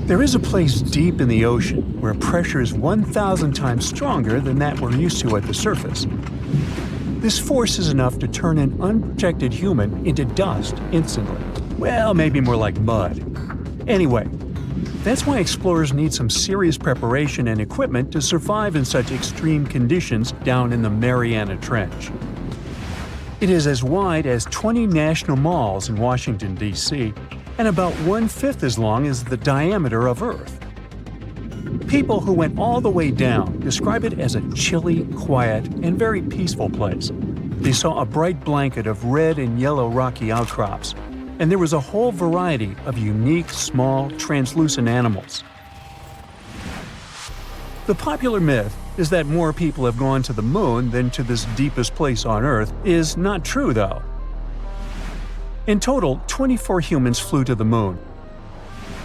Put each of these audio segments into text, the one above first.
There is a place deep in the ocean where pressure is 1,000 times stronger than that we're used to at the surface. This force is enough to turn an unprotected human into dust instantly. Well, maybe more like mud. Anyway, that's why explorers need some serious preparation and equipment to survive in such extreme conditions down in the Mariana Trench. It is as wide as 20 national malls in Washington, D.C., and about 1/5 as long as the diameter of Earth. People who went all the way down describe it as a chilly, quiet, and very peaceful place. They saw a bright blanket of red and yellow rocky outcrops, and there was a whole variety of unique, small, translucent animals. The popular myth is that more people have gone to the moon than to this deepest place on Earth is not true, though. In total, 24 humans flew to the moon,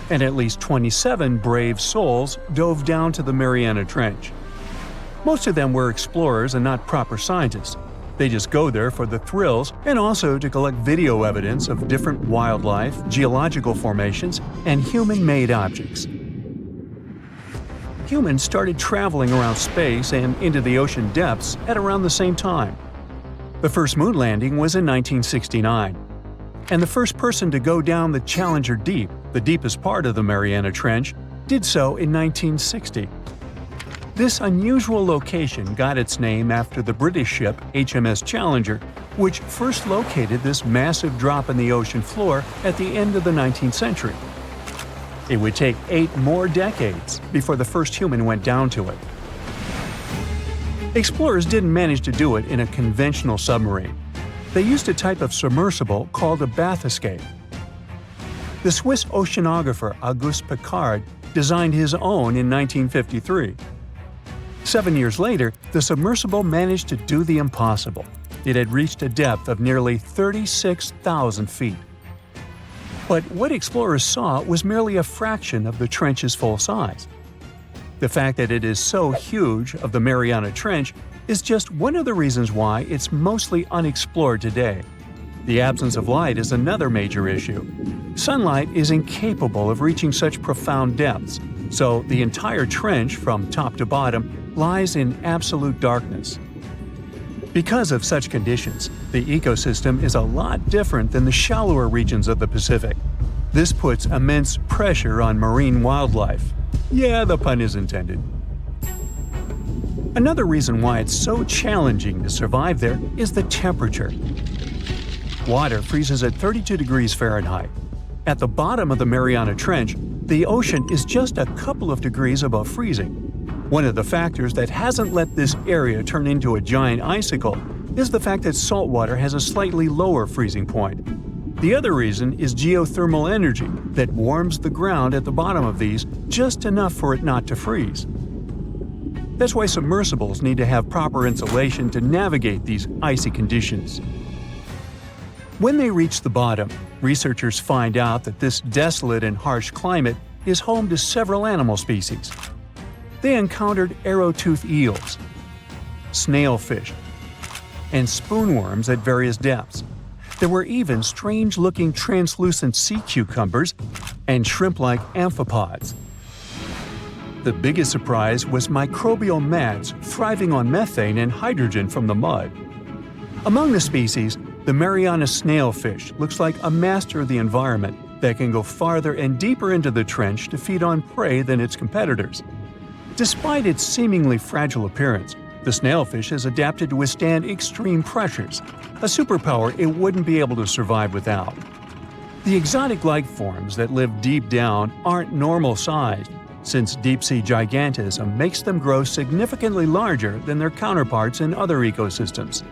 and at least 27 brave souls dove down to the Mariana Trench. Most of them were explorers and not proper scientists. They just go there for the thrills and also to collect video evidence of different wildlife, geological formations, and human-made objects. Humans started traveling around space and into the ocean depths at around the same time. The first moon landing was in 1969. And the first person to go down the Challenger Deep, the deepest part of the Mariana Trench, did so in 1960. This unusual location got its name after the British ship HMS Challenger, which first located this massive drop in the ocean floor at the end of the 19th century. It would take 8 more decades before the first human went down to it. Explorers didn't manage to do it in a conventional submarine. They used a type of submersible called a bathyscaphe. The Swiss oceanographer Auguste Piccard designed his own in 1953. 7 years later, the submersible managed to do the impossible. It had reached a depth of nearly 36,000 feet. But what explorers saw was merely a fraction of the trench's full size. The fact that it is so huge of the Mariana Trench is just one of the reasons why it's mostly unexplored today. The absence of light is another major issue. Sunlight is incapable of reaching such profound depths, so the entire trench from top to bottom lies in absolute darkness. Because of such conditions, the ecosystem is a lot different than the shallower regions of the Pacific. This puts immense pressure on marine wildlife. Yeah, the pun is intended. Another reason why it's so challenging to survive there is the temperature. Water freezes at 32 degrees Fahrenheit. At the bottom of the Mariana Trench, the ocean is just a couple of degrees above freezing. One of the factors that hasn't let this area turn into a giant icicle is the fact that salt water has a slightly lower freezing point. The other reason is geothermal energy that warms the ground at the bottom of these just enough for it not to freeze. That's why submersibles need to have proper insulation to navigate these icy conditions. When they reach the bottom, researchers find out that this desolate and harsh climate is home to several animal species. They encountered arrow-toothed eels, snailfish, and spoonworms at various depths. There were even strange-looking translucent sea cucumbers and shrimp-like amphipods. The biggest surprise was microbial mats thriving on methane and hydrogen from the mud. Among the species, the Mariana snailfish looks like a master of the environment that can go farther and deeper into the trench to feed on prey than its competitors. Despite its seemingly fragile appearance, the snailfish has adapted to withstand extreme pressures, a superpower it wouldn't be able to survive without. The exotic life forms that live deep down aren't normal-sized, since deep-sea gigantism makes them grow significantly larger than their counterparts in other ecosystems.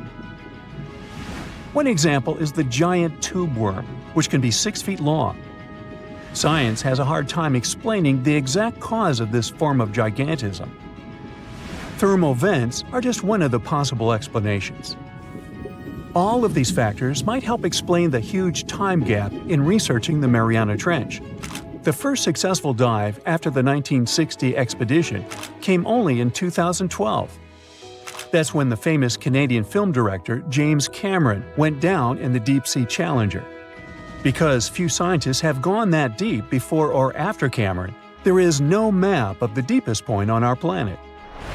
One example is the giant tube worm, which can be 6 feet long. Science has a hard time explaining the exact cause of this form of gigantism. Thermal vents are just one of the possible explanations. All of these factors might help explain the huge time gap in researching the Mariana Trench. The first successful dive after the 1960 expedition came only in 2012. That's when the famous Canadian film director James Cameron went down in the deep-sea Challenger. Because few scientists have gone that deep before or after Cameron, There is no map of the deepest point on our planet.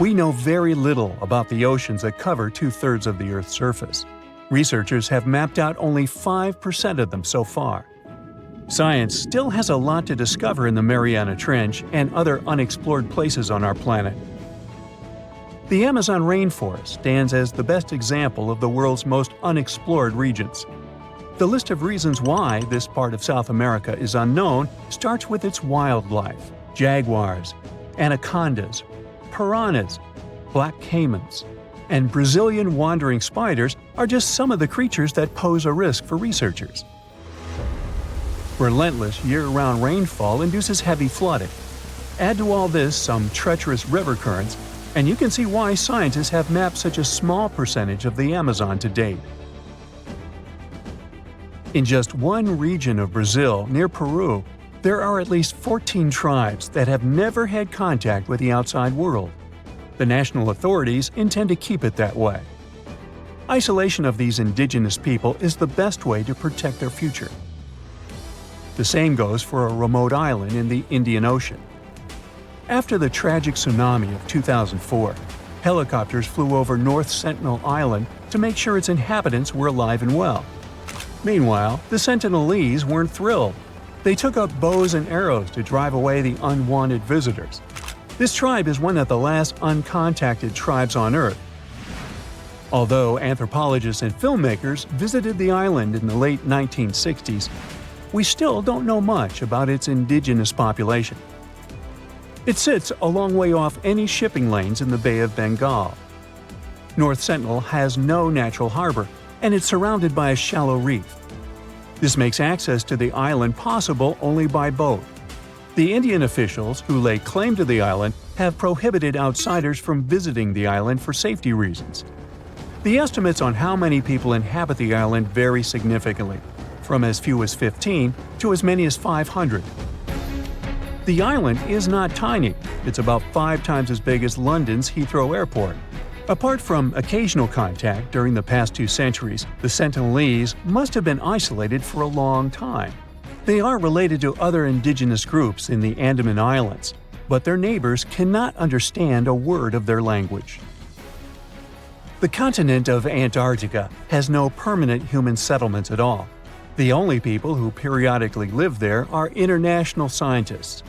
We know very little about the oceans that cover 2/3 of the Earth's surface. Researchers have mapped out only 5% of them so far. Science still has a lot to discover in the Mariana Trench and other unexplored places on our planet. The Amazon rainforest stands as the best example of the world's most unexplored regions. The list of reasons why this part of South America is unknown starts with its wildlife. Jaguars, anacondas, piranhas, black caimans, and Brazilian wandering spiders are just some of the creatures that pose a risk for researchers. Relentless year-round rainfall induces heavy flooding. Add to all this some treacherous river currents, and you can see why scientists have mapped such a small percentage of the Amazon to date. In just one region of Brazil, near Peru, there are at least 14 tribes that have never had contact with the outside world. The national authorities intend to keep it that way. Isolation of these indigenous people is the best way to protect their future. The same goes for a remote island in the Indian Ocean. After the tragic tsunami of 2004, helicopters flew over North Sentinel Island to make sure its inhabitants were alive and well. Meanwhile, the Sentinelese weren't thrilled. They took up bows and arrows to drive away the unwanted visitors. This tribe is one of the last uncontacted tribes on Earth. Although anthropologists and filmmakers visited the island in the late 1960s, we still don't know much about its indigenous population. It sits a long way off any shipping lanes in the Bay of Bengal. North Sentinel has no natural harbor, and it's surrounded by a shallow reef. This makes access to the island possible only by boat. The Indian officials who lay claim to the island have prohibited outsiders from visiting the island for safety reasons. The estimates on how many people inhabit the island vary significantly, from as few as 15 to as many as 500. The island is not tiny. It's about 5 times as big as London's Heathrow Airport. Apart from occasional contact during the past 2 centuries, the Sentinelese must have been isolated for a long time. They are related to other indigenous groups in the Andaman Islands, but their neighbors cannot understand a word of their language. The continent of Antarctica has no permanent human settlements at all. The only people who periodically live there are international scientists.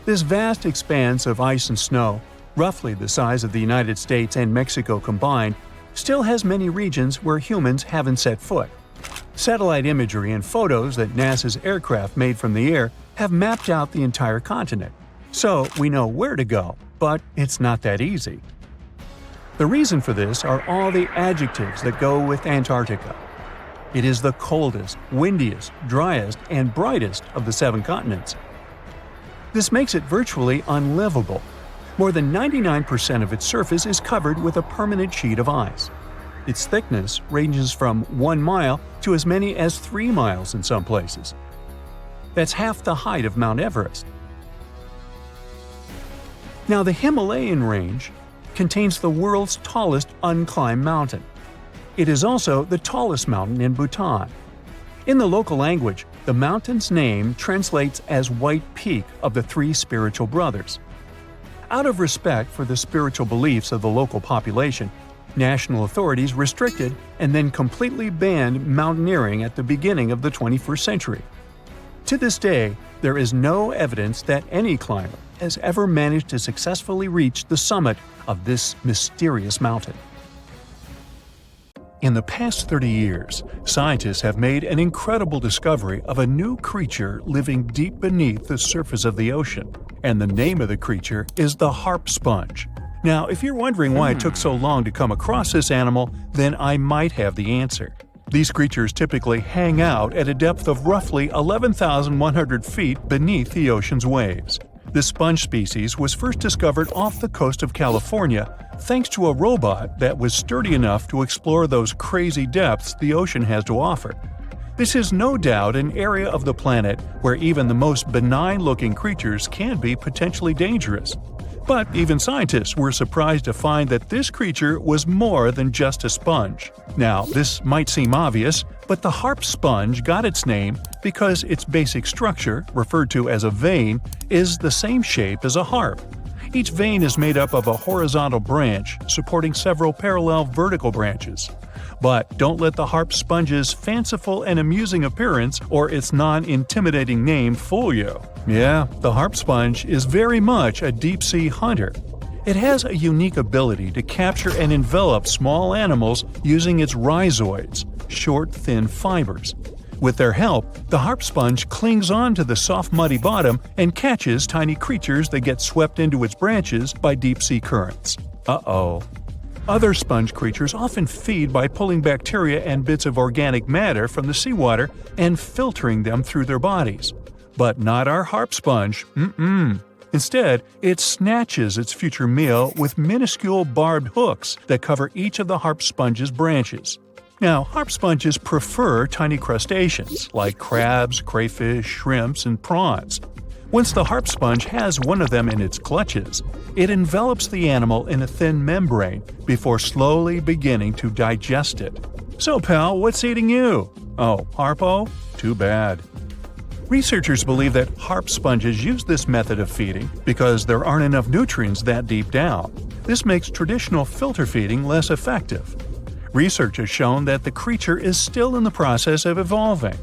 This vast expanse of ice and snow, roughly the size of the United States and Mexico combined, still has many regions where humans haven't set foot. Satellite imagery and photos that NASA's aircraft made from the air have mapped out the entire continent. So we know where to go, but it's not that easy. The reason for this are all the adjectives that go with Antarctica. It is the coldest, windiest, driest, and brightest of the 7 continents. This makes it virtually unlivable. More than 99% of its surface is covered with a permanent sheet of ice. Its thickness ranges from 1 mile to as many as 3 miles in some places. That's half the height of Mount Everest. Now, the Himalayan range contains the world's tallest unclimbed mountain. It is also the tallest mountain in Bhutan. In the local language, the mountain's name translates as White Peak of the 3 spiritual brothers. Out of respect for the spiritual beliefs of the local population, national authorities restricted and then completely banned mountaineering at the beginning of the 21st century. To this day, there is no evidence that any climber has ever managed to successfully reach the summit of this mysterious mountain. In the past 30 years, scientists have made an incredible discovery of a new creature living deep beneath the surface of the ocean, and the name of the creature is the harp sponge. Now, if you're wondering why it took so long to come across this animal, then I might have the answer. These creatures typically hang out at a depth of roughly 11,100 feet beneath the ocean's waves. This sponge species was first discovered off the coast of California thanks to a robot that was sturdy enough to explore those crazy depths the ocean has to offer. This is no doubt an area of the planet where even the most benign-looking creatures can be potentially dangerous. But even scientists were surprised to find that this creature was more than just a sponge. Now, this might seem obvious, but the harp sponge got its name because its basic structure, referred to as a vein, is the same shape as a harp. Each vein is made up of a horizontal branch supporting several parallel vertical branches. But don't let the harp sponge's fanciful and amusing appearance or its non-intimidating name fool you. Yeah, the harp sponge is very much a deep-sea hunter. It has a unique ability to capture and envelop small animals using its rhizoids, short, thin fibers. With their help, the harp sponge clings on to the soft muddy bottom and catches tiny creatures that get swept into its branches by deep-sea currents. Uh-oh. Other sponge creatures often feed by pulling bacteria and bits of organic matter from the seawater and filtering them through their bodies. But not our harp sponge. Instead, it snatches its future meal with minuscule barbed hooks that cover each of the harp sponge's branches. Now, harp sponges prefer tiny crustaceans like crabs, crayfish, shrimps, and prawns. Once the harp sponge has one of them in its clutches, it envelops the animal in a thin membrane before slowly beginning to digest it. So, pal, what's eating you? Oh, Harpo? Too bad. Researchers believe that harp sponges use this method of feeding because there aren't enough nutrients that deep down. This makes traditional filter feeding less effective. Research has shown that the creature is still in the process of evolving.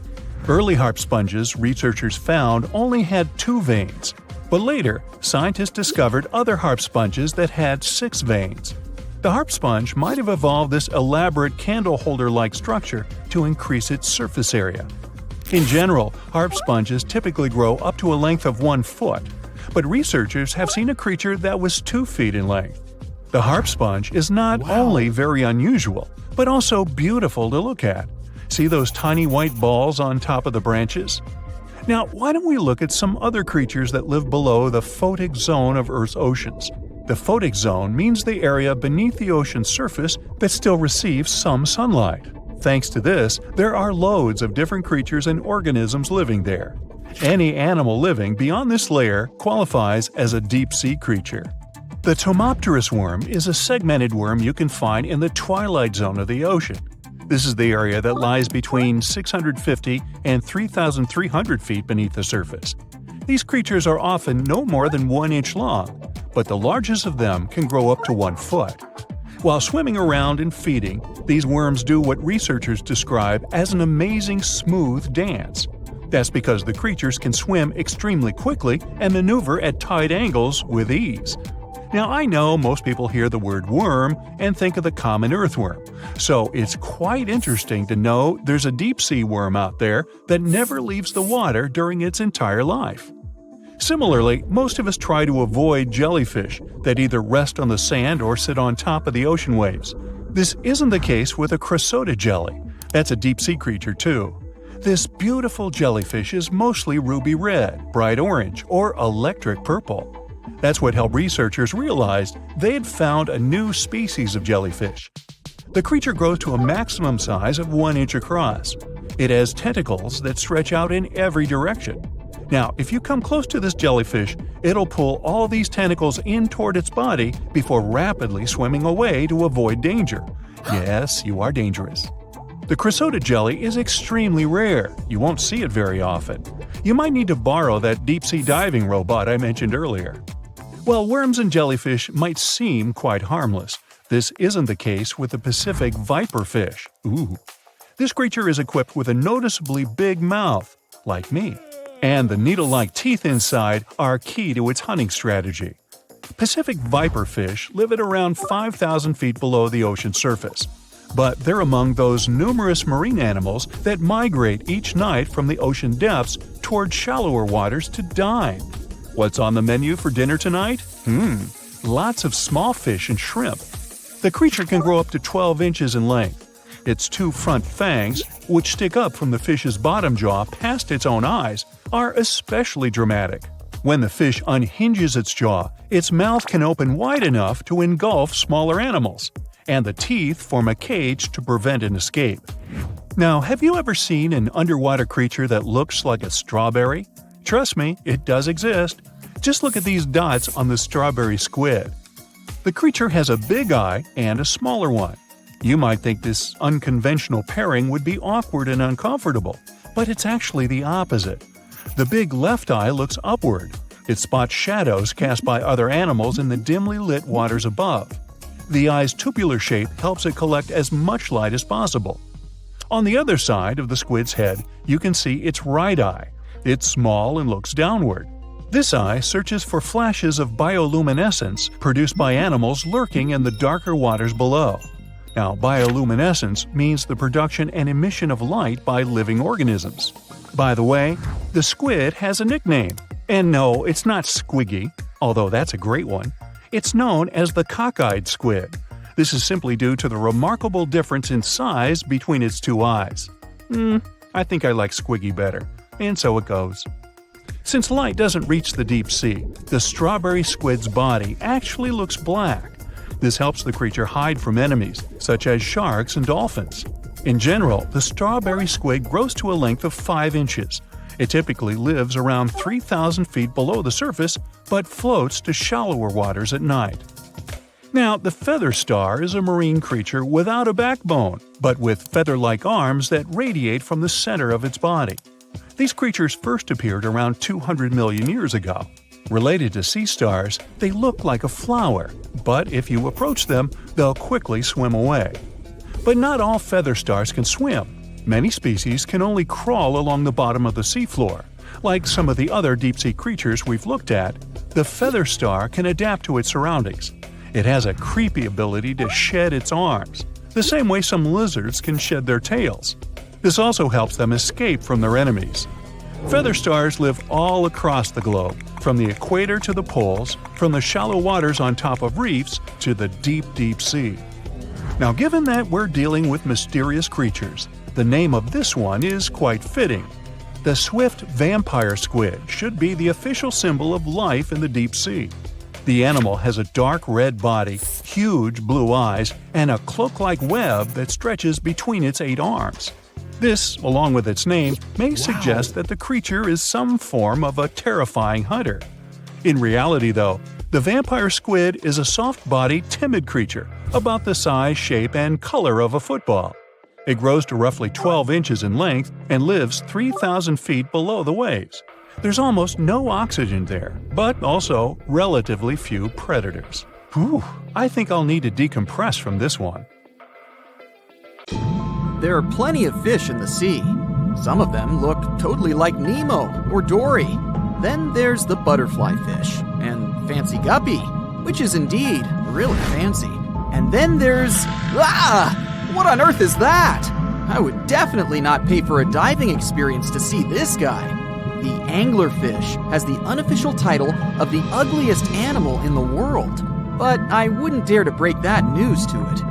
Early harp sponges, researchers found, only had 2 veins, but later, scientists discovered other harp sponges that had 6 veins. The harp sponge might have evolved this elaborate candle holder-like structure to increase its surface area. In general, harp sponges typically grow up to a length of 1 foot, but researchers have seen a creature that was 2 feet in length. The harp sponge is not only very unusual, but also beautiful to look at. See those tiny white balls on top of the branches? Now, why don't we look at some other creatures that live below the photic zone of Earth's oceans? The photic zone means the area beneath the ocean's surface that still receives some sunlight. Thanks to this, there are loads of different creatures and organisms living there. Any animal living beyond this layer qualifies as a deep-sea creature. The Tomopterus worm is a segmented worm you can find in the twilight zone of the ocean. This is the area that lies between 650 and 3,300 feet beneath the surface. These creatures are often no more than 1 inch long, but the largest of them can grow up to 1 foot. While swimming around and feeding, these worms do what researchers describe as an amazing smooth dance. That's because the creatures can swim extremely quickly and maneuver at tight angles with ease. Now, I know most people hear the word worm and think of the common earthworm, so it's quite interesting to know there's a deep-sea worm out there that never leaves the water during its entire life. Similarly, most of us try to avoid jellyfish that either rest on the sand or sit on top of the ocean waves. This isn't the case with a chrysota jelly. That's a deep-sea creature too. This beautiful jellyfish is mostly ruby red, bright orange, or electric purple. That's what helped researchers realize they had found a new species of jellyfish. The creature grows to a maximum size of 1 inch across. It has tentacles that stretch out in every direction. Now, if you come close to this jellyfish, it'll pull all these tentacles in toward its body before rapidly swimming away to avoid danger. Yes, you are dangerous. The chrysota jelly is extremely rare. You won't see it very often. You might need to borrow that deep-sea diving robot I mentioned earlier. While worms and jellyfish might seem quite harmless, this isn't the case with the Pacific viperfish. This creature is equipped with a noticeably big mouth, like me, and the needle-like teeth inside are key to its hunting strategy. Pacific viperfish live at around 5,000 feet below the ocean surface, but they're among those numerous marine animals that migrate each night from the ocean depths toward shallower waters to dine. What's on the menu for dinner tonight? Lots of small fish and shrimp. The creature can grow up to 12 inches in length. Its 2 front fangs, which stick up from the fish's bottom jaw past its own eyes, are especially dramatic. When the fish unhinges its jaw, its mouth can open wide enough to engulf smaller animals, and the teeth form a cage to prevent an escape. Now, have you ever seen an underwater creature that looks like a strawberry? Trust me, it does exist. Just look at these dots on the strawberry squid. The creature has a big eye and a smaller one. You might think this unconventional pairing would be awkward and uncomfortable, but it's actually the opposite. The big left eye looks upward. It spots shadows cast by other animals in the dimly lit waters above. The eye's tubular shape helps it collect as much light as possible. On the other side of the squid's head, you can see its right eye. It's small and looks downward. This eye searches for flashes of bioluminescence produced by animals lurking in the darker waters below. Now, bioluminescence means the production and emission of light by living organisms. By the way, the squid has a nickname. And no, it's not Squiggy, although that's a great one. It's known as the cockeyed squid. This is simply due to the remarkable difference in size between its two eyes. I think I like Squiggy better, and so it goes. Since light doesn't reach the deep sea, the strawberry squid's body actually looks black. This helps the creature hide from enemies, such as sharks and dolphins. In general, the strawberry squid grows to a length of 5 inches. It typically lives around 3,000 feet below the surface, but floats to shallower waters at night. Now, the feather star is a marine creature without a backbone, but with feather-like arms that radiate from the center of its body. These creatures first appeared around 200 million years ago. Related to sea stars, they look like a flower, but if you approach them, they'll quickly swim away. But not all feather stars can swim. Many species can only crawl along the bottom of the seafloor. Like some of the other deep-sea creatures we've looked at, the feather star can adapt to its surroundings. It has a creepy ability to shed its arms, the same way some lizards can shed their tails. This also helps them escape from their enemies. Feather stars live all across the globe, from the equator to the poles, from the shallow waters on top of reefs to the deep, deep sea. Now, given that we're dealing with mysterious creatures, the name of this one is quite fitting. The swift vampire squid should be the official symbol of life in the deep sea. The animal has a dark red body, huge blue eyes, and a cloak-like web that stretches between its 8 arms. This, along with its name, may suggest that the creature is some form of a terrifying hunter. In reality, though, the vampire squid is a soft-bodied, timid creature, about the size, shape, and color of a football. It grows to roughly 12 inches in length and lives 3,000 feet below the waves. There's almost no oxygen there, but also relatively few predators. Whew, I think I'll need to decompress from this one. There are plenty of fish in the sea. Some of them look totally like Nemo or Dory. Then there's the butterfly fish and fancy guppy, which is indeed really fancy. And then there's... What on earth is that? I would definitely not pay for a diving experience to see this guy. The anglerfish has the unofficial title of the ugliest animal in the world, but I wouldn't dare to break that news to it.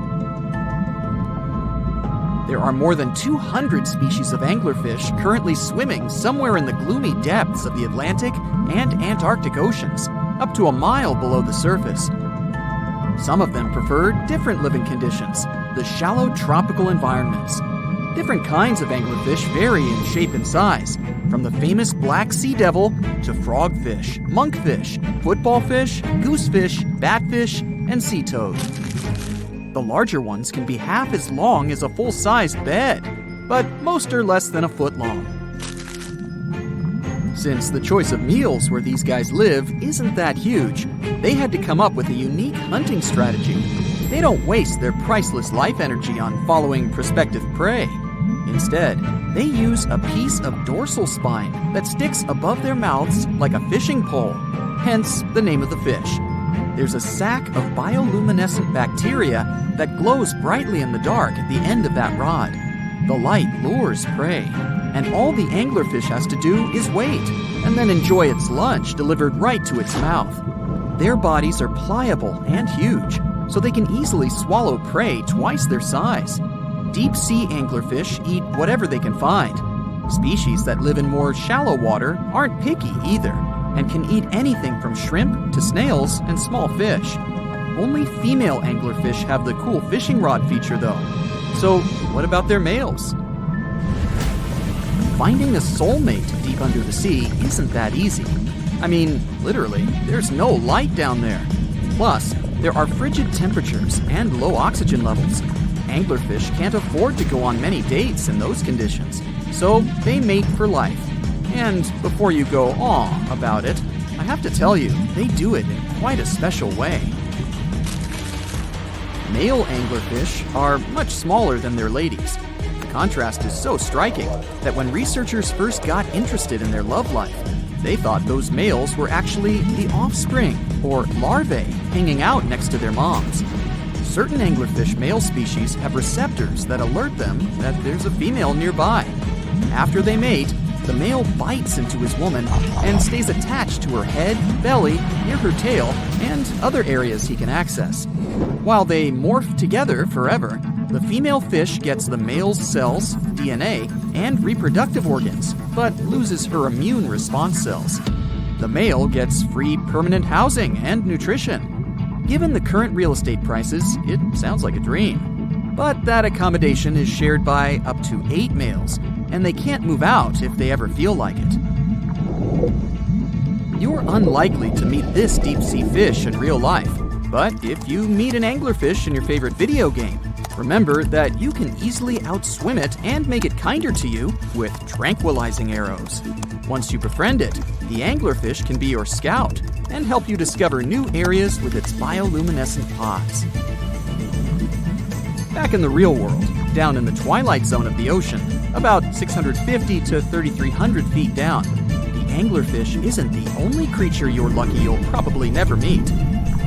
There are more than 200 species of anglerfish currently swimming somewhere in the gloomy depths of the Atlantic and Antarctic Oceans, up to a mile below the surface. Some of them prefer different living conditions, the shallow tropical environments. Different kinds of anglerfish vary in shape and size, from the famous black sea devil to frogfish, monkfish, footballfish, goosefish, batfish, and sea toad. The larger ones can be half as long as a full-sized bed, but most are less than a foot long. Since the choice of meals where these guys live isn't that huge, they had to come up with a unique hunting strategy. They don't waste their priceless life energy on following prospective prey. Instead, they use a piece of dorsal spine that sticks above their mouths like a fishing pole, hence the name of the fish. There's a sac of bioluminescent bacteria that glows brightly in the dark at the end of that rod. The light lures prey, and all the anglerfish has to do is wait, and then enjoy its lunch delivered right to its mouth. Their bodies are pliable and huge, so they can easily swallow prey twice their size. Deep-sea anglerfish eat whatever they can find. Species that live in more shallow water aren't picky either, and can eat anything from shrimp to snails and small fish. Only female anglerfish have the cool fishing rod feature though. So what about their males? Finding a soulmate deep under the sea isn't that easy. I mean, literally, there's no light down there. Plus, there are frigid temperatures and low oxygen levels. Anglerfish can't afford to go on many dates in those conditions, so they mate for life. And before you go aw about it, I have to tell you, they do it in quite a special way. Male anglerfish are much smaller than their ladies. The contrast is so striking that when researchers first got interested in their love life, they thought those males were actually the offspring, or larvae, hanging out next to their moms. Certain anglerfish male species have receptors that alert them that there's a female nearby. After they mate, the male bites into his woman and stays attached to her head, belly, near her tail, and other areas he can access. While they morph together forever, the female fish gets the male's cells, DNA, and reproductive organs, but loses her immune response cells. The male gets free permanent housing and nutrition. Given the current real estate prices, it sounds like a dream. But that accommodation is shared by up to 8 males, and they can't move out if they ever feel like it. You're unlikely to meet this deep-sea fish in real life, but if you meet an anglerfish in your favorite video game, remember that you can easily outswim it and make it kinder to you with tranquilizing arrows. Once you befriend it, the anglerfish can be your scout and help you discover new areas with its bioluminescent pods. Back in the real world, down in the twilight zone of the ocean, about 650 to 3,300 feet down, the anglerfish isn't the only creature you're lucky you'll probably never meet.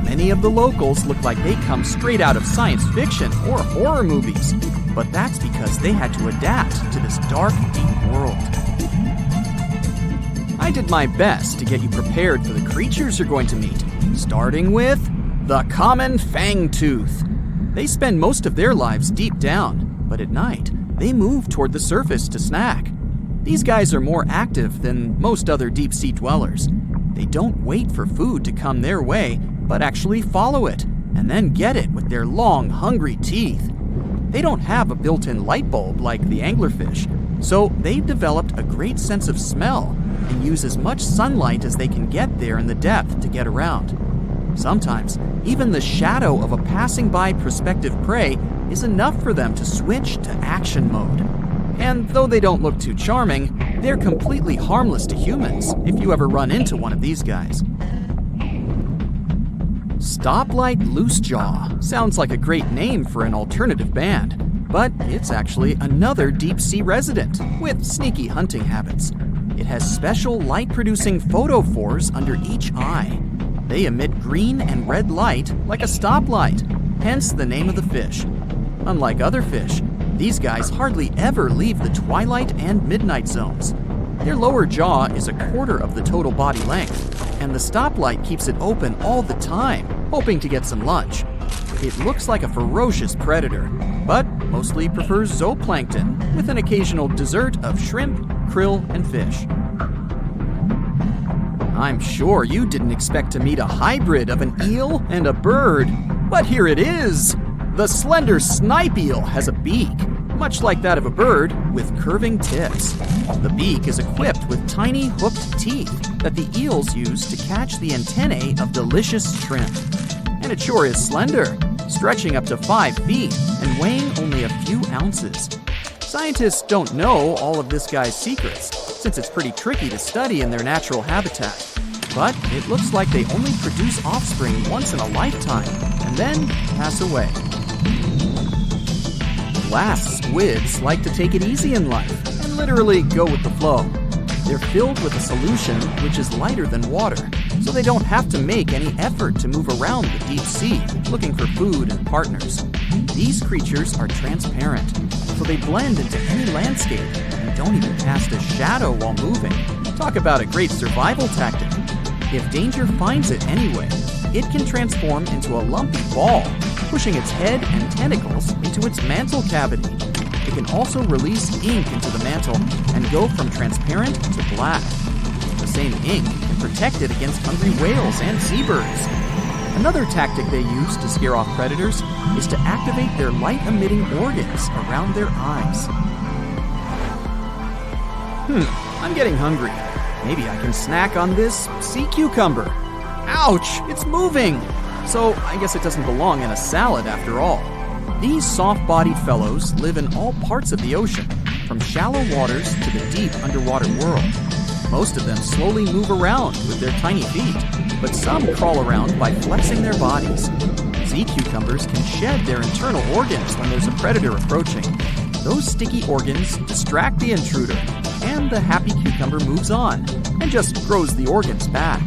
Many of the locals look like they come straight out of science fiction or horror movies, but that's because they had to adapt to this dark, deep world. I did my best to get you prepared for the creatures you're going to meet, starting with the common fangtooth. They spend most of their lives deep down, but at night, they move toward the surface to snack. These guys are more active than most other deep-sea dwellers. They don't wait for food to come their way, but actually follow it, and then get it with their long, hungry teeth. They don't have a built-in light bulb like the anglerfish, so they've developed a great sense of smell and use as much sunlight as they can get there in the depth to get around. Sometimes, even the shadow of a passing by prospective prey is enough for them to switch to action mode. And though they don't look too charming, they're completely harmless to humans if you ever run into one of these guys. Stoplight Loosejaw sounds like a great name for an alternative band, but it's actually another deep-sea resident with sneaky hunting habits. It has special light-producing photophores under each eye. They emit green and red light like a stoplight, hence the name of the fish. Unlike other fish, these guys hardly ever leave the twilight and midnight zones. Their lower jaw is a quarter of the total body length, and the stoplight keeps it open all the time, hoping to get some lunch. It looks like a ferocious predator, but mostly prefers zooplankton, with an occasional dessert of shrimp, krill, and fish. I'm sure you didn't expect to meet a hybrid of an eel and a bird, but here it is! The slender snipe eel has a beak, much like that of a bird, with curving tips. The beak is equipped with tiny hooked teeth that the eels use to catch the antennae of delicious shrimp. And it sure is slender, stretching up to 5 feet and weighing only a few ounces. Scientists don't know all of this guy's secrets, since it's pretty tricky to study in their natural habitat. But it looks like they only produce offspring once in a lifetime, and then pass away. Glass squids like to take it easy in life and literally go with the flow. They're filled with a solution which is lighter than water, so they don't have to make any effort to move around the deep sea looking for food and partners. These creatures are transparent, so they blend into any landscape and don't even cast a shadow while moving. Talk about a great survival tactic. If danger finds it anyway, it can transform into a lumpy ball, pushing its head and tentacles into its mantle cavity. It can also release ink into the mantle and go from transparent to black. The same ink can protect it against hungry whales and seabirds. Another tactic they use to scare off predators is to activate their light-emitting organs around their eyes. I'm getting hungry. Maybe I can snack on this sea cucumber. Ouch, it's moving! So I guess it doesn't belong in a salad after all. These soft-bodied fellows live in all parts of the ocean, from shallow waters to the deep underwater world. Most of them slowly move around with their tiny feet, but some crawl around by flexing their bodies. Sea cucumbers can shed their internal organs when there's a predator approaching. Those sticky organs distract the intruder, and the happy cucumber moves on and just grows the organs back.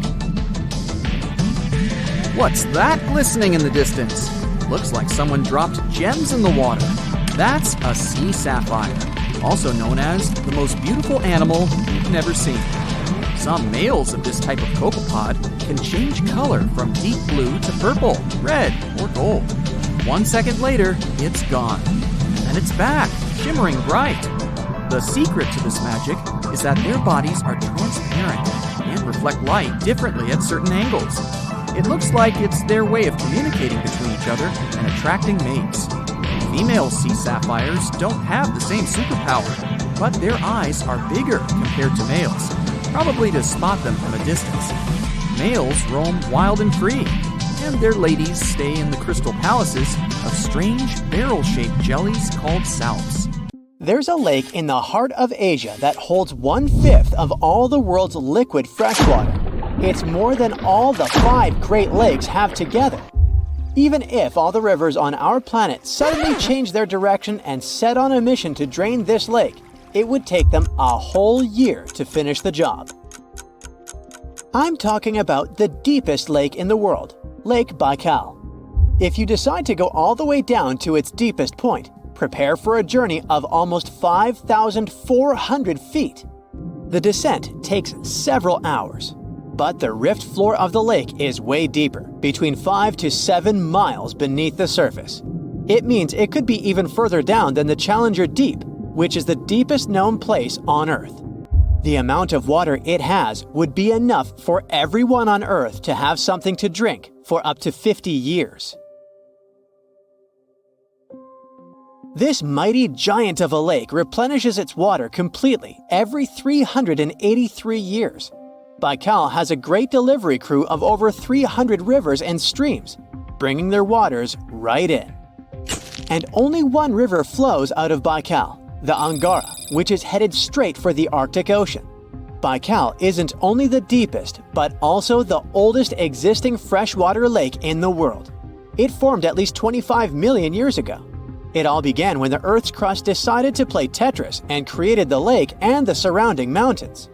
What's that glistening in the distance? Looks like someone dropped gems in the water. That's a sea sapphire, also known as the most beautiful animal you've never seen. Some males of this type of copepod can change color from deep blue to purple, red, or gold. 1 second later, it's gone. And it's back, shimmering bright. The secret to this magic is that their bodies are transparent and reflect light differently at certain angles. It looks like it's their way of communicating between each other and attracting mates. Female sea sapphires don't have the same superpower, but their eyes are bigger compared to males, probably to spot them from a distance. Males roam wild and free, and their ladies stay in the crystal palaces of strange barrel-shaped jellies called salps. There's a lake in the heart of Asia that holds 1/5 of all the world's liquid freshwater. It's more than all the 5 Great Lakes have together. Even if all the rivers on our planet suddenly changed their direction and set on a mission to drain this lake, it would take them a whole year to finish the job. I'm talking about the deepest lake in the world, Lake Baikal. If you decide to go all the way down to its deepest point, prepare for a journey of almost 5,400 feet. The descent takes several hours, but the rift floor of the lake is way deeper, between 5 to 7 miles beneath the surface. It means it could be even further down than the Challenger Deep, which is the deepest known place on Earth. The amount of water it has would be enough for everyone on Earth to have something to drink for up to 50 years. This mighty giant of a lake replenishes its water completely every 383 years. Baikal has a great delivery crew of over 300 rivers and streams, bringing their waters right in. And only one river flows out of Baikal, the Angara, which is headed straight for the Arctic Ocean. Baikal isn't only the deepest, but also the oldest existing freshwater lake in the world. It formed at least 25 million years ago. It all began when the Earth's crust decided to play Tetris and created the lake and the surrounding mountains.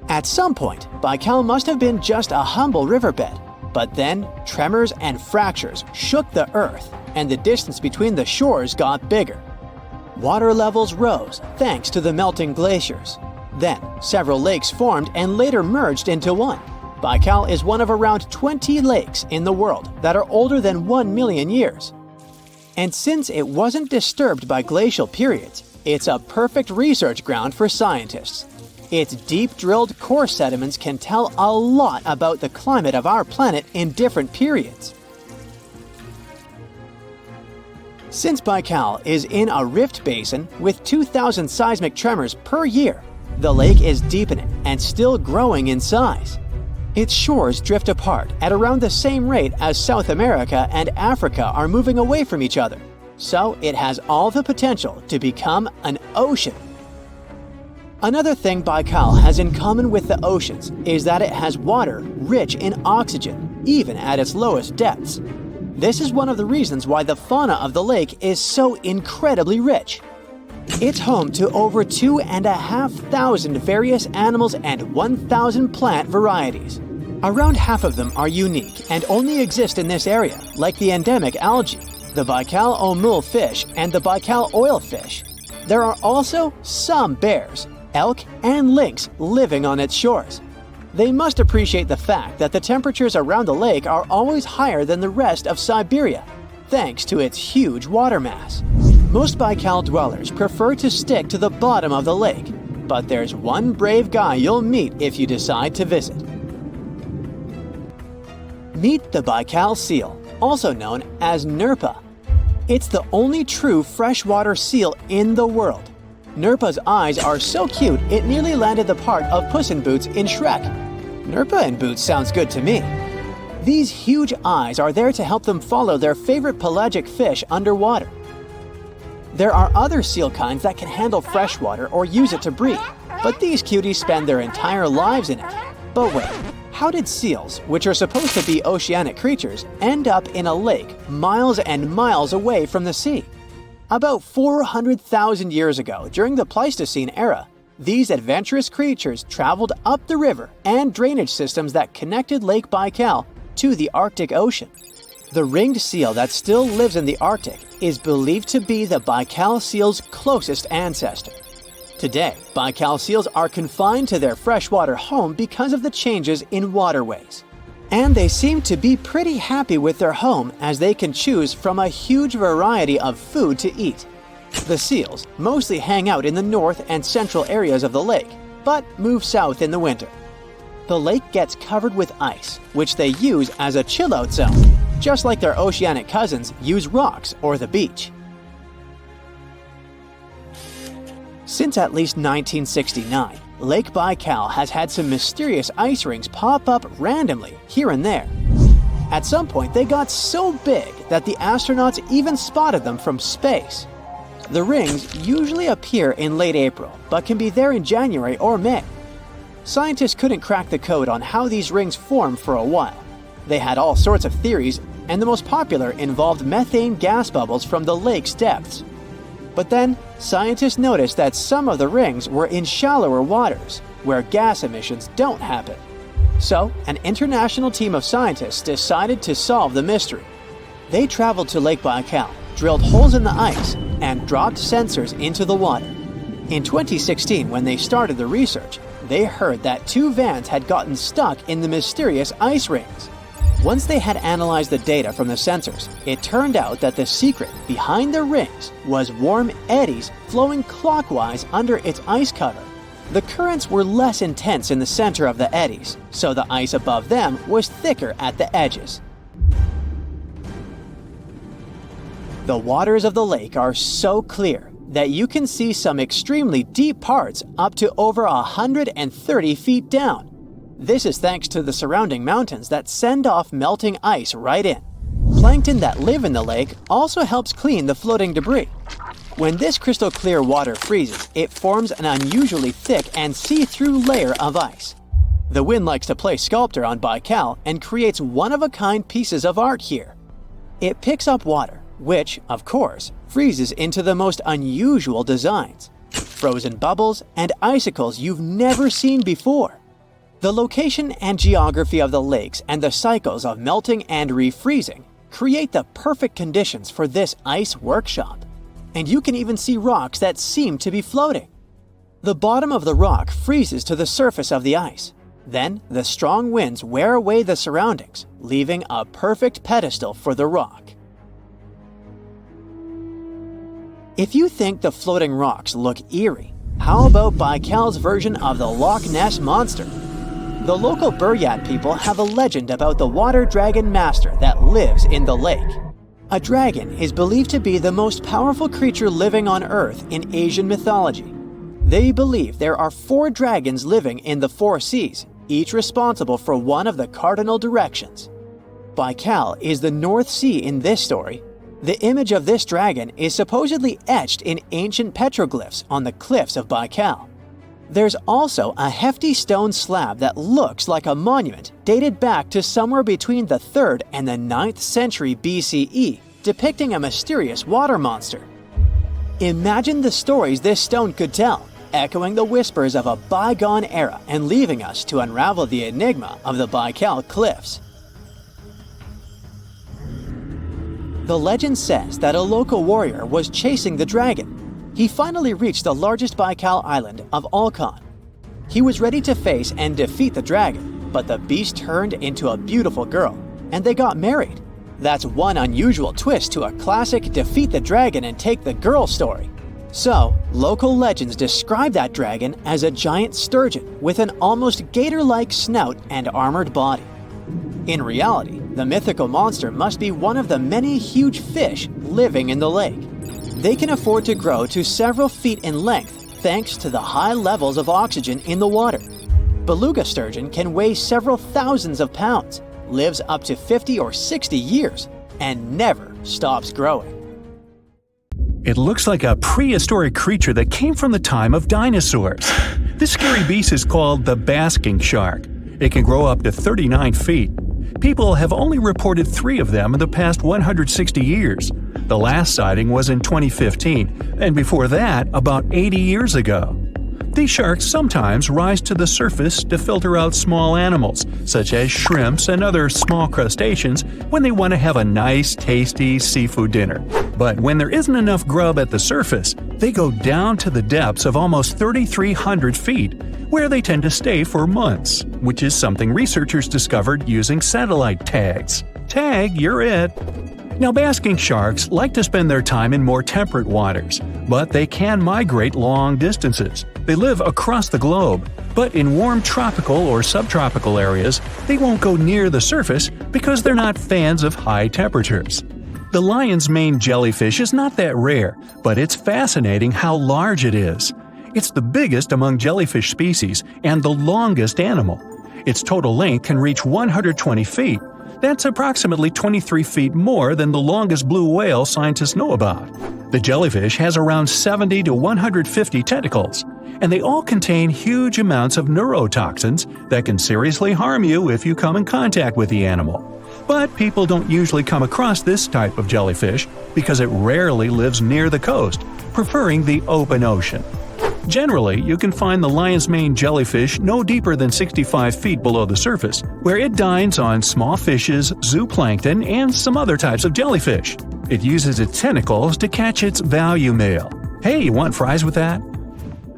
At some point, Baikal must have been just a humble riverbed, but then tremors and fractures shook the Earth, and the distance between the shores got bigger. Water levels rose thanks to the melting glaciers. Then, several lakes formed and later merged into one. Baikal is one of around 20 lakes in the world that are older than 1 million years. And since it wasn't disturbed by glacial periods, it's a perfect research ground for scientists. Its deep-drilled core sediments can tell a lot about the climate of our planet in different periods. Since Baikal is in a rift basin with 2,000 seismic tremors per year, the lake is deepening and still growing in size. Its shores drift apart at around the same rate as South America and Africa are moving away from each other, so it has all the potential to become an ocean. Another thing Baikal has in common with the oceans is that it has water rich in oxygen, even at its lowest depths. This is one of the reasons why the fauna of the lake is so incredibly rich. It's home to over 2,500 various animals and 1,000 plant varieties. Around half of them are unique and only exist in this area, like the endemic algae, the Baikal omul fish, and the Baikal oilfish. There are also some bears, elk, and lynx living on its shores. They must appreciate the fact that the temperatures around the lake are always higher than the rest of Siberia, thanks to its huge water mass. Most Baikal dwellers prefer to stick to the bottom of the lake, but there's one brave guy you'll meet if you decide to visit. Meet the Baikal seal, also known as Nerpa. It's the only true freshwater seal in the world. Nerpa's eyes are so cute it nearly landed the part of Puss in Boots in Shrek. Nerpa in Boots sounds good to me. These huge eyes are there to help them follow their favorite pelagic fish underwater. There are other seal kinds that can handle fresh water or use it to breathe, but these cuties spend their entire lives in it. But wait, how did seals, which are supposed to be oceanic creatures, end up in a lake miles and miles away from the sea? About 400,000 years ago, during the Pleistocene era, these adventurous creatures traveled up the river and drainage systems that connected Lake Baikal to the Arctic Ocean. The ringed seal that still lives in the Arctic is believed to be the Baikal seal's closest ancestor. Today, Baikal seals are confined to their freshwater home because of the changes in waterways. And they seem to be pretty happy with their home as they can choose from a huge variety of food to eat. The seals mostly hang out in the north and central areas of the lake, but move south in the winter. The lake gets covered with ice, which they use as a chill-out zone, just like their oceanic cousins use rocks or the beach. Since at least 1969, Lake Baikal has had some mysterious ice rings pop up randomly here and there. At some point, they got so big that the astronauts even spotted them from space. The rings usually appear in late April, but can be there in January or May. Scientists couldn't crack the code on how these rings form for a while. They had all sorts of theories, and the most popular involved methane gas bubbles from the lake's depths. But then, scientists noticed that some of the rings were in shallower waters, where gas emissions don't happen. So, an international team of scientists decided to solve the mystery. They traveled to Lake Baikal, drilled holes in the ice, and dropped sensors into the water. In 2016, when they started the research, they heard that 2 vans had gotten stuck in the mysterious ice rings. Once they had analyzed the data from the sensors, it turned out that the secret behind the rings was warm eddies flowing clockwise under its ice cover. The currents were less intense in the center of the eddies, so the ice above them was thicker at the edges. The waters of the lake are so clear that you can see some extremely deep parts up to over 130 feet down. This is thanks to the surrounding mountains that send off melting ice right in. Plankton that live in the lake also helps clean the floating debris. When this crystal clear water freezes, it forms an unusually thick and see-through layer of ice. The wind likes to play sculptor on Baikal and creates one-of-a-kind pieces of art here. It picks up water, which, of course, freezes into the most unusual designs. Frozen bubbles and icicles you've never seen before. The location and geography of the lakes and the cycles of melting and refreezing create the perfect conditions for this ice workshop. And you can even see rocks that seem to be floating. The bottom of the rock freezes to the surface of the ice. Then, the strong winds wear away the surroundings, leaving a perfect pedestal for the rock. If you think the floating rocks look eerie, how about Baikal's version of the Loch Ness Monster? The local Buryat people have a legend about the water dragon master that lives in the lake. A dragon is believed to be the most powerful creature living on Earth in Asian mythology. They believe there are 4 dragons living in the 4 seas, each responsible for one of the cardinal directions. Baikal is the North Sea in this story. The image of this dragon is supposedly etched in ancient petroglyphs on the cliffs of Baikal. There's also a hefty stone slab that looks like a monument dated back to somewhere between the 3rd and the 9th century BCE, depicting a mysterious water monster. Imagine the stories this stone could tell, echoing the whispers of a bygone era and leaving us to unravel the enigma of the Baikal cliffs. The legend says that a local warrior was chasing the dragon. He finally reached the largest Baikal island of Alkan. He was ready to face and defeat the dragon, but the beast turned into a beautiful girl, and they got married. That's one unusual twist to a classic defeat the dragon and take the girl story. So, local legends describe that dragon as a giant sturgeon with an almost gator-like snout and armored body. In reality, the mythical monster must be one of the many huge fish living in the lake. They can afford to grow to several feet in length thanks to the high levels of oxygen in the water. Beluga sturgeon can weigh several thousands of pounds, lives up to 50 or 60 years, and never stops growing. It looks like a prehistoric creature that came from the time of dinosaurs. This scary beast is called the basking shark. It can grow up to 39 feet. People have only reported 3 of them in the past 160 years. The last sighting was in 2015, and before that, about 80 years ago. These sharks sometimes rise to the surface to filter out small animals, such as shrimps and other small crustaceans, when they want to have a nice, tasty seafood dinner. But when there isn't enough grub at the surface, they go down to the depths of almost 3,300 feet, where they tend to stay for months, which is something researchers discovered using satellite tags. Tag, you're it! Now, basking sharks like to spend their time in more temperate waters, but they can migrate long distances. They live across the globe, but in warm tropical or subtropical areas, they won't go near the surface because they're not fans of high temperatures. The lion's mane jellyfish is not that rare, but it's fascinating how large it is. It's the biggest among jellyfish species and the longest animal. Its total length can reach 120 feet. That's approximately 23 feet more than the longest blue whale scientists know about. The jellyfish has around 70 to 150 tentacles, and they all contain huge amounts of neurotoxins that can seriously harm you if you come in contact with the animal. But people don't usually come across this type of jellyfish because it rarely lives near the coast, preferring the open ocean. Generally, you can find the lion's mane jellyfish no deeper than 65 feet below the surface, where it dines on small fishes, zooplankton, and some other types of jellyfish. It uses its tentacles to catch its value male. Hey, you want fries with that?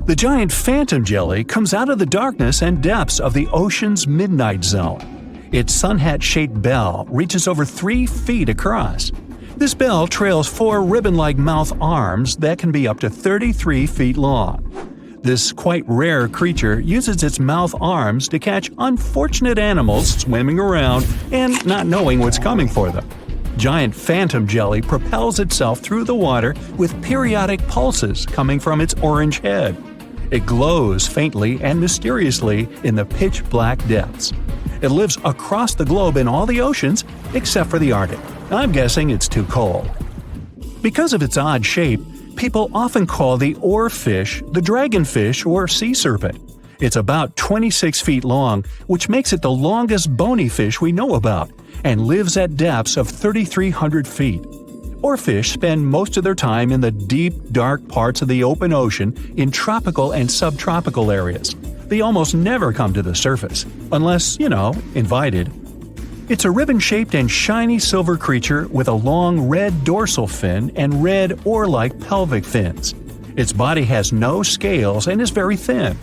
The giant phantom jelly comes out of the darkness and depths of the ocean's midnight zone. Its sun hat-shaped bell reaches over 3 feet across. This bell trails 4 ribbon-like mouth arms that can be up to 33 feet long. This quite rare creature uses its mouth arms to catch unfortunate animals swimming around and not knowing what's coming for them. Giant phantom jelly propels itself through the water with periodic pulses coming from its orange head. It glows faintly and mysteriously in the pitch-black depths. It lives across the globe in all the oceans except for the Arctic. I'm guessing it's too cold. Because of its odd shape, people often call the oarfish the dragonfish or sea serpent. It's about 26 feet long, which makes it the longest bony fish we know about, and lives at depths of 3,300 feet. Oarfish spend most of their time in the deep, dark parts of the open ocean in tropical and subtropical areas. They almost never come to the surface, unless, invited. It's a ribbon-shaped and shiny silver creature with a long red dorsal fin and red oar-like pelvic fins. Its body has no scales and is very thin.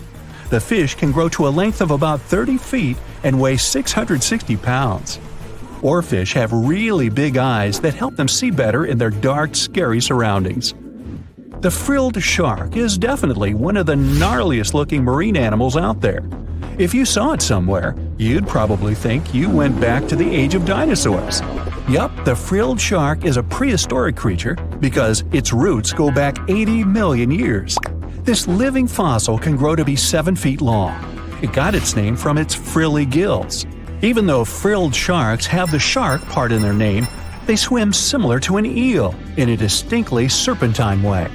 The fish can grow to a length of about 30 feet and weigh 660 pounds. Oarfish have really big eyes that help them see better in their dark, scary surroundings. The frilled shark is definitely one of the gnarliest-looking marine animals out there. If you saw it somewhere, you'd probably think you went back to the age of dinosaurs. Yup, the frilled shark is a prehistoric creature because its roots go back 80 million years. This living fossil can grow to be 7 feet long. It got its name from its frilly gills. Even though frilled sharks have the shark part in their name, they swim similar to an eel in a distinctly serpentine way.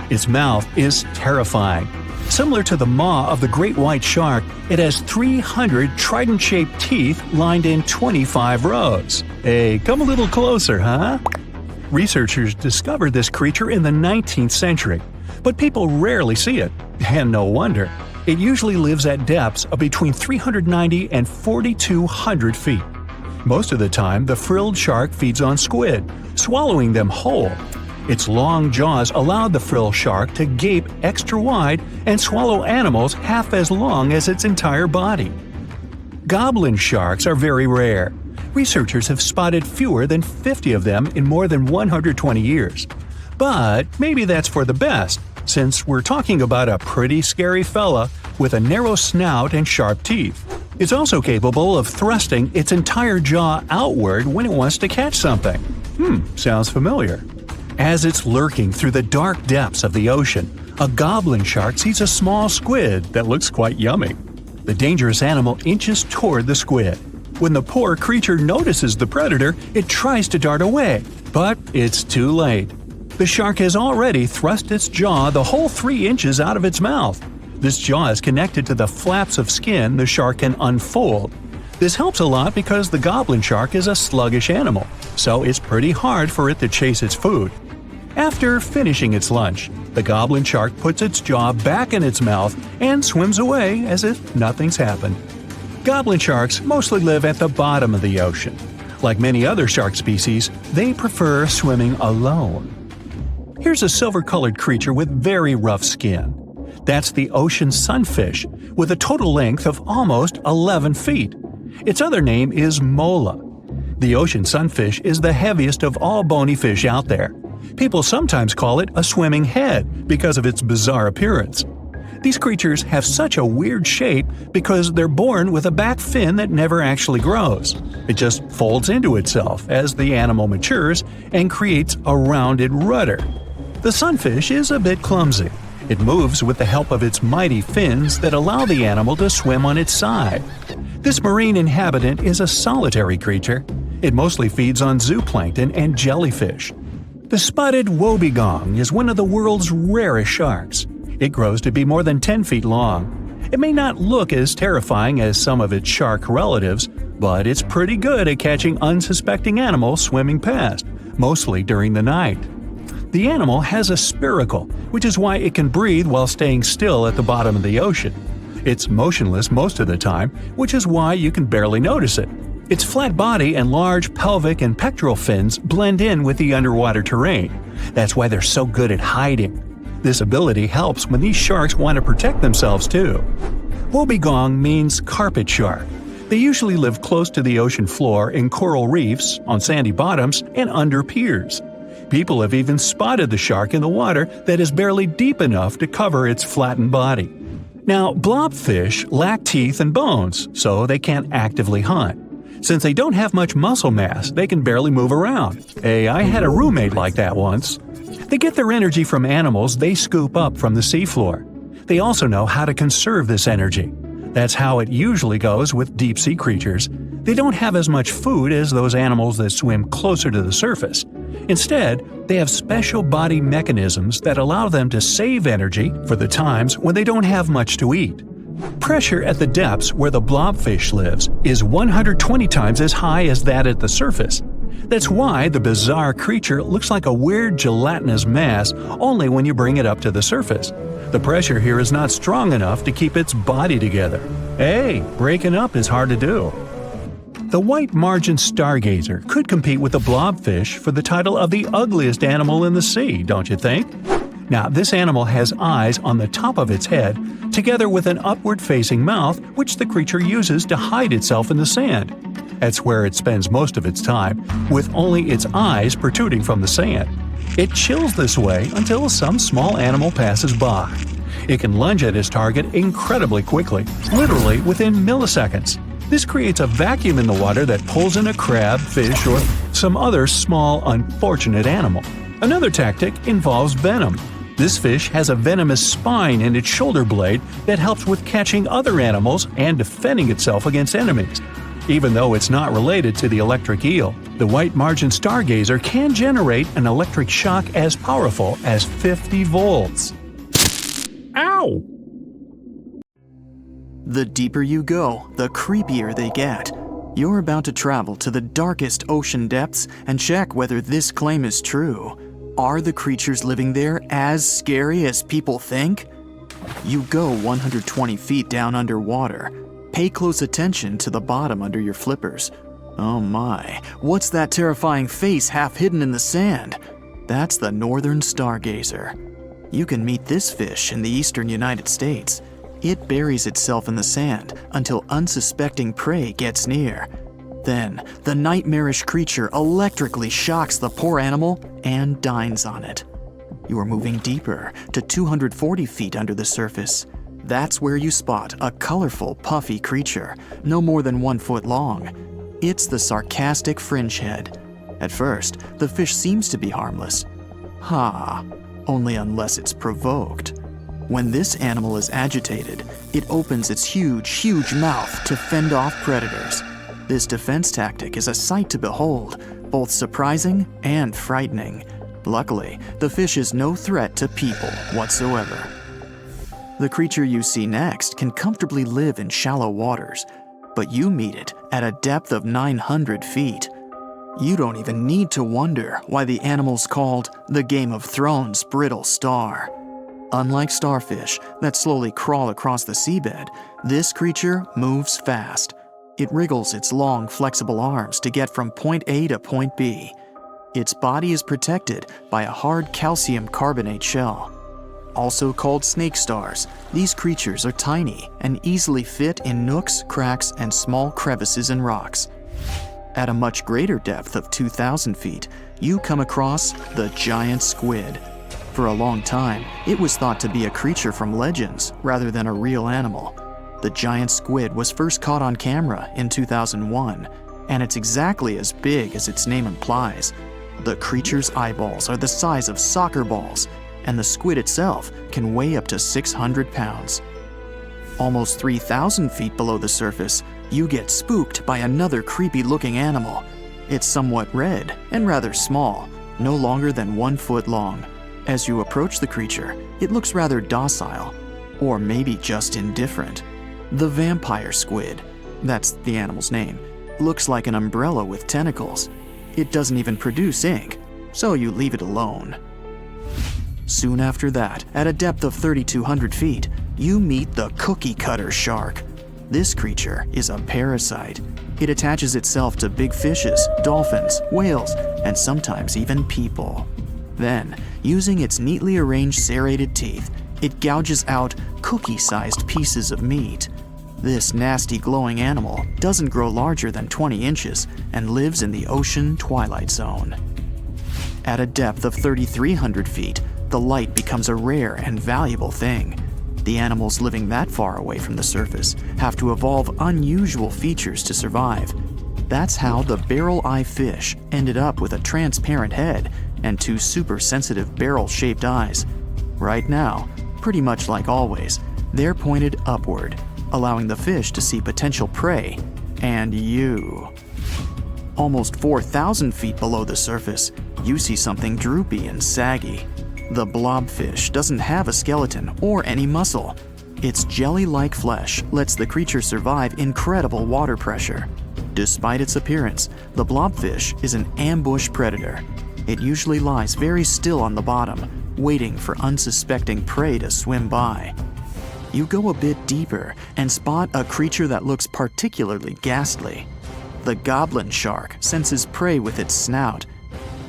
Its mouth is terrifying. Similar to the maw of the great white shark, it has 300 trident-shaped teeth lined in 25 rows. Hey, come a little closer, huh? Researchers discovered this creature in the 19th century, but people rarely see it, and no wonder. It usually lives at depths of between 390 and 4,200 feet. Most of the time, the frilled shark feeds on squid, swallowing them whole. Its long jaws allowed the frilled shark to gape extra wide and swallow animals half as long as its entire body. Goblin sharks are very rare. Researchers have spotted fewer than 50 of them in more than 120 years. But maybe that's for the best, since we're talking about a pretty scary fella with a narrow snout and sharp teeth. It's also capable of thrusting its entire jaw outward when it wants to catch something. Sounds familiar. As it's lurking through the dark depths of the ocean, a goblin shark sees a small squid that looks quite yummy. The dangerous animal inches toward the squid. When the poor creature notices the predator, it tries to dart away, but it's too late. The shark has already thrust its jaw the whole 3 inches out of its mouth. This jaw is connected to the flaps of skin the shark can unfold. This helps a lot because the goblin shark is a sluggish animal, so it's pretty hard for it to chase its food. After finishing its lunch, the goblin shark puts its jaw back in its mouth and swims away as if nothing's happened. Goblin sharks mostly live at the bottom of the ocean. Like many other shark species, they prefer swimming alone. Here's a silver-colored creature with very rough skin. That's the ocean sunfish, with a total length of almost 11 feet. Its other name is mola. The ocean sunfish is the heaviest of all bony fish out there. People sometimes call it a swimming head because of its bizarre appearance. These creatures have such a weird shape because they're born with a back fin that never actually grows. It just folds into itself as the animal matures and creates a rounded rudder. The sunfish is a bit clumsy. It moves with the help of its mighty fins that allow the animal to swim on its side. This marine inhabitant is a solitary creature. It mostly feeds on zooplankton and jellyfish. The spotted wobbegong is one of the world's rarest sharks. It grows to be more than 10 feet long. It may not look as terrifying as some of its shark relatives, but it's pretty good at catching unsuspecting animals swimming past, mostly during the night. The animal has a spiracle, which is why it can breathe while staying still at the bottom of the ocean. It's motionless most of the time, which is why you can barely notice it. Its flat body and large pelvic and pectoral fins blend in with the underwater terrain. That's why they're so good at hiding. This ability helps when these sharks want to protect themselves too. Wobbegong means carpet shark. They usually live close to the ocean floor in coral reefs, on sandy bottoms, and under piers. People have even spotted the shark in the water that is barely deep enough to cover its flattened body. Now, blobfish lack teeth and bones, so they can't actively hunt. Since they don't have much muscle mass, they can barely move around. Hey, I had a roommate like that once. They get their energy from animals they scoop up from the seafloor. They also know how to conserve this energy. That's how it usually goes with deep-sea creatures. They don't have as much food as those animals that swim closer to the surface. Instead, they have special body mechanisms that allow them to save energy for the times when they don't have much to eat. Pressure at the depths where the blobfish lives is 120 times as high as that at the surface. That's why the bizarre creature looks like a weird gelatinous mass only when you bring it up to the surface. The pressure here is not strong enough to keep its body together. Hey, breaking up is hard to do. The white margin stargazer could compete with the blobfish for the title of the ugliest animal in the sea, don't you think? Now, this animal has eyes on the top of its head, together with an upward-facing mouth which the creature uses to hide itself in the sand. That's where it spends most of its time, with only its eyes protruding from the sand. It chills this way until some small animal passes by. It can lunge at its target incredibly quickly, literally within milliseconds. This creates a vacuum in the water that pulls in a crab, fish, or some other small, unfortunate animal. Another tactic involves venom. This fish has a venomous spine in its shoulder blade that helps with catching other animals and defending itself against enemies. Even though it's not related to the electric eel, the white margin stargazer can generate an electric shock as powerful as 50 volts. Ow! The deeper you go, the creepier they get. You're about to travel to the darkest ocean depths and check whether this claim is true. Are the creatures living there as scary as people think? You go 120 feet down underwater. Pay close attention to the bottom under your flippers. Oh my, what's that terrifying face half hidden in the sand? That's the northern stargazer. You can meet this fish in the eastern United States. It buries itself in the sand until unsuspecting prey gets near. Then, the nightmarish creature electrically shocks the poor animal and dines on it. You are moving deeper to 240 feet under the surface. That's where you spot a colorful, puffy creature, no more than 1 foot long. It's the sarcastic fringehead. At first, the fish seems to be harmless. Ha! Only unless it's provoked. When this animal is agitated, it opens its huge mouth to fend off predators. This defense tactic is a sight to behold, both surprising and frightening. Luckily, the fish is no threat to people whatsoever. The creature you see next can comfortably live in shallow waters, but you meet it at a depth of 900 feet. You don't even need to wonder why the animal's called the Game of Thrones brittle star. Unlike starfish that slowly crawl across the seabed, this creature moves fast. It wriggles its long, flexible arms to get from point A to point B. Its body is protected by a hard calcium carbonate shell. Also called snake stars, these creatures are tiny and easily fit in nooks, cracks, and small crevices in rocks. At a much greater depth of 2,000 feet, you come across the giant squid. For a long time, it was thought to be a creature from legends rather than a real animal. The giant squid was first caught on camera in 2001, and it's exactly as big as its name implies. The creature's eyeballs are the size of soccer balls, and the squid itself can weigh up to 600 pounds. Almost 3,000 feet below the surface, you get spooked by another creepy-looking animal. It's somewhat red and rather small, no longer than 1 foot long. As you approach the creature, it looks rather docile, or maybe just indifferent. The vampire squid, that's the animal's name, looks like an umbrella with tentacles. It doesn't even produce ink, so you leave it alone. Soon after that, at a depth of 3,200 feet, you meet the cookie cutter shark. This creature is a parasite. It attaches itself to big fishes, dolphins, whales, and sometimes even people. Then, using its neatly arranged serrated teeth, it gouges out cookie-sized pieces of meat. This nasty glowing animal doesn't grow larger than 20 inches and lives in the ocean twilight zone. At a depth of 3,300 feet, the light becomes a rare and valuable thing. The animals living that far away from the surface have to evolve unusual features to survive. That's how the barrel-eye fish ended up with a transparent head and 2 super-sensitive barrel-shaped eyes. Right now, pretty much like always, they're pointed upward, allowing the fish to see potential prey and you. Almost 4,000 feet below the surface, you see something droopy and saggy. The blobfish doesn't have a skeleton or any muscle. Its jelly-like flesh lets the creature survive incredible water pressure. Despite its appearance, the blobfish is an ambush predator. It usually lies very still on the bottom, waiting for unsuspecting prey to swim by. You go a bit deeper and spot a creature that looks particularly ghastly. The goblin shark senses prey with its snout.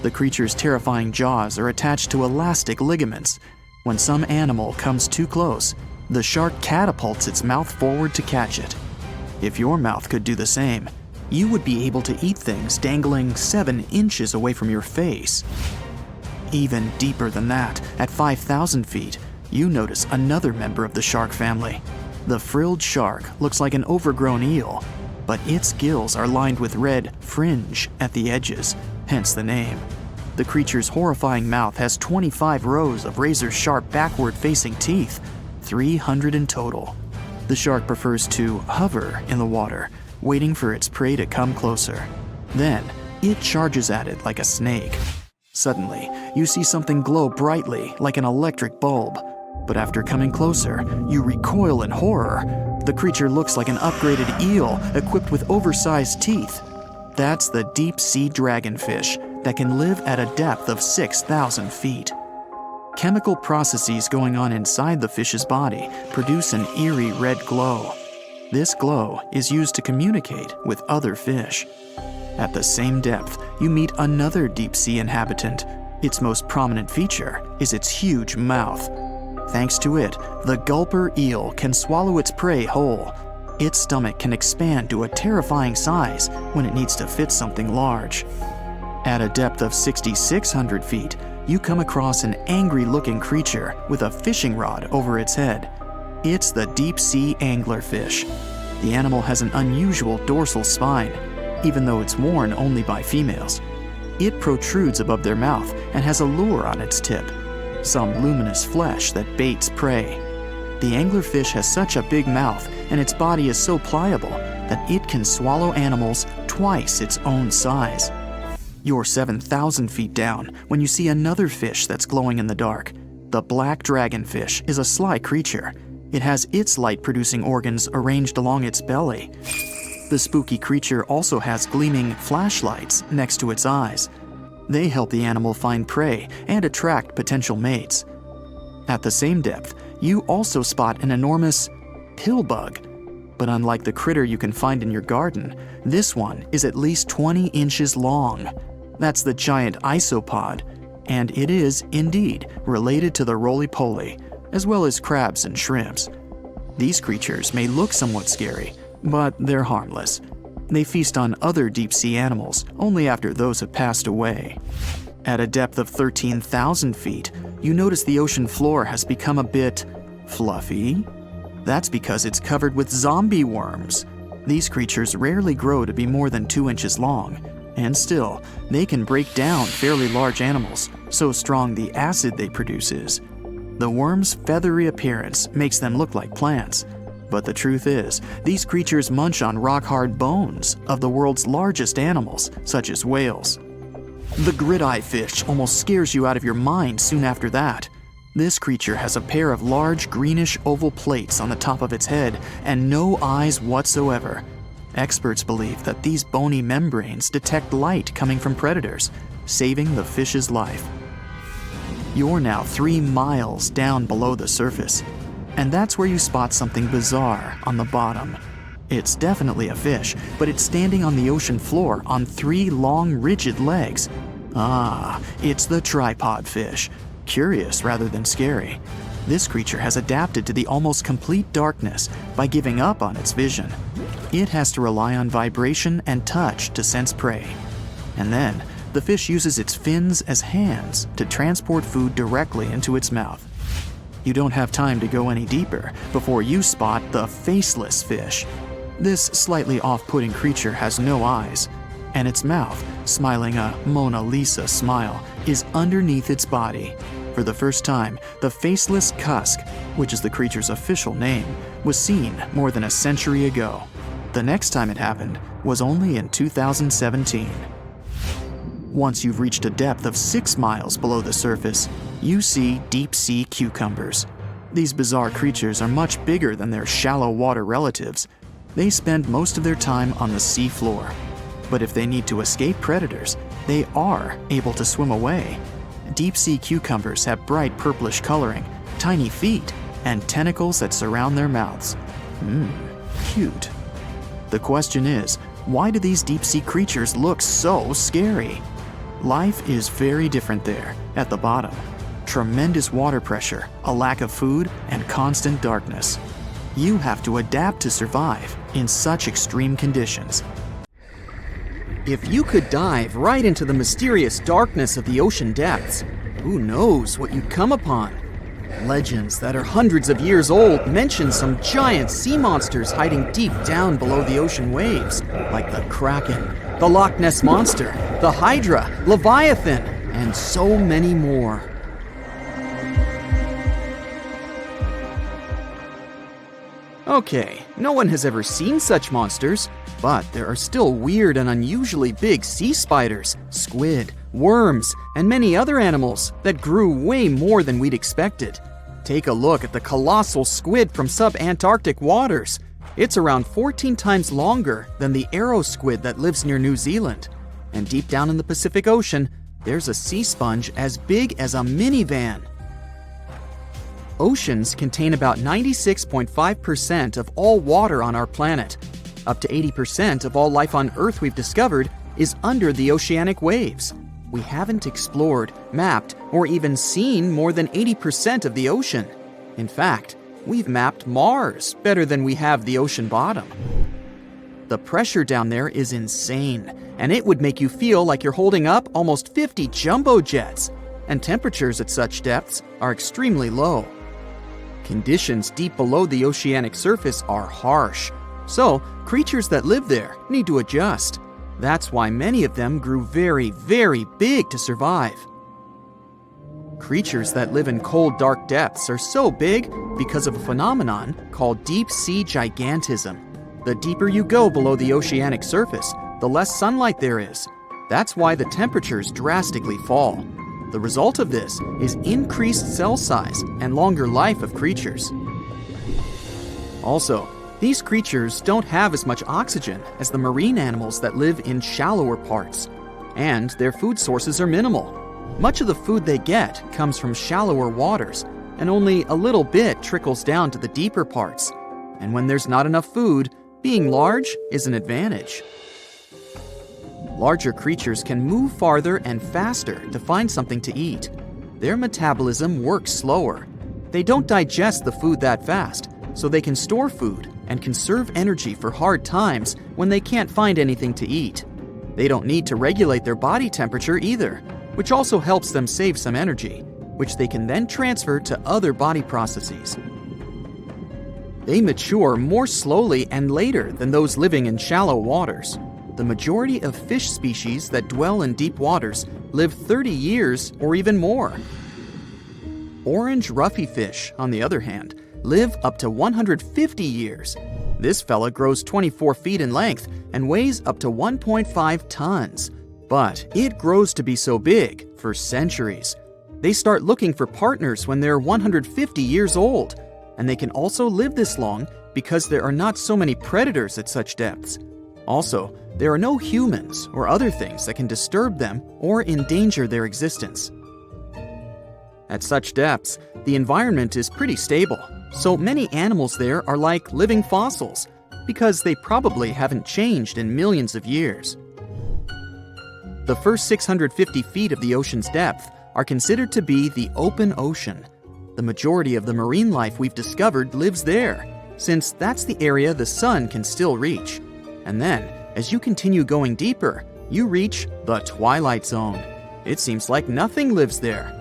The creature's terrifying jaws are attached to elastic ligaments. When some animal comes too close, the shark catapults its mouth forward to catch it. If your mouth could do the same, you would be able to eat things dangling 7 inches away from your face. Even deeper than that, at 5,000 feet, you notice another member of the shark family. The frilled shark looks like an overgrown eel, but its gills are lined with red fringe at the edges, hence the name. The creature's horrifying mouth has 25 rows of razor-sharp backward-facing teeth, 300 in total. The shark prefers to hover in the water, waiting for its prey to come closer. Then, it charges at it like a snake. Suddenly, you see something glow brightly like an electric bulb. But after coming closer, you recoil in horror. The creature looks like an upgraded eel equipped with oversized teeth. That's the deep-sea dragonfish that can live at a depth of 6,000 feet. Chemical processes going on inside the fish's body produce an eerie red glow. This glow is used to communicate with other fish. At the same depth, you meet another deep-sea inhabitant. Its most prominent feature is its huge mouth. Thanks to it, the gulper eel can swallow its prey whole. Its stomach can expand to a terrifying size when it needs to fit something large. At a depth of 6,600 feet, you come across an angry-looking creature with a fishing rod over its head. It's the deep-sea anglerfish. The animal has an unusual dorsal spine, even though it's worn only by females. It protrudes above their mouth and has a lure on its tip, some luminous flesh that baits prey. The anglerfish has such a big mouth and its body is so pliable that it can swallow animals twice its own size. You're 7,000 feet down when you see another fish that's glowing in the dark. The black dragonfish is a sly creature. It has its light-producing organs arranged along its belly. The spooky creature also has gleaming flashlights next to its eyes. They help the animal find prey and attract potential mates. At the same depth, you also spot an enormous pillbug. But unlike the critter you can find in your garden, this one is at least 20 inches long. That's the giant isopod, and it is, indeed, related to the roly-poly, as well as crabs and shrimps. These creatures may look somewhat scary, but they're harmless. They feast on other deep-sea animals only after those have passed away. At a depth of 13,000 feet, you notice the ocean floor has become a bit fluffy. That's because it's covered with zombie worms. These creatures rarely grow to be more than 2 inches long, and still, they can break down fairly large animals, so strong the acid they produce is. The worms' feathery appearance makes them look like plants, but the truth is, these creatures munch on rock-hard bones of the world's largest animals, such as whales. The grid-eye fish almost scares you out of your mind soon after that. This creature has a pair of large greenish oval plates on the top of its head and no eyes whatsoever. Experts believe that these bony membranes detect light coming from predators, saving the fish's life. You're now 3 miles down below the surface, and that's where you spot something bizarre on the bottom. It's definitely a fish, but it's standing on the ocean floor on 3 long, rigid legs. Ah, it's the tripod fish. Curious rather than scary. This creature has adapted to the almost complete darkness by giving up on its vision. It has to rely on vibration and touch to sense prey. And then, the fish uses its fins as hands to transport food directly into its mouth. You don't have time to go any deeper before you spot the faceless fish. This slightly off-putting creature has no eyes, and its mouth, smiling a Mona Lisa smile, is underneath its body. For the first time, the faceless cusk, which is the creature's official name, was seen more than a century ago. The next time it happened was only in 2017. Once you've reached a depth of 6 miles below the surface, you see deep-sea cucumbers. These bizarre creatures are much bigger than their shallow water relatives. They spend most of their time on the sea floor. But if they need to escape predators, they are able to swim away. Deep-sea cucumbers have bright purplish coloring, tiny feet, and tentacles that surround their mouths. Cute. The question is, why do these deep-sea creatures look so scary? Life is very different there, at the bottom. Tremendous water pressure, a lack of food, and constant darkness. You have to adapt to survive in such extreme conditions. If you could dive right into the mysterious darkness of the ocean depths, who knows what you'd come upon? Legends that are hundreds of years old mention some giant sea monsters hiding deep down below the ocean waves, like the Kraken, the Loch Ness Monster, the Hydra, Leviathan, and so many more. Okay, no one has ever seen such monsters, but there are still weird and unusually big sea spiders, squid, worms, and many other animals that grew way more than we'd expected. Take a look at the colossal squid from sub-Antarctic waters. It's around 14 times longer than the arrow squid that lives near New Zealand. And deep down in the Pacific Ocean, there's a sea sponge as big as a minivan. Oceans contain about 96.5% of all water on our planet. Up to 80% of all life on Earth we've discovered is under the oceanic waves. We haven't explored, mapped, or even seen more than 80% of the ocean. In fact, we've mapped Mars better than we have the ocean bottom. The pressure down there is insane, and it would make you feel like you're holding up almost 50 jumbo jets. And temperatures at such depths are extremely low. Conditions deep below the oceanic surface are harsh, so creatures that live there need to adjust. That's why many of them grew very, very big to survive. Creatures that live in cold, dark depths are so big because of a phenomenon called deep sea gigantism. The deeper you go below the oceanic surface, the less sunlight there is. That's why the temperatures drastically fall. The result of this is increased cell size and longer life of creatures. Also, these creatures don't have as much oxygen as the marine animals that live in shallower parts, and their food sources are minimal. Much of the food they get comes from shallower waters, and only a little bit trickles down to the deeper parts. And when there's not enough food, being large is an advantage. Larger creatures can move farther and faster to find something to eat. Their metabolism works slower. They don't digest the food that fast, so they can store food and conserve energy for hard times when they can't find anything to eat. They don't need to regulate their body temperature either, which also helps them save some energy, which they can then transfer to other body processes. They mature more slowly and later than those living in shallow waters. The majority of fish species that dwell in deep waters live 30 years or even more. Orange roughy fish, on the other hand, live up to 150 years. This fella grows 24 feet in length and weighs up to 1.5 tons. But it grows to be so big for centuries. They start looking for partners when they're 150 years old, and they can also live this long because there are not so many predators at such depths. Also, there are no humans or other things that can disturb them or endanger their existence. At such depths, the environment is pretty stable, so many animals there are like living fossils, because they probably haven't changed in millions of years. The first 650 feet of the ocean's depth are considered to be the open ocean. The majority of the marine life we've discovered lives there, since that's the area the sun can still reach. And then, as you continue going deeper, you reach the twilight zone. It seems like nothing lives there.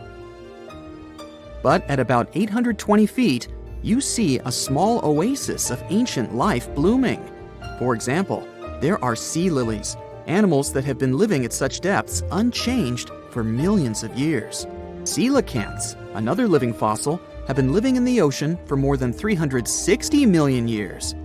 But at about 820 feet, you see a small oasis of ancient life blooming. For example, there are sea lilies, animals that have been living at such depths unchanged for millions of years. Coelacanths, another living fossil, have been living in the ocean for more than 360 million years.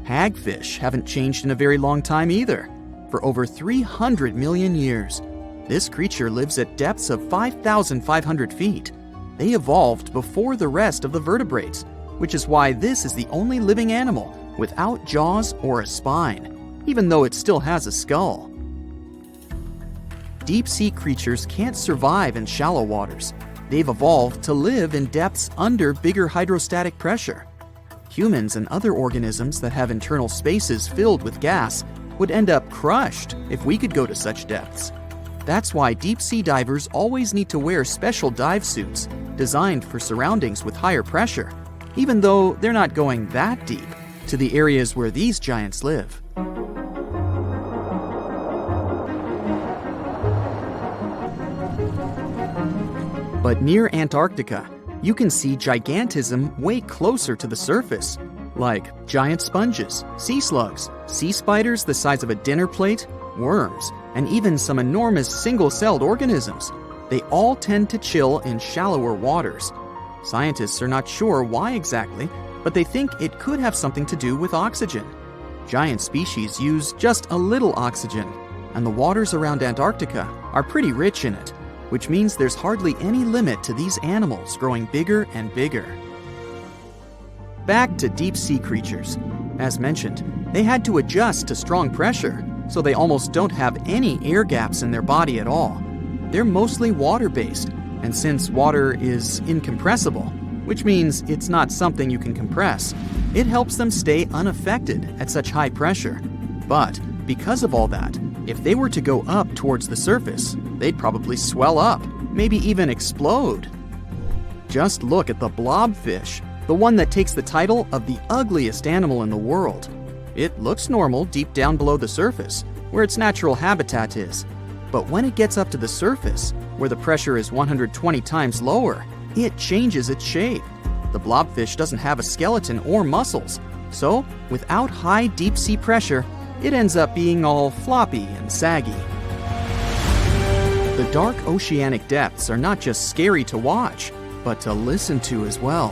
Hagfish haven't changed in a very long time either, for over 300 million years. This creature lives at depths of 5,500 feet. They evolved before the rest of the vertebrates, which is why this is the only living animal without jaws or a spine, even though it still has a skull. Deep-sea creatures can't survive in shallow waters. They've evolved to live in depths under bigger hydrostatic pressure. Humans and other organisms that have internal spaces filled with gas would end up crushed if we could go to such depths. That's why deep-sea divers always need to wear special dive suits designed for surroundings with higher pressure, even though they're not going that deep to the areas where these giants live. But near Antarctica, you can see gigantism way closer to the surface, like giant sponges, sea slugs, sea spiders the size of a dinner plate, worms, and even some enormous single-celled organisms. They all tend to chill in shallower waters. Scientists are not sure why exactly, but they think it could have something to do with oxygen. Giant species use just a little oxygen, and the waters around Antarctica are pretty rich in it, which means there's hardly any limit to these animals growing bigger and bigger. Back to deep-sea creatures. As mentioned, they had to adjust to strong pressure, so they almost don't have any air gaps in their body at all. They're mostly water-based, and since water is incompressible, which means it's not something you can compress, it helps them stay unaffected at such high pressure. But because of all that, if they were to go up towards the surface, they'd probably swell up, maybe even explode. Just look at the blobfish, the one that takes the title of the ugliest animal in the world. It looks normal deep down below the surface, where its natural habitat is. But when it gets up to the surface, where the pressure is 120 times lower, it changes its shape. The blobfish doesn't have a skeleton or muscles, so without high deep-sea pressure, it ends up being all floppy and saggy. The dark oceanic depths are not just scary to watch, but to listen to as well.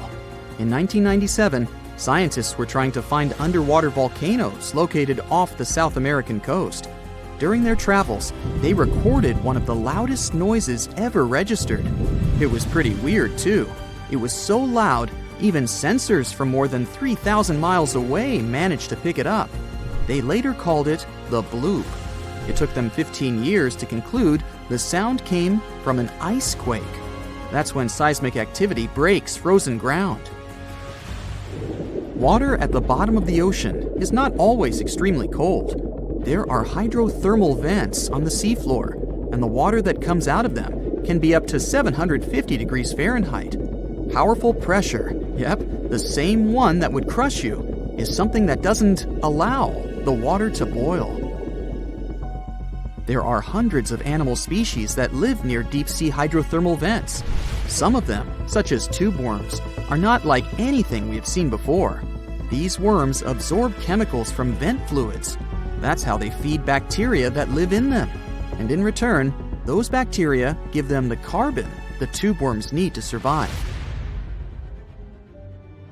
In 1997, scientists were trying to find underwater volcanoes located off the South American coast. During their travels, they recorded one of the loudest noises ever registered. It was pretty weird, too. It was so loud, even sensors from more than 3,000 miles away managed to pick it up. They later called it the bloop. It took them 15 years to conclude the sound came from an ice quake. That's when seismic activity breaks frozen ground. Water at the bottom of the ocean is not always extremely cold. There are hydrothermal vents on the seafloor, and the water that comes out of them can be up to 750 degrees Fahrenheit. Powerful pressure, yep, the same one that would crush you, is something that doesn't allow the water to boil. There are hundreds of animal species that live near deep-sea hydrothermal vents. Some of them, such as tube worms, are not like anything we've seen before. These worms absorb chemicals from vent fluids. That's how they feed bacteria that live in them. And in return, those bacteria give them the carbon the tube worms need to survive.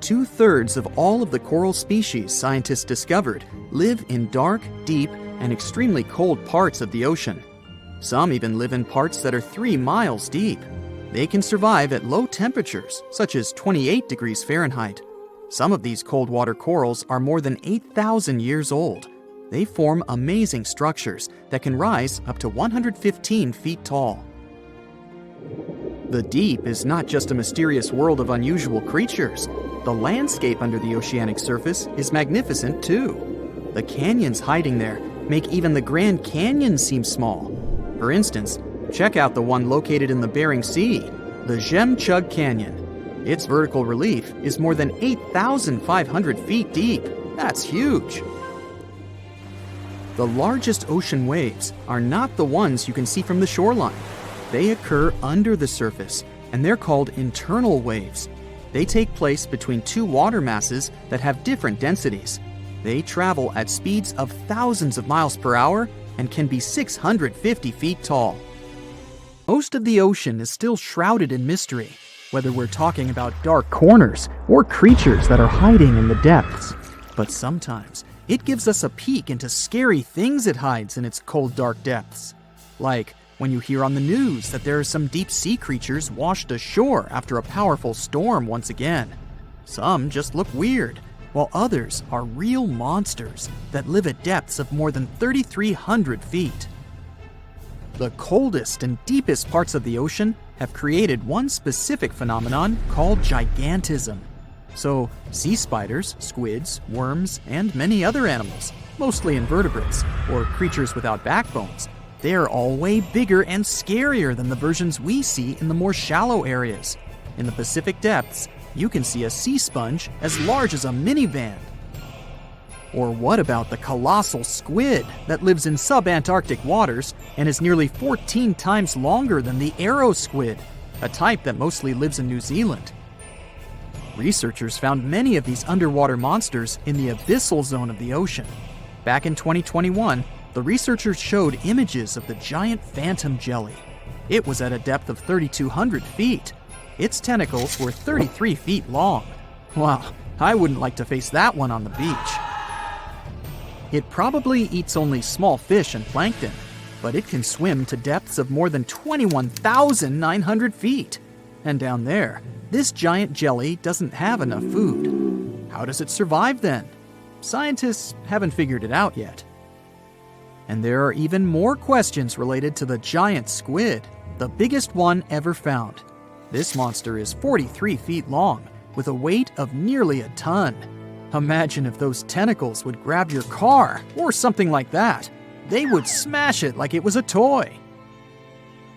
2/3 of all of the coral species scientists discovered live in dark, deep, and extremely cold parts of the ocean. Some even live in parts that are 3 miles deep. They can survive at low temperatures, such as 28 degrees Fahrenheit. Some of these cold water corals are more than 8,000 years old. They form amazing structures that can rise up to 115 feet tall. The deep is not just a mysterious world of unusual creatures. The landscape under the oceanic surface is magnificent too. The canyons hiding there make even the Grand Canyon seem small. For instance, check out the one located in the Bering Sea, the Jemchug Canyon. Its vertical relief is more than 8,500 feet deep. That's huge. The largest ocean waves are not the ones you can see from the shoreline. They occur under the surface, and they're called internal waves. They take place between two water masses that have different densities. They travel at speeds of thousands of miles per hour and can be 650 feet tall. Most of the ocean is still shrouded in mystery, whether we're talking about dark corners or creatures that are hiding in the depths. But sometimes it gives us a peek into scary things it hides in its cold, dark depths. Like when you hear on the news that there are some deep sea creatures washed ashore after a powerful storm once again. Some just look weird, while others are real monsters that live at depths of more than 3,300 feet. The coldest and deepest parts of the ocean have created one specific phenomenon called gigantism. So, sea spiders, squids, worms, and many other animals, mostly invertebrates, or creatures without backbones, they're all way bigger and scarier than the versions we see in the more shallow areas. In the Pacific depths, you can see a sea sponge as large as a minivan. Or what about the colossal squid that lives in subantarctic waters and is nearly 14 times longer than the arrow squid, a type that mostly lives in New Zealand? Researchers found many of these underwater monsters in the abyssal zone of the ocean. Back in 2021, the researchers showed images of the giant phantom jelly. It was at a depth of 3,200 feet. Its tentacles were 33 feet long. Wow, I wouldn't like to face that one on the beach. It probably eats only small fish and plankton, but it can swim to depths of more than 21,900 feet. And down there, this giant jelly doesn't have enough food. How does it survive then? Scientists haven't figured it out yet. And there are even more questions related to the giant squid, the biggest one ever found. This monster is 43 feet long, with a weight of nearly a ton. Imagine if those tentacles would grab your car, or something like that. They would smash it like it was a toy.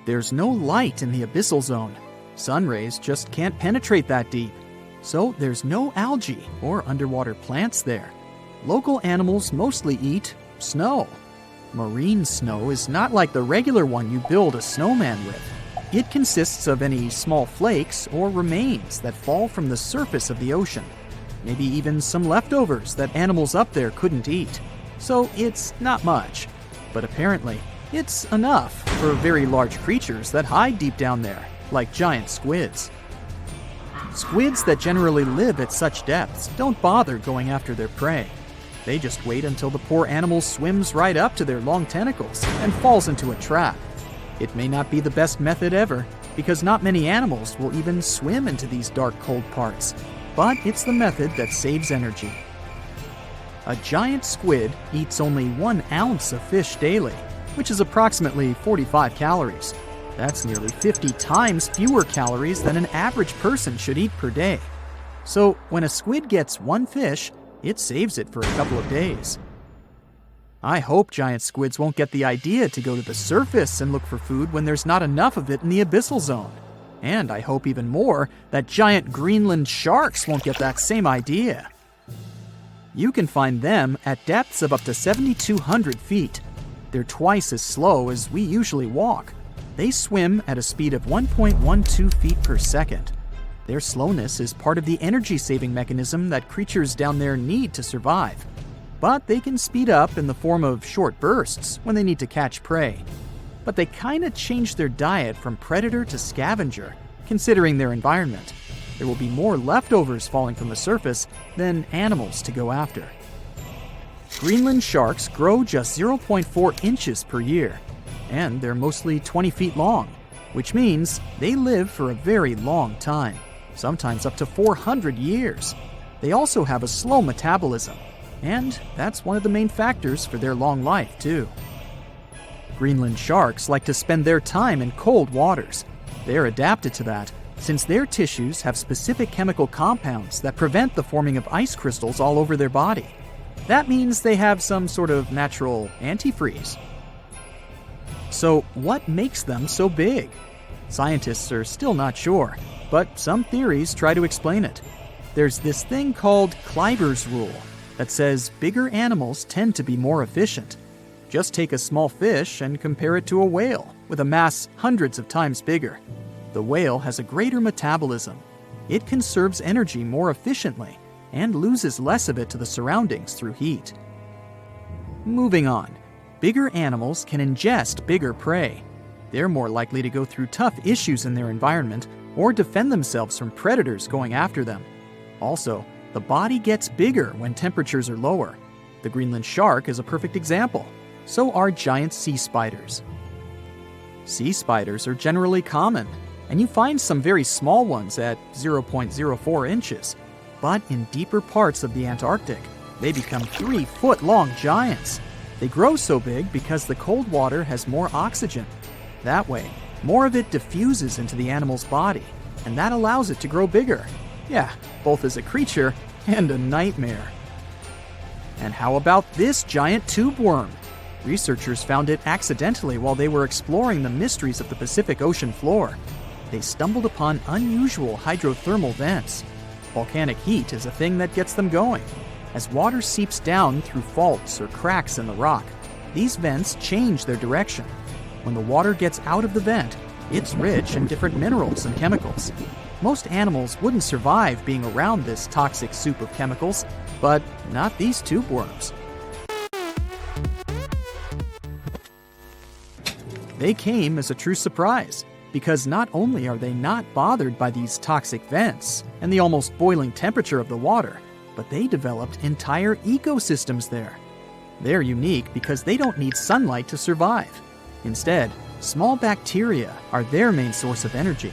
There's no light in the abyssal zone. Sun rays just can't penetrate that deep. So there's no algae or underwater plants there. Local animals mostly eat snow. Marine snow is not like the regular one you build a snowman with. It consists of any small flakes or remains that fall from the surface of the ocean. Maybe even some leftovers that animals up there couldn't eat. so it's not much. But apparently, it's enough for very large creatures that hide deep down there, like giant squids. Squids that generally live at such depths don't bother going after their prey. They just wait until the poor animal swims right up to their long tentacles and falls into a trap. It may not be the best method ever, because not many animals will even swim into these dark, cold parts, but it's the method that saves energy. A giant squid eats only 1 ounce of fish daily, which is approximately 45 calories. That's nearly 50 times fewer calories than an average person should eat per day. So when a squid gets 1 fish, it saves it for a couple of days. I hope giant squids won't get the idea to go to the surface and look for food when there's not enough of it in the abyssal zone. And I hope even more that giant Greenland sharks won't get that same idea. You can find them at depths of up to 7,200 feet. They're twice as slow as we usually walk. They swim at a speed of 1.12 feet per second. Their slowness is part of the energy-saving mechanism that creatures down there need to survive. But they can speed up in the form of short bursts when they need to catch prey. But they kinda change their diet from predator to scavenger, considering their environment. There will be more leftovers falling from the surface than animals to go after. Greenland sharks grow just 0.4 inches per year, and they're mostly 20 feet long, which means they live for a very long time, sometimes up to 400 years. They also have a slow metabolism, and that's one of the main factors for their long life, too. Greenland sharks like to spend their time in cold waters. They're adapted to that, since their tissues have specific chemical compounds that prevent the forming of ice crystals all over their body. That means they have some sort of natural antifreeze. So what makes them so big? Scientists are still not sure, but some theories try to explain it. There's this thing called Kleiber's rule that says bigger animals tend to be more efficient. Just take a small fish and compare it to a whale with a mass hundreds of times bigger. The whale has a greater metabolism. It conserves energy more efficiently and loses less of it to the surroundings through heat. Moving on, bigger animals can ingest bigger prey. They're more likely to go through tough issues in their environment or defend themselves from predators going after them. Also, the body gets bigger when temperatures are lower. The Greenland shark is a perfect example. So are giant sea spiders. Sea spiders are generally common, and you find some very small ones at 0.04 inches. But in deeper parts of the Antarctic, they become 3-foot-long giants. They grow so big because the cold water has more oxygen. That way, more of it diffuses into the animal's body, and that allows it to grow bigger. Yeah, both as a creature and a nightmare. And how about this giant tube worm? Researchers found it accidentally while they were exploring the mysteries of the Pacific Ocean floor. They stumbled upon unusual hydrothermal vents. Volcanic heat is a thing that gets them going. As water seeps down through faults or cracks in the rock, these vents change their direction. When the water gets out of the vent, it's rich in different minerals and chemicals. Most animals wouldn't survive being around this toxic soup of chemicals, but not these tube worms. They came as a true surprise, because not only are they not bothered by these toxic vents and the almost boiling temperature of the water, but they developed entire ecosystems there. They're unique because they don't need sunlight to survive. Instead, small bacteria are their main source of energy.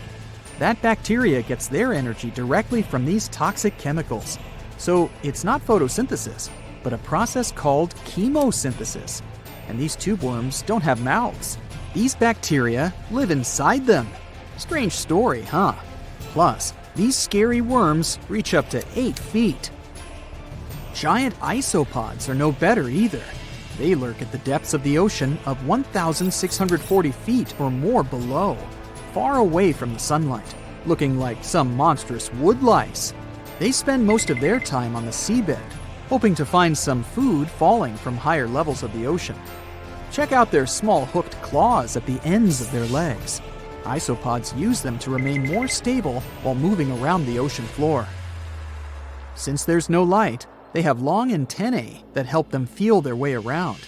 That bacteria gets their energy directly from these toxic chemicals. So it's not photosynthesis, but a process called chemosynthesis. And these tube worms don't have mouths. These bacteria live inside them. Strange story, huh? Plus, these scary worms reach up to 8 feet. Giant isopods are no better either. They lurk at the depths of the ocean of 1,640 feet or more below, far away from the sunlight, looking like some monstrous wood lice. They spend most of their time on the seabed, hoping to find some food falling from higher levels of the ocean. Check out their small hooked claws at the ends of their legs. Isopods use them to remain more stable while moving around the ocean floor. Since there's no light, They have long antennae that help them feel their way around.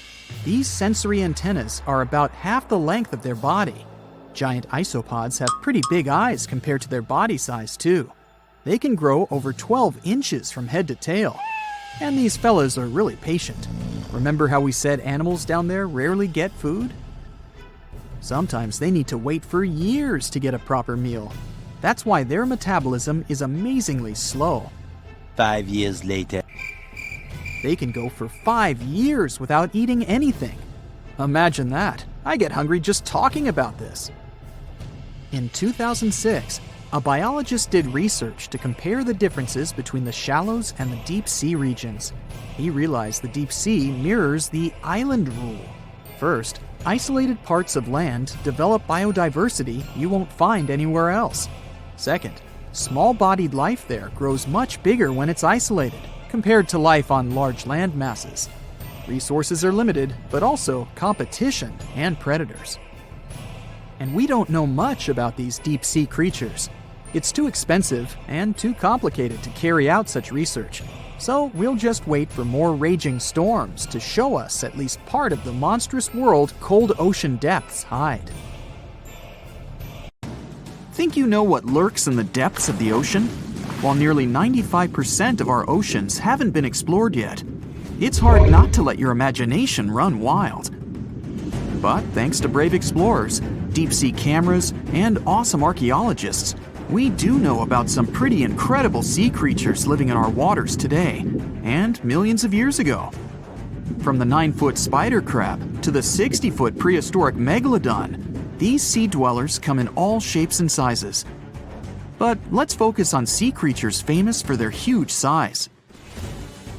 These sensory antennas are about half the length of their body. Giant isopods have pretty big eyes compared to their body size, too. They can grow over 12 inches from head to tail. And these fellas are really patient. Remember how we said animals down there rarely get food? Sometimes they need to wait for years to get a proper meal. That's why their metabolism is amazingly slow. 5 years later. They can go for 5 years without eating anything. Imagine that. I get hungry just talking about this. In 2006, a biologist did research to compare the differences between the shallows and the deep sea regions. He realized the deep sea mirrors the island rule. First, isolated parts of land develop biodiversity you won't find anywhere else. Second, small-bodied life there grows much bigger when it's isolated, compared to life on large land masses. Resources are limited, but also competition and predators. And we don't know much about these deep-sea creatures. It's too expensive and too complicated to carry out such research, so we'll just wait for more raging storms to show us at least part of the monstrous world cold ocean depths hide. Think you know what lurks in the depths of the ocean? While nearly 95% of our oceans haven't been explored yet, it's hard not to let your imagination run wild. But thanks to brave explorers, deep-sea cameras, and awesome archaeologists, we do know about some pretty incredible sea creatures living in our waters today, and millions of years ago. From the 9-foot spider crab to the 60-foot prehistoric megalodon, these sea dwellers come in all shapes and sizes. But let's focus on sea creatures famous for their huge size.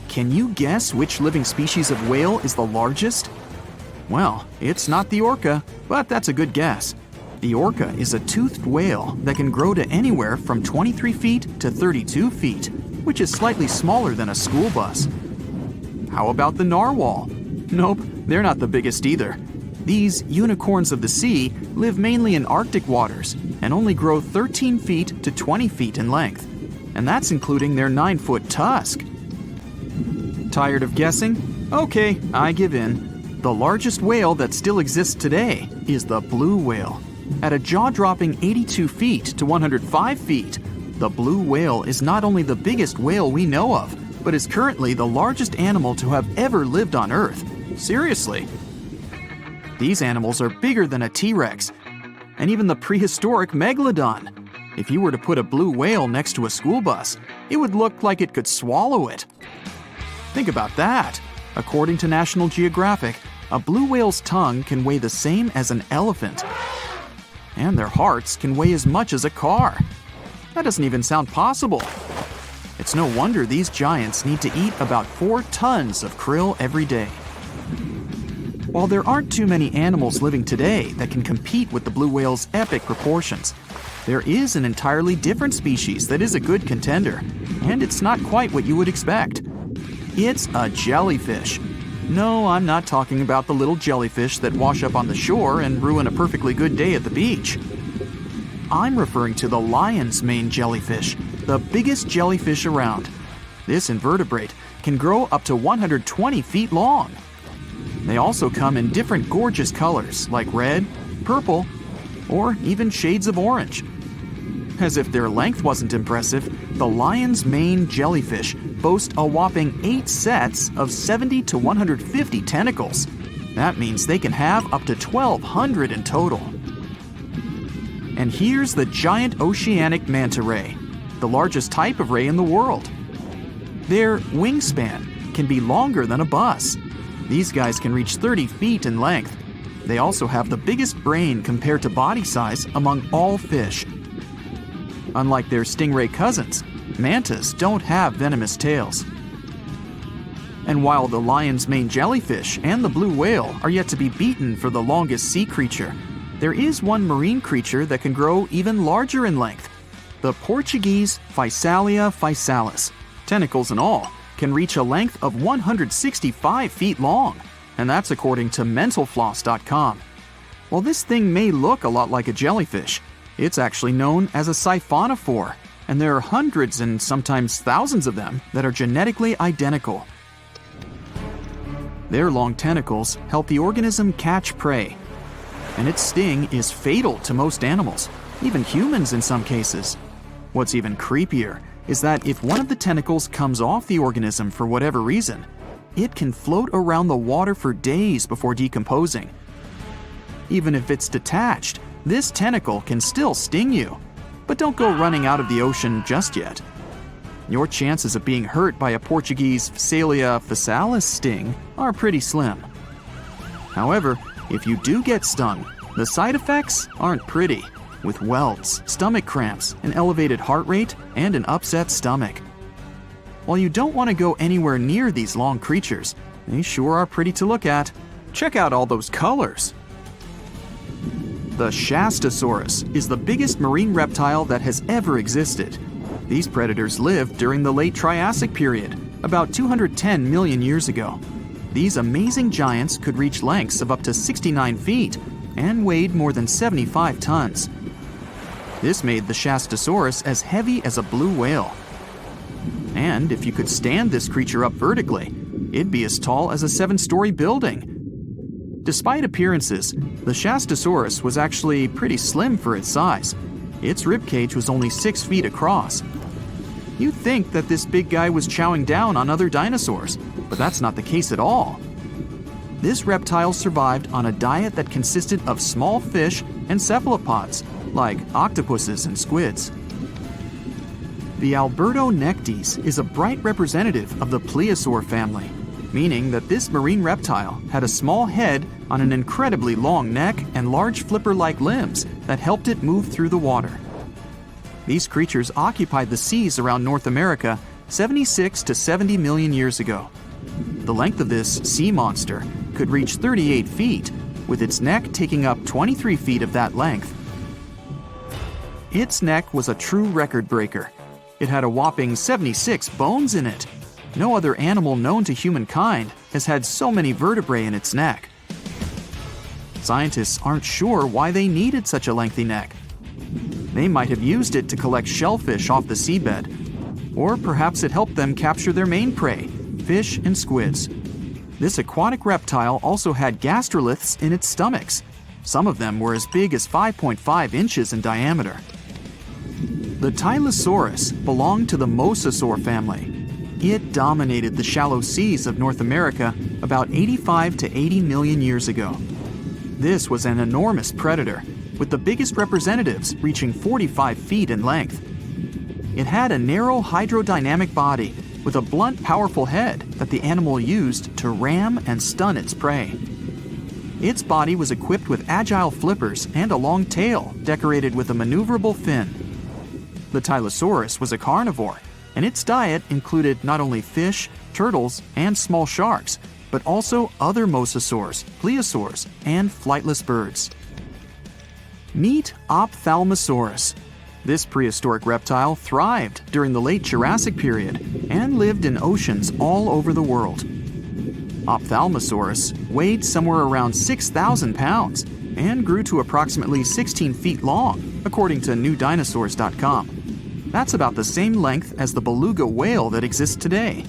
Can you guess which living species of whale is the largest? Well, it's not the orca, but that's a good guess. The orca is a toothed whale that can grow to anywhere from 23 feet to 32 feet, which is slightly smaller than a school bus. How about the narwhal? Nope, they're not the biggest either. These unicorns of the sea live mainly in Arctic waters and only grow 13 feet to 20 feet in length, and that's including their 9-foot tusk. Tired of guessing? Okay, I give in. The largest whale that still exists today is the blue whale. At a jaw-dropping 82 feet to 105 feet, the blue whale is not only the biggest whale we know of, but is currently the largest animal to have ever lived on Earth. Seriously. These animals are bigger than a T-Rex, and even the prehistoric megalodon. If you were to put a blue whale next to a school bus, it would look like it could swallow it. Think about that. According to National Geographic, a blue whale's tongue can weigh the same as an elephant. And their hearts can weigh as much as a car. That doesn't even sound possible. It's no wonder these giants need to eat about 4 tons of krill every day. While there aren't too many animals living today that can compete with the blue whale's epic proportions, there is an entirely different species that is a good contender, and it's not quite what you would expect. It's a jellyfish. No, I'm not talking about the little jellyfish that wash up on the shore and ruin a perfectly good day at the beach. I'm referring to the lion's mane jellyfish, the biggest jellyfish around. This invertebrate can grow up to 120 feet long. They also come in different gorgeous colors like red, purple, or even shades of orange. As if their length wasn't impressive, the lion's mane jellyfish boast a whopping 8 sets of 70 to 150 tentacles. That means they can have up to 1,200 in total. And here's the giant oceanic manta ray, the largest type of ray in the world. Their wingspan can be longer than a bus. These guys can reach 30 feet in length. They also have the biggest brain compared to body size among all fish. Unlike their stingray cousins, mantas don't have venomous tails. And while the lion's mane jellyfish and the blue whale are yet to be beaten for the longest sea creature, there is one marine creature that can grow even larger in length. The Portuguese Physalia physalis, tentacles and all, can reach a length of 165 feet long, and that's according to mentalfloss.com. While this thing may look a lot like a jellyfish, it's actually known as a siphonophore. and there are hundreds and sometimes thousands of them that are genetically identical. Their long tentacles help the organism catch prey, and its sting is fatal to most animals, even humans in some cases. What's even creepier is that if one of the tentacles comes off the organism for whatever reason, it can float around the water for days before decomposing. Even if it's detached, this tentacle can still sting you. But don't go running out of the ocean just yet. Your chances of being hurt by a Portuguese Phacelia phasalis sting are pretty slim. However, if you do get stung, the side effects aren't pretty, with welts, stomach cramps, an elevated heart rate, and an upset stomach. While you don't want to go anywhere near these long creatures, they sure are pretty to look at. Check out all those colors. The Shastasaurus is the biggest marine reptile that has ever existed. These predators lived during the late Triassic period, about 210 million years ago. These amazing giants could reach lengths of up to 69 feet and weighed more than 75 tons. This made the Shastasaurus as heavy as a blue whale. And if you could stand this creature up vertically, it'd be as tall as a 7-story building. Despite appearances, the Shastasaurus was actually pretty slim for its size. Its ribcage was only 6 feet across. You'd think that this big guy was chowing down on other dinosaurs, but that's not the case at all. This reptile survived on a diet that consisted of small fish and cephalopods, like octopuses and squids. The Albertonectes is a bright representative of the plesiosaur family, meaning that this marine reptile had a small head on an incredibly long neck and large flipper-like limbs that helped it move through the water. These creatures occupied the seas around North America 76 to 70 million years ago. The length of this sea monster could reach 38 feet, with its neck taking up 23 feet of that length. Its neck was a true record breaker. It had a whopping 76 bones in it. No other animal known to humankind has had so many vertebrae in its neck. Scientists aren't sure why they needed such a lengthy neck. They might have used it to collect shellfish off the seabed, or perhaps it helped them capture their main prey, fish and squids. This aquatic reptile also had gastroliths in its stomachs. Some of them were as big as 5.5 inches in diameter. The Tylosaurus belonged to the Mosasaur family. It dominated the shallow seas of North America about 85 to 80 million years ago. This was an enormous predator, with the biggest representatives reaching 45 feet in length. It had a narrow hydrodynamic body with a blunt, powerful head that the animal used to ram and stun its prey. Its body was equipped with agile flippers and a long tail decorated with a maneuverable fin. The Tylosaurus was a carnivore, and its diet included not only fish, turtles, and small sharks, but also other mosasaurs, plesiosaurs, and flightless birds. Meet Ophthalmosaurus. This prehistoric reptile thrived during the late Jurassic period and lived in oceans all over the world. Ophthalmosaurus weighed somewhere around 6,000 pounds and grew to approximately 16 feet long, according to newdinosaurs.com. That's about the same length as the beluga whale that exists today.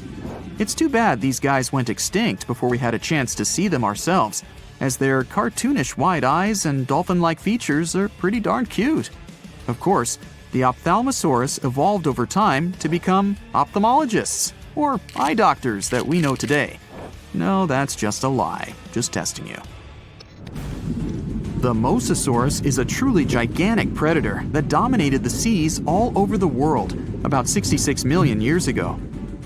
It's too bad these guys went extinct before we had a chance to see them ourselves, as their cartoonish wide eyes and dolphin-like features are pretty darn cute. Of course, the Ophthalmosaurus evolved over time to become ophthalmologists, or eye doctors that we know today. No, that's just a lie. Just testing you. The Mosasaurus is a truly gigantic predator that dominated the seas all over the world about 66 million years ago.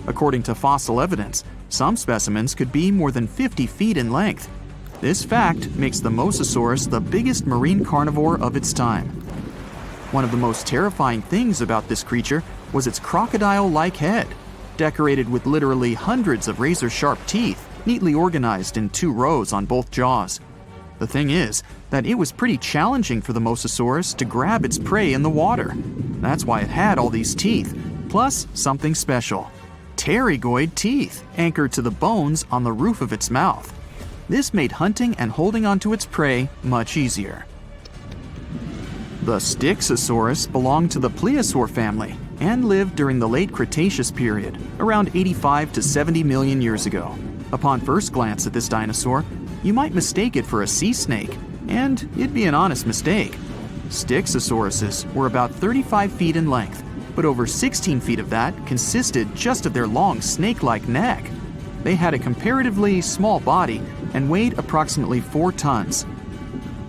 According to fossil evidence, some specimens could be more than 50 feet in length. This fact makes the Mosasaurus the biggest marine carnivore of its time. One of the most terrifying things about this creature was its crocodile-like head, decorated with literally hundreds of razor-sharp teeth, neatly organized in 2 rows on both jaws. The thing is that it was pretty challenging for the Mosasaurus to grab its prey in the water. That's why it had all these teeth, plus something special: pterygoid teeth anchored to the bones on the roof of its mouth. This made hunting and holding onto its prey much easier. The Styxosaurus belonged to the plesiosaur family and lived during the late Cretaceous period, around 85 to 70 million years ago. Upon first glance at this dinosaur, you might mistake it for a sea snake, and it'd be an honest mistake. Stixosauruses were about 35 feet in length, but over 16 feet of that consisted just of their long snake-like neck. They had a comparatively small body and weighed approximately 4 tons.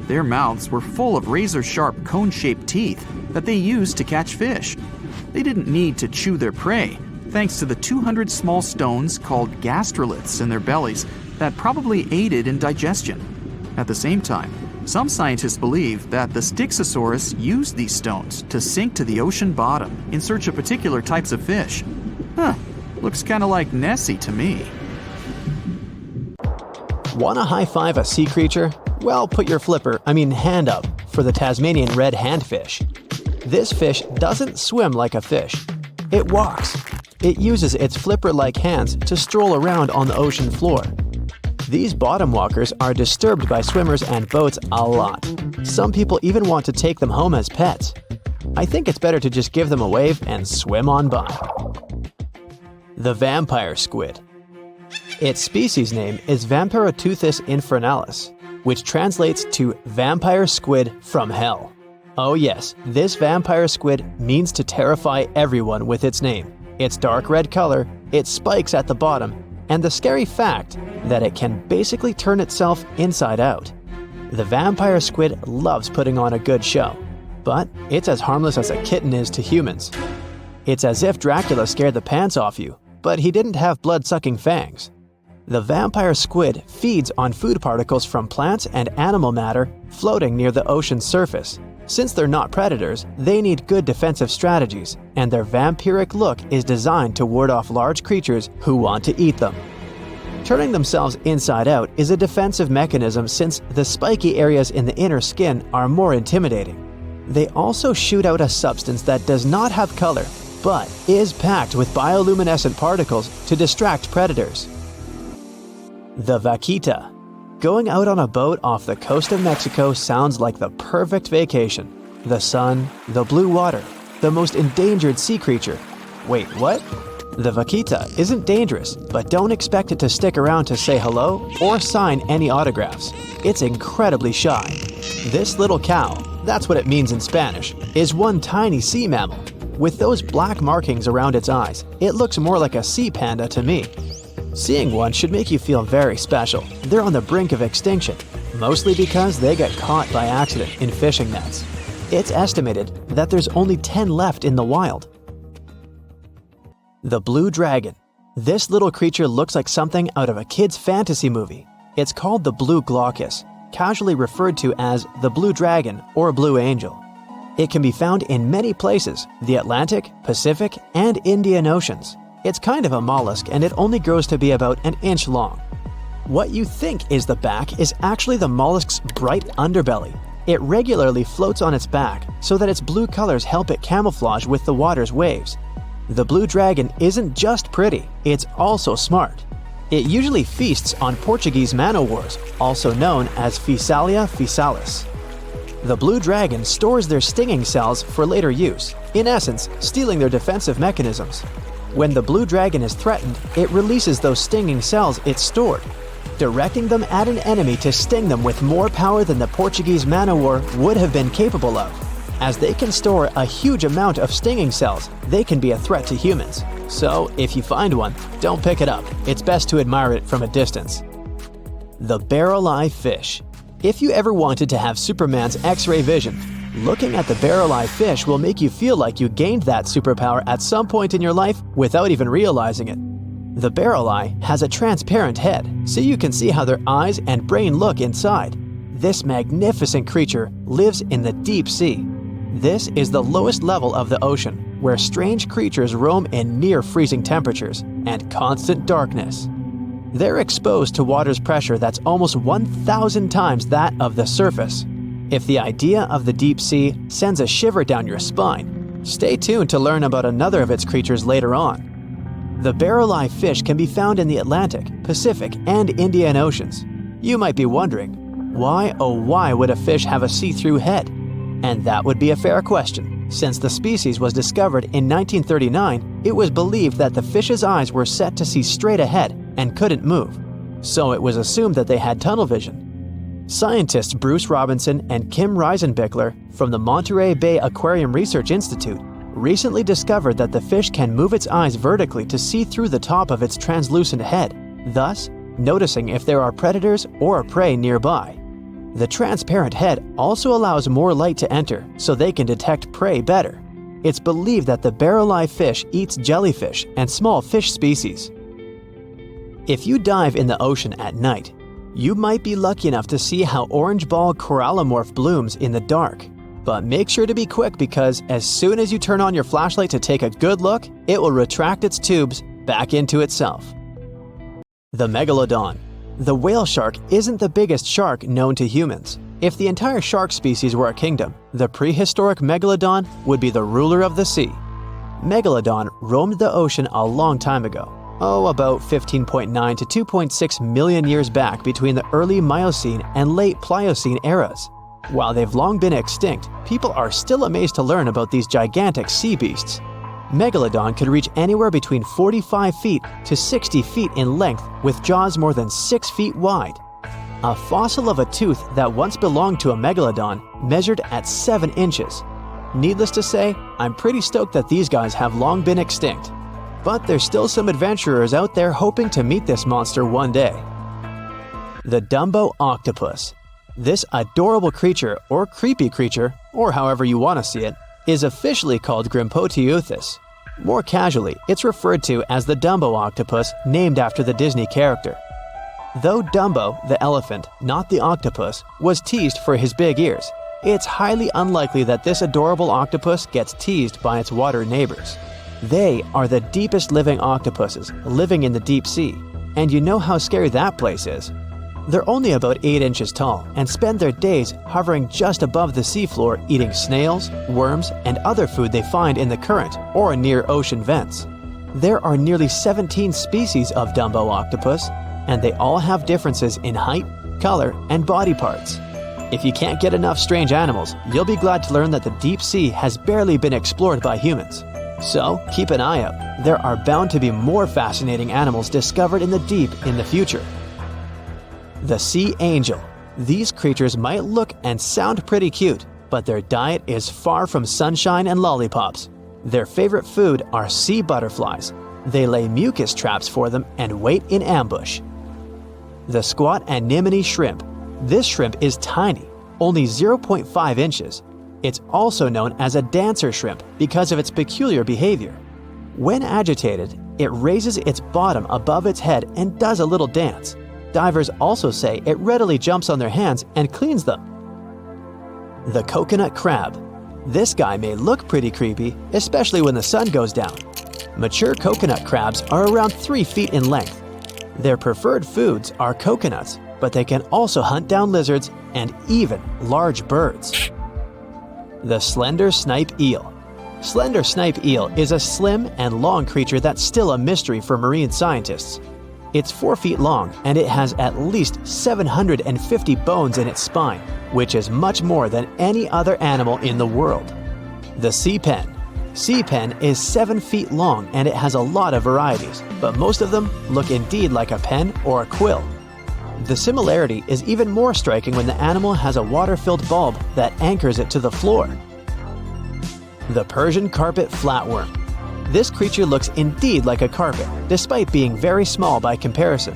Their mouths were full of razor-sharp cone-shaped teeth that they used to catch fish. They didn't need to chew their prey, thanks to the 200 small stones called gastroliths in their bellies that probably aided in digestion. At the same time, some scientists believe that the Stixosaurus used these stones to sink to the ocean bottom in search of particular types of fish. Looks kinda like Nessie to me. Wanna high-five a sea creature? Well, put your hand up for the Tasmanian red handfish. This fish doesn't swim like a fish. It walks. It uses its flipper-like hands to stroll around on the ocean floor. These bottom walkers are disturbed by swimmers and boats a lot. Some people even want to take them home as pets. I think it's better to just give them a wave and swim on by. The vampire squid. Its species name is Vampiroteuthis infernalis, which translates to vampire squid from hell. Oh yes, this vampire squid means to terrify everyone with its name, its dark red color, its spikes at the bottom, and the scary fact that it can basically turn itself inside out. The vampire squid loves putting on a good show, but it's as harmless as a kitten is to humans. It's as if Dracula scared the pants off you, but he didn't have blood-sucking fangs. The vampire squid feeds on food particles from plants and animal matter floating near the ocean's surface. Since they're not predators, they need good defensive strategies, and their vampiric look is designed to ward off large creatures who want to eat them. Turning themselves inside out is a defensive mechanism since the spiky areas in the inner skin are more intimidating. They also shoot out a substance that does not have color, but is packed with bioluminescent particles to distract predators. The vaquita. Going out on a boat off the coast of Mexico sounds like the perfect vacation. The sun, the blue water, the most endangered sea creature. Wait, what? The vaquita isn't dangerous, but don't expect it to stick around to say hello or sign any autographs. It's incredibly shy. This little cow, that's what it means in Spanish, is one tiny sea mammal. With those black markings around its eyes, it looks more like a sea panda to me. Seeing one should make you feel very special. They're on the brink of extinction, mostly because they got caught by accident in fishing nets. It's estimated that there's only 10 left in the wild. The blue dragon. This little creature looks like something out of a kid's fantasy movie. It's called the blue glaucus, casually referred to as the blue dragon or blue angel. It can be found in many places, the Atlantic, Pacific, and Indian Oceans. It's kind of a mollusk and it only grows to be about an inch long. What you think is the back is actually the mollusk's bright underbelly. It regularly floats on its back so that its blue colors help it camouflage with the water's waves. The blue dragon isn't just pretty, it's also smart. It usually feasts on Portuguese man-o'-wars, also known as Physalia physalis. The blue dragon stores their stinging cells for later use, in essence, stealing their defensive mechanisms. When the blue dragon is threatened, it releases those stinging cells it stored, directing them at an enemy to sting them with more power than the Portuguese man-o'-war would have been capable of. As they can store a huge amount of stinging cells, they can be a threat to humans. So, if you find one, don't pick it up. It's best to admire it from a distance. The barrel-eye fish. If you ever wanted to have Superman's X-ray vision, looking at the barrel-eye fish will make you feel like you gained that superpower at some point in your life without even realizing it. The barrel eye has a transparent head, so you can see how their eyes and brain look inside. This magnificent creature lives in the deep sea. This is the lowest level of the ocean, where strange creatures roam in near-freezing temperatures and constant darkness. They're exposed to water's pressure that's almost 1,000 times that of the surface. If the idea of the deep sea sends a shiver down your spine, stay tuned to learn about another of its creatures later on. The barrel-eye fish can be found in the Atlantic, Pacific, and Indian Oceans. You might be wondering, why oh why would a fish have a see-through head? And that would be a fair question. Since the species was discovered in 1939, it was believed that the fish's eyes were set to see straight ahead and couldn't move. So it was assumed that they had tunnel vision. Scientists Bruce Robinson and Kim Reisenbichler from the Monterey Bay Aquarium Research Institute recently discovered that the fish can move its eyes vertically to see through the top of its translucent head, thus noticing if there are predators or prey nearby. The transparent head also allows more light to enter so they can detect prey better. It's believed that the barrel-eye fish eats jellyfish and small fish species. If you dive in the ocean at night, you might be lucky enough to see how orange ball corallomorph blooms in the dark. But make sure to be quick because as soon as you turn on your flashlight to take a good look, it will retract its tubes back into itself. The megalodon. The whale shark isn't the biggest shark known to humans. If the entire shark species were a kingdom, the prehistoric megalodon would be the ruler of the sea. Megalodon roamed the ocean a long time ago. About 15.9 to 2.6 million years back between the early Miocene and late Pliocene eras. While they've long been extinct, people are still amazed to learn about these gigantic sea beasts. Megalodon could reach anywhere between 45 feet to 60 feet in length with jaws more than 6 feet wide. A fossil of a tooth that once belonged to a megalodon measured at 7 inches. Needless to say, I'm pretty stoked that these guys have long been extinct. But there's still some adventurers out there hoping to meet this monster one day. The Dumbo octopus. This adorable creature, or creepy creature, or however you want to see it, is officially called Grimpoteuthis. More casually, it's referred to as the Dumbo octopus, named after the Disney character. Though Dumbo, the elephant, not the octopus, was teased for his big ears, it's highly unlikely that this adorable octopus gets teased by its water neighbors. They are the deepest living octopuses, living in the deep sea, and you know how scary that place is. They're only about 8 inches tall and spend their days hovering just above the seafloor eating snails, worms, and other food they find in the current or near ocean vents. There are nearly 17 species of Dumbo octopus, and they all have differences in height, color, and body parts. If you can't get enough strange animals, you'll be glad to learn that the deep sea has barely been explored by humans. So keep an eye out. There are bound to be more fascinating animals discovered in the deep in the future. The sea angel. These creatures might look and sound pretty cute, but their diet is far from sunshine and lollipops. Their favorite food are sea butterflies. They lay mucus traps for them and wait in ambush. The squat anemone shrimp. This shrimp is tiny, only 0.5 inches. It's also known as a dancer shrimp because of its peculiar behavior. When agitated, it raises its bottom above its head and does a little dance. Divers also say it readily jumps on their hands and cleans them. The coconut crab. This guy may look pretty creepy, especially when the sun goes down. Mature coconut crabs are around 3 feet in length. Their preferred foods are coconuts, but they can also hunt down lizards and even large birds. The slender snipe eel. Slender snipe eel is a slim and long creature that's still a mystery for marine scientists. It's 4 feet long and it has at least 750 bones in its spine, which is much more than any other animal in the world. The sea pen. Sea pen is 7 feet long and it has a lot of varieties, but most of them look indeed like a pen or a quill. The similarity is even more striking when the animal has a water-filled bulb that anchors it to the floor. The Persian carpet flatworm. This creature looks indeed like a carpet, despite being very small by comparison.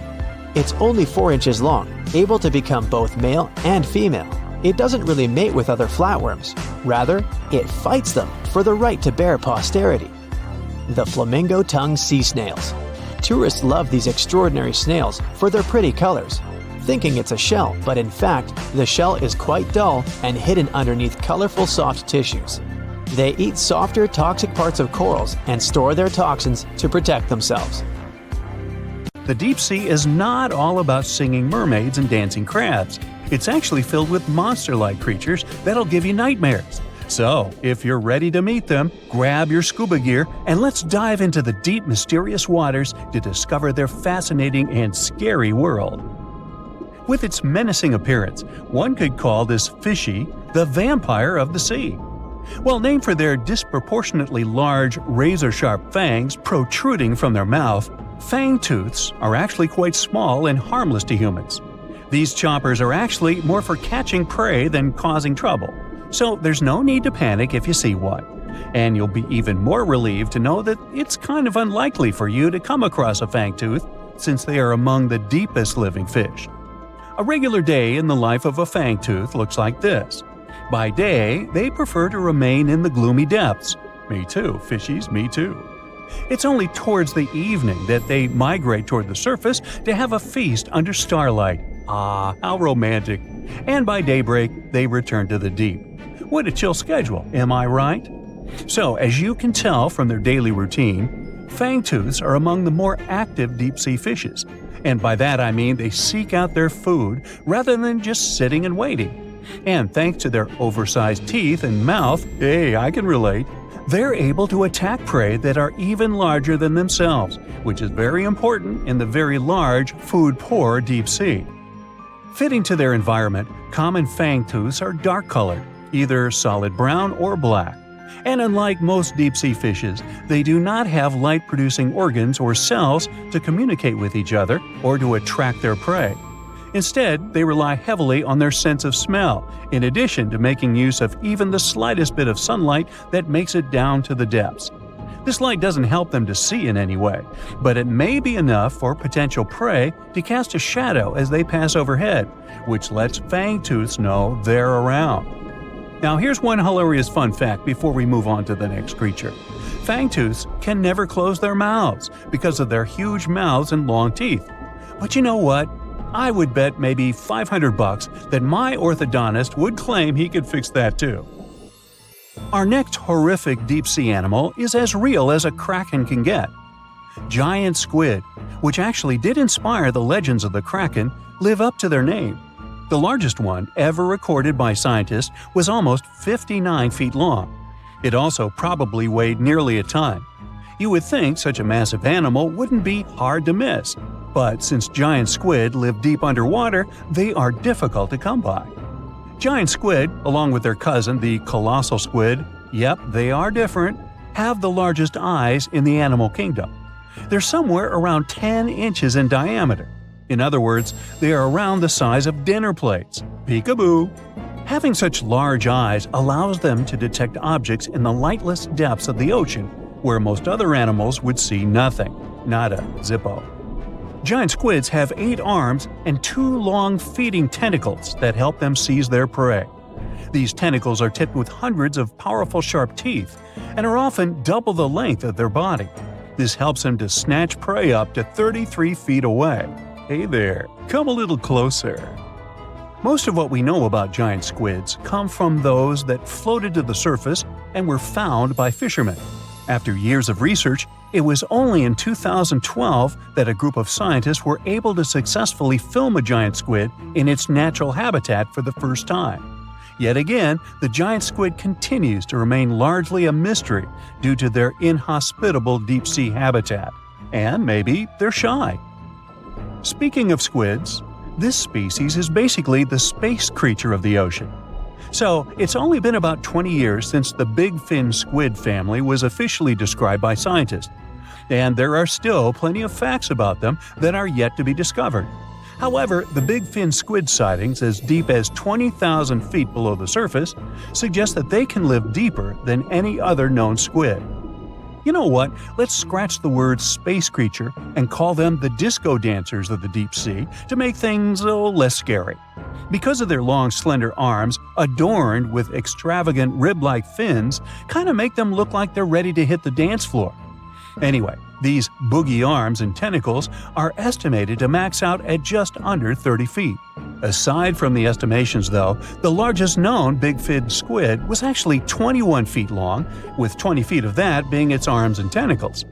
It's only 4 inches long, able to become both male and female. It doesn't really mate with other flatworms. Rather, it fights them for the right to bear posterity. The flamingo-tongued sea snails. Tourists love these extraordinary snails for their pretty colors, thinking it's a shell, but in fact, the shell is quite dull and hidden underneath colorful soft tissues. They eat softer, toxic parts of corals and store their toxins to protect themselves. The deep sea is not all about singing mermaids and dancing crabs. It's actually filled with monster-like creatures that'll give you nightmares. So, if you're ready to meet them, grab your scuba gear and let's dive into the deep, mysterious waters to discover their fascinating and scary world. With its menacing appearance, one could call this fishy the vampire of the sea. Well, named for their disproportionately large, razor-sharp fangs protruding from their mouth, fangtooths are actually quite small and harmless to humans. These choppers are actually more for catching prey than causing trouble, so there's no need to panic if you see one. And you'll be even more relieved to know that it's kind of unlikely for you to come across a fangtooth, since they are among the deepest living fish. A regular day in the life of a fangtooth looks like this. By day, they prefer to remain in the gloomy depths. Me too, fishies, me too. It's only towards the evening that they migrate toward the surface to have a feast under starlight. Ah, how romantic. And by daybreak, they return to the deep. What a chill schedule, am I right? So, as you can tell from their daily routine, fangtooths are among the more active deep-sea fishes. And by that I mean they seek out their food rather than just sitting and waiting. And thanks to their oversized teeth and mouth, hey, I can relate, they're able to attack prey that are even larger than themselves, which is very important in the very large, food-poor deep sea. Fitting to their environment, common fangtooths are dark-colored, either solid brown or black. And unlike most deep-sea fishes, they do not have light-producing organs or cells to communicate with each other or to attract their prey. Instead, they rely heavily on their sense of smell, in addition to making use of even the slightest bit of sunlight that makes it down to the depths. This light doesn't help them to see in any way, but it may be enough for potential prey to cast a shadow as they pass overhead, which lets fangtooths know they're around. Now here's one hilarious fun fact before we move on to the next creature. Fangtooths can never close their mouths because of their huge mouths and long teeth. But you know what? I would bet maybe $500 that my orthodontist would claim he could fix that too. Our next horrific deep-sea animal is as real as a kraken can get. Giant squid, which actually did inspire the legends of the kraken, live up to their name. The largest one ever recorded by scientists was almost 59 feet long. It also probably weighed nearly a ton. You would think such a massive animal wouldn't be hard to miss, but since giant squid live deep underwater, they are difficult to come by. Giant squid, along with their cousin the colossal squid, yep, they are different, have the largest eyes in the animal kingdom. They're somewhere around 10 inches in diameter. In other words, they are around the size of dinner plates. Peekaboo! Having such large eyes allows them to detect objects in the lightless depths of the ocean, where most other animals would see nothing. Nada, zippo. Giant squids have 8 arms and 2 long feeding tentacles that help them seize their prey. These tentacles are tipped with hundreds of powerful sharp teeth and are often double the length of their body. This helps them to snatch prey up to 33 feet away. Hey there, come a little closer. Most of what we know about giant squids come from those that floated to the surface and were found by fishermen. After years of research, it was only in 2012 that a group of scientists were able to successfully film a giant squid in its natural habitat for the first time. Yet again, the giant squid continues to remain largely a mystery due to their inhospitable deep-sea habitat. And maybe they're shy. Speaking of squids, this species is basically the space creature of the ocean. So, it's only been about 20 years since the big fin squid family was officially described by scientists, and there are still plenty of facts about them that are yet to be discovered. However, the big fin squid sightings as deep as 20,000 feet below the surface suggest that they can live deeper than any other known squid. You know what? Let's scratch the word space creature and call them the disco dancers of the deep sea to make things less scary. Because of their long, slender arms, adorned with extravagant rib-like fins, kind of make them look like they're ready to hit the dance floor. Anyway, these boogie arms and tentacles are estimated to max out at just under 30 feet. Aside from the estimations, though, the largest known big fin squid was actually 21 feet long, with 20 feet of that being its arms and tentacles.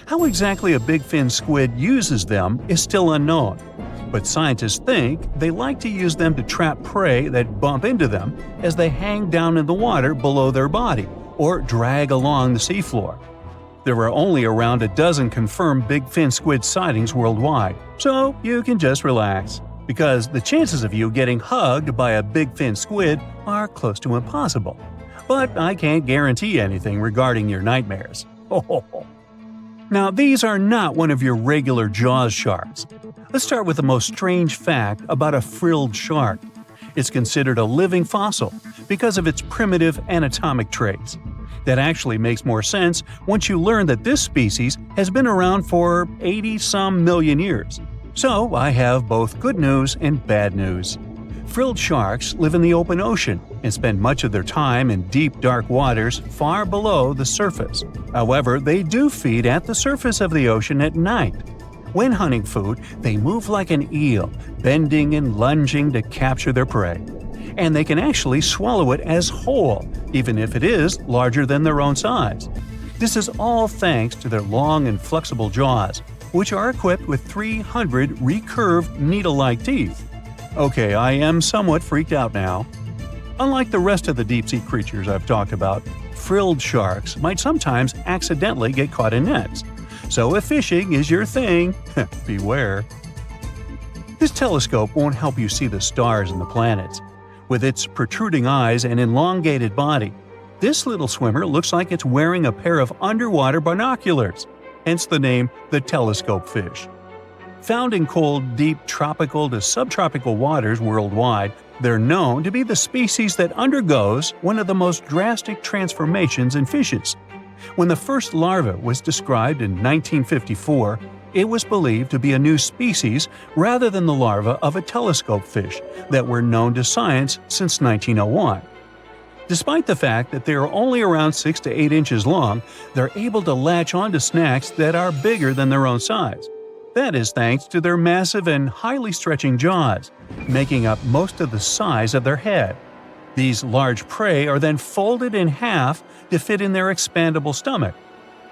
How exactly a big fin squid uses them is still unknown, but scientists think they like to use them to trap prey that bump into them as they hang down in the water below their body or drag along the seafloor. There are only around a dozen confirmed big fin squid sightings worldwide, so you can just relax. because the chances of you getting hugged by a big fin squid are close to impossible. But I can't guarantee anything regarding your nightmares. Now, these are not one of your regular Jaws sharks. Let's start with the most strange fact about a frilled shark. It's considered a living fossil because of its primitive anatomic traits. That actually makes more sense once you learn that this species has been around for 80-some million years. So, I have both good news and bad news. Frilled sharks live in the open ocean and spend much of their time in deep, dark waters far below the surface. However, they do feed at the surface of the ocean at night. When hunting food, they move like an eel, bending and lunging to capture their prey. And they can actually swallow it as whole, even if it is larger than their own size. This is all thanks to their long and flexible jaws, which are equipped with 300 recurved needle-like teeth. Okay, I am somewhat freaked out now. Unlike the rest of the deep-sea creatures I've talked about, frilled sharks might sometimes accidentally get caught in nets. So if fishing is your thing, beware. This telescope won't help you see the stars and the planets. With its protruding eyes and elongated body, this little swimmer looks like it's wearing a pair of underwater binoculars, hence the name the telescope fish. Found in cold, deep tropical to subtropical waters worldwide, they're known to be the species that undergoes one of the most drastic transformations in fishes. When the first larva was described in 1954, it was believed to be a new species rather than the larva of a telescope fish that were known to science since 1901. Despite the fact that they are only around 6 to 8 inches long, they're able to latch onto snacks that are bigger than their own size. That is thanks to their massive and highly stretching jaws, making up most of the size of their head. These large prey are then folded in half to fit in their expandable stomach.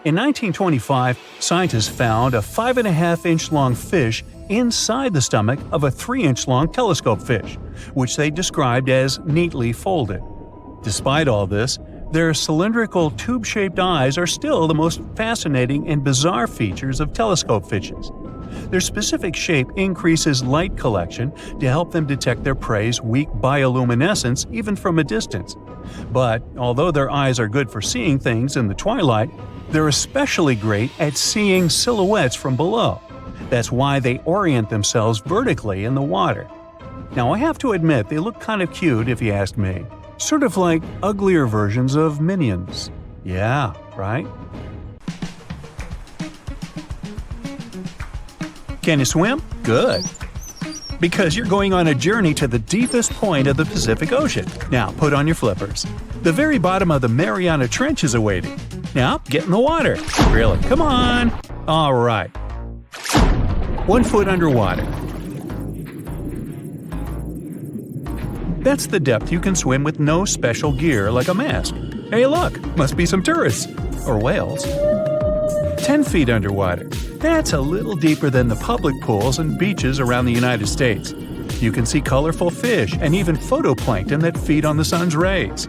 In 1925, scientists found a 5.5-inch long fish inside the stomach of a 3-inch long telescope fish, which they described as neatly folded. Despite all this, their cylindrical tube-shaped eyes are still the most fascinating and bizarre features of telescope fishes. Their specific shape increases light collection to help them detect their prey's weak bioluminescence even from a distance. But although their eyes are good for seeing things in the twilight, they're especially great at seeing silhouettes from below. That's why they orient themselves vertically in the water. Now, I have to admit they look kind of cute if you ask me. Sort of like uglier versions of Minions. Yeah, right? Can you swim? Good. Because you're going on a journey to the deepest point of the Pacific Ocean. Now, put on your flippers. The very bottom of the Mariana Trench is awaiting. Now, get in the water. Really, come on. All right. 1 foot underwater. That's the depth you can swim with no special gear like a mask. Hey look, must be some tourists. Or whales. 10 feet underwater. That's a little deeper than the public pools and beaches around the United States. You can see colorful fish and even photoplankton that feed on the sun's rays.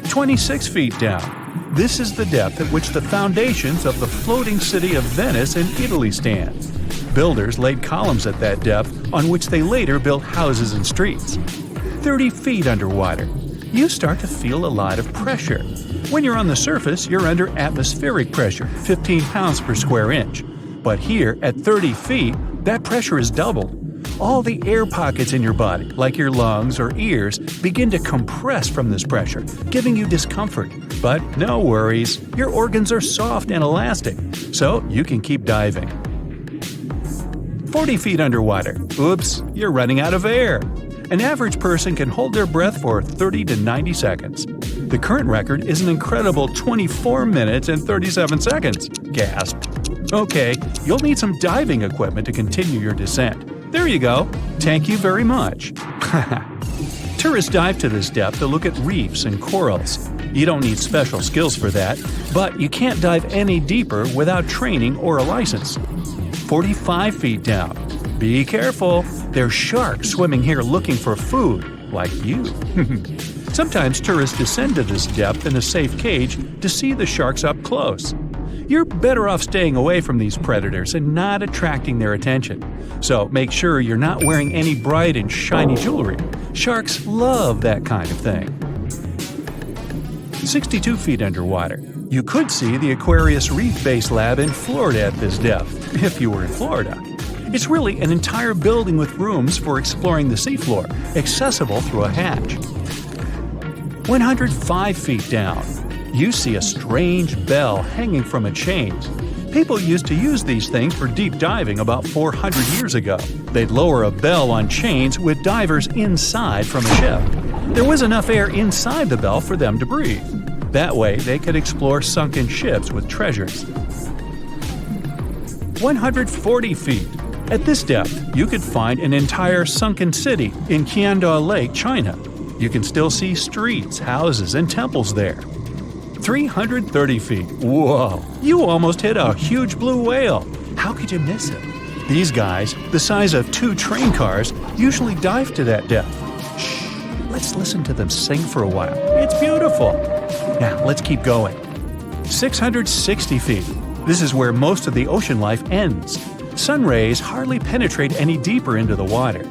26 feet down. This is the depth at which the foundations of the floating city of Venice in Italy stand. Builders laid columns at that depth on which they later built houses and streets. 30 feet underwater. You start to feel a lot of pressure. When you're on the surface, you're under atmospheric pressure, 15 pounds per square inch. But here, at 30 feet, that pressure is doubled. All the air pockets in your body, like your lungs or ears, begin to compress from this pressure, giving you discomfort. But no worries, your organs are soft and elastic, so you can keep diving. 40 feet underwater. Oops, you're running out of air. An average person can hold their breath for 30 to 90 seconds. The current record is an incredible 24 minutes and 37 seconds. Gasp. Okay, you'll need some diving equipment to continue your descent. There you go. Thank you very much. Tourists dive to this depth to look at reefs and corals. You don't need special skills for that, but you can't dive any deeper without training or a license. 45 feet down. Be careful. There's sharks swimming here looking for food, like you. Sometimes tourists descend to this depth in a safe cage to see the sharks up close. You're better off staying away from these predators and not attracting their attention. So make sure you're not wearing any bright and shiny jewelry. Sharks love that kind of thing. 62 feet underwater. You could see the Aquarius Reef Base Lab in Florida at this depth, if you were in Florida. It's really an entire building with rooms for exploring the seafloor, accessible through a hatch. 105 feet down. You see a strange bell hanging from a chain. People used to use these things for deep diving about 400 years ago. They'd lower a bell on chains with divers inside from a ship. There was enough air inside the bell for them to breathe. That way, they could explore sunken ships with treasures. 140 feet. At this depth, you could find an entire sunken city in Qianda Lake, China. You can still see streets, houses, and temples there. 330 feet. Whoa! You almost hit a huge blue whale. How could you miss it? These guys, the size of 2 train cars, usually dive to that depth. Shh! Let's listen to them sing for a while. It's beautiful. Now, let's keep going. 660 feet. This is where most of the ocean life ends. Sun rays hardly penetrate any deeper into the water.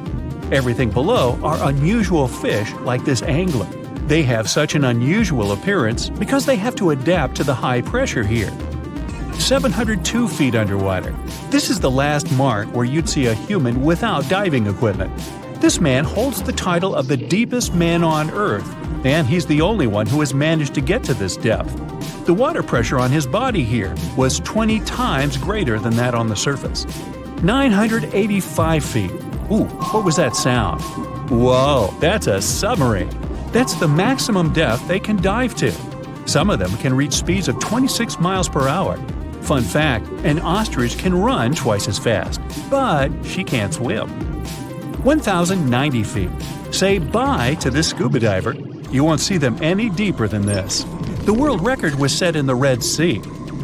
Everything below are unusual fish like this angler. They have such an unusual appearance because they have to adapt to the high pressure here. 702 feet underwater. This is the last mark where you'd see a human without diving equipment. This man holds the title of the deepest man on Earth, and he's the only one who has managed to get to this depth. The water pressure on his body here was 20 times greater than that on the surface. 985 feet. Ooh, what was that sound? Whoa, that's a submarine. That's the maximum depth they can dive to. Some of them can reach speeds of 26 miles per hour. Fun fact, an ostrich can run twice as fast, but she can't swim. 1,090 feet. Say bye to this scuba diver. You won't see them any deeper than this. The world record was set in the Red Sea.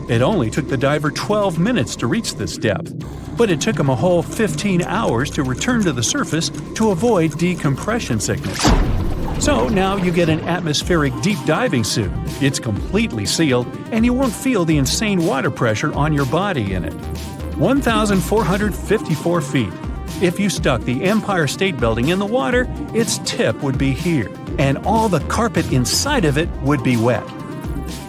It only took the diver 12 minutes to reach this depth, but it took him a whole 15 hours to return to the surface to avoid decompression sickness. So now you get an atmospheric deep diving suit. It's completely sealed, and you won't feel the insane water pressure on your body in it. 1,454 feet. If you stuck the Empire State Building in the water, its tip would be here, and all the carpet inside of it would be wet.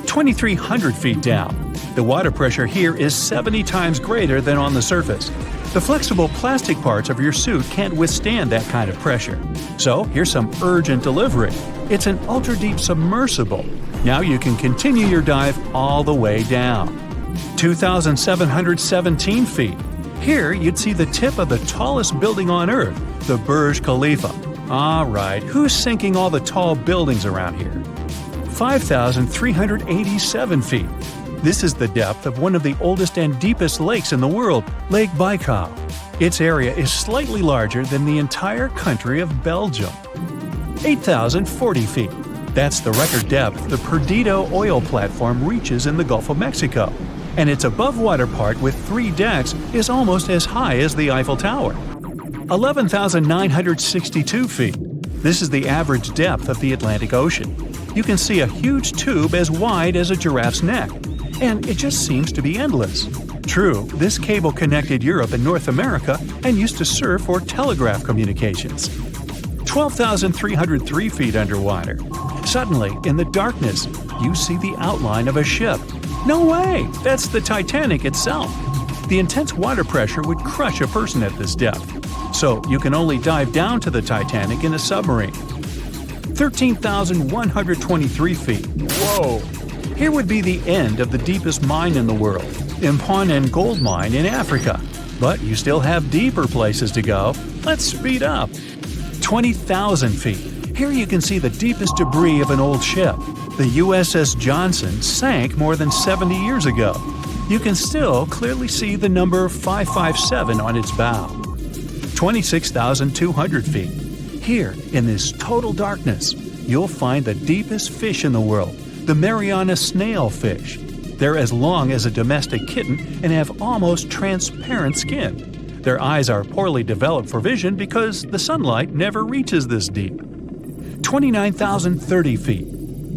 2,300 feet down. The water pressure here is 70 times greater than on the surface. The flexible plastic parts of your suit can't withstand that kind of pressure. So here's some urgent delivery. It's an ultra-deep submersible. Now you can continue your dive all the way down. 2,717 feet. Here you'd see the tip of the tallest building on Earth, the Burj Khalifa. Alright, who's sinking all the tall buildings around here? 5,387 feet. This is the depth of one of the oldest and deepest lakes in the world, Lake Baikal. Its area is slightly larger than the entire country of Belgium. 8,040 feet. That's the record depth the Perdido oil platform reaches in the Gulf of Mexico, and its above-water part with 3 decks is almost as high as the Eiffel Tower. 11,962 feet. This is the average depth of the Atlantic Ocean. You can see a huge tube as wide as a giraffe's neck, and it just seems to be endless. True, this cable connected Europe and North America and used to serve for telegraph communications. 12,303 feet underwater. Suddenly, in the darkness, you see the outline of a ship. No way! That's the Titanic itself. The intense water pressure would crush a person at this depth, so you can only dive down to the Titanic in a submarine. 13,123 feet. Whoa! Here would be the end of the deepest mine in the world, Imponen Gold Mine in Africa. But you still have deeper places to go. Let's speed up. 20,000 feet. Here you can see the deepest debris of an old ship. The USS Johnson sank more than 70 years ago. You can still clearly see the number 557 on its bow. 26,200 feet. Here, in this total darkness, you'll find the deepest fish in the world, the Mariana snailfish. They're as long as a domestic kitten and have almost transparent skin. Their eyes are poorly developed for vision because the sunlight never reaches this deep. 29,030 feet.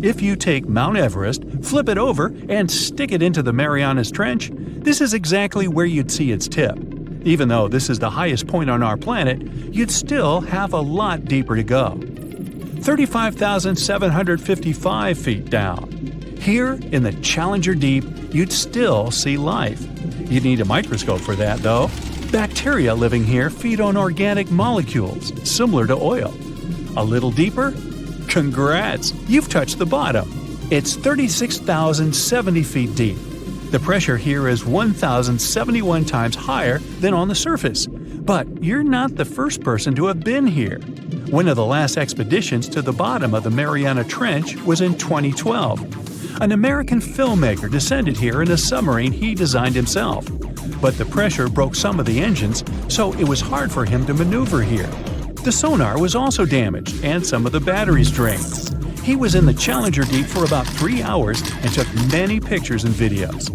If you take Mount Everest, flip it over, and stick it into the Marianas Trench, this is exactly where you'd see its tip. Even though this is the highest point on our planet, you'd still have a lot deeper to go. 35,755 feet down. Here, in the Challenger Deep, you'd still see life. You'd need a microscope for that, though. Bacteria living here feed on organic molecules, similar to oil. A little deeper? Congrats! You've touched the bottom. It's 36,070 feet deep. The pressure here is 1,071 times higher than on the surface. But you're not the first person to have been here. One of the last expeditions to the bottom of the Mariana Trench was in 2012. An American filmmaker descended here in a submarine he designed himself. But the pressure broke some of the engines, so it was hard for him to maneuver here. The sonar was also damaged, and some of the batteries drained. He was in the Challenger Deep for about 3 hours and took many pictures and videos.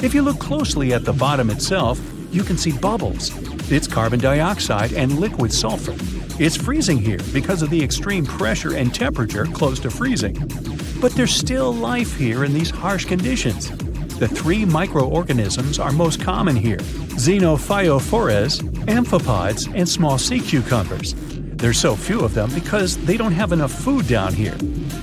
If you look closely at the bottom itself, you can see bubbles. It's carbon dioxide and liquid sulfur. It's freezing here because of the extreme pressure and temperature close to freezing. But there's still life here in these harsh conditions. The 3 microorganisms are most common here: xenophyophores, amphipods, and small sea cucumbers. There's so few of them because they don't have enough food down here.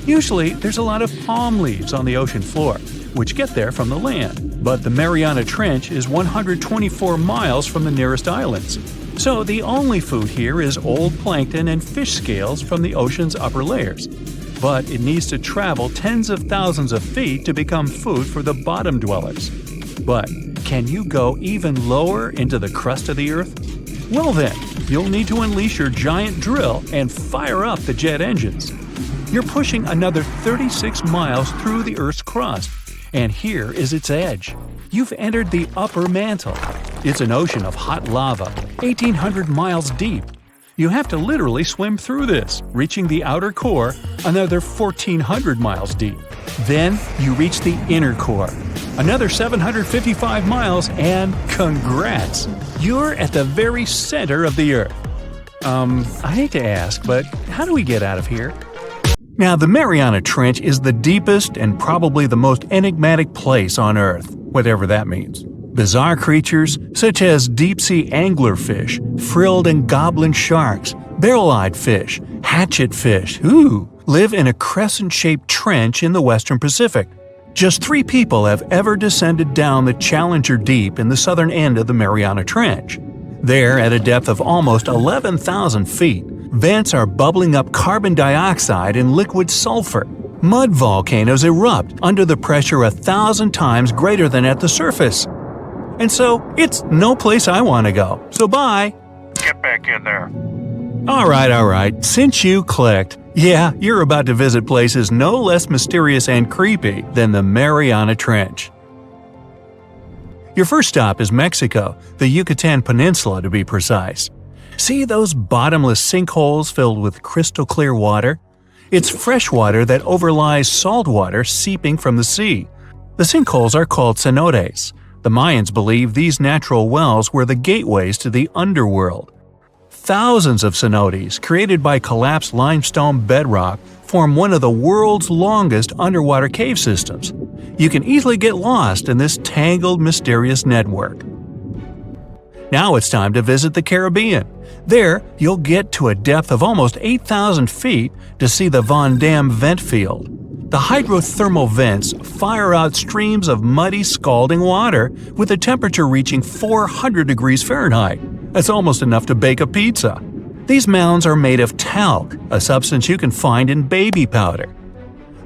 Usually, there's a lot of palm leaves on the ocean floor, which get there from the land. But the Mariana Trench is 124 miles from the nearest islands. So the only food here is old plankton and fish scales from the ocean's upper layers. But it needs to travel tens of thousands of feet to become food for the bottom dwellers. But can you go even lower into the crust of the Earth? Well then, you'll need to unleash your giant drill and fire up the jet engines. You're pushing another 36 miles through the Earth's crust, and here is its edge. You've entered the upper mantle. It's an ocean of hot lava, 1,800 miles deep. You have to literally swim through this, reaching the outer core, another 1,400 miles deep. Then you reach the inner core, another 755 miles, and congrats! You're at the very center of the Earth. I hate to ask, but how do we get out of here? Now, the Mariana Trench is the deepest and probably the most enigmatic place on Earth, whatever that means. Bizarre creatures, such as deep-sea anglerfish, frilled and goblin sharks, barrel-eyed fish, hatchet fish, live in a crescent-shaped trench in the western Pacific. Just 3 people have ever descended down the Challenger Deep in the southern end of the Mariana Trench. There, at a depth of almost 11,000 feet, vents are bubbling up carbon dioxide and liquid sulfur. Mud volcanoes erupt under the pressure 1,000 times greater than at the surface. And so, it's no place I want to go. So bye! Get back in there. Alright, since you clicked, yeah, you're about to visit places no less mysterious and creepy than the Mariana Trench. Your first stop is Mexico, the Yucatan Peninsula to be precise. See those bottomless sinkholes filled with crystal clear water? It's fresh water that overlies salt water seeping from the sea. The sinkholes are called cenotes. The Mayans believe these natural wells were the gateways to the underworld. Thousands of cenotes, created by collapsed limestone bedrock, form one of the world's longest underwater cave systems. You can easily get lost in this tangled, mysterious network. Now it's time to visit the Caribbean. There, you'll get to a depth of almost 8,000 feet to see the Van Dam vent field. The hydrothermal vents fire out streams of muddy, scalding water with a temperature reaching 400 degrees Fahrenheit. That's almost enough to bake a pizza. These mounds are made of talc, a substance you can find in baby powder.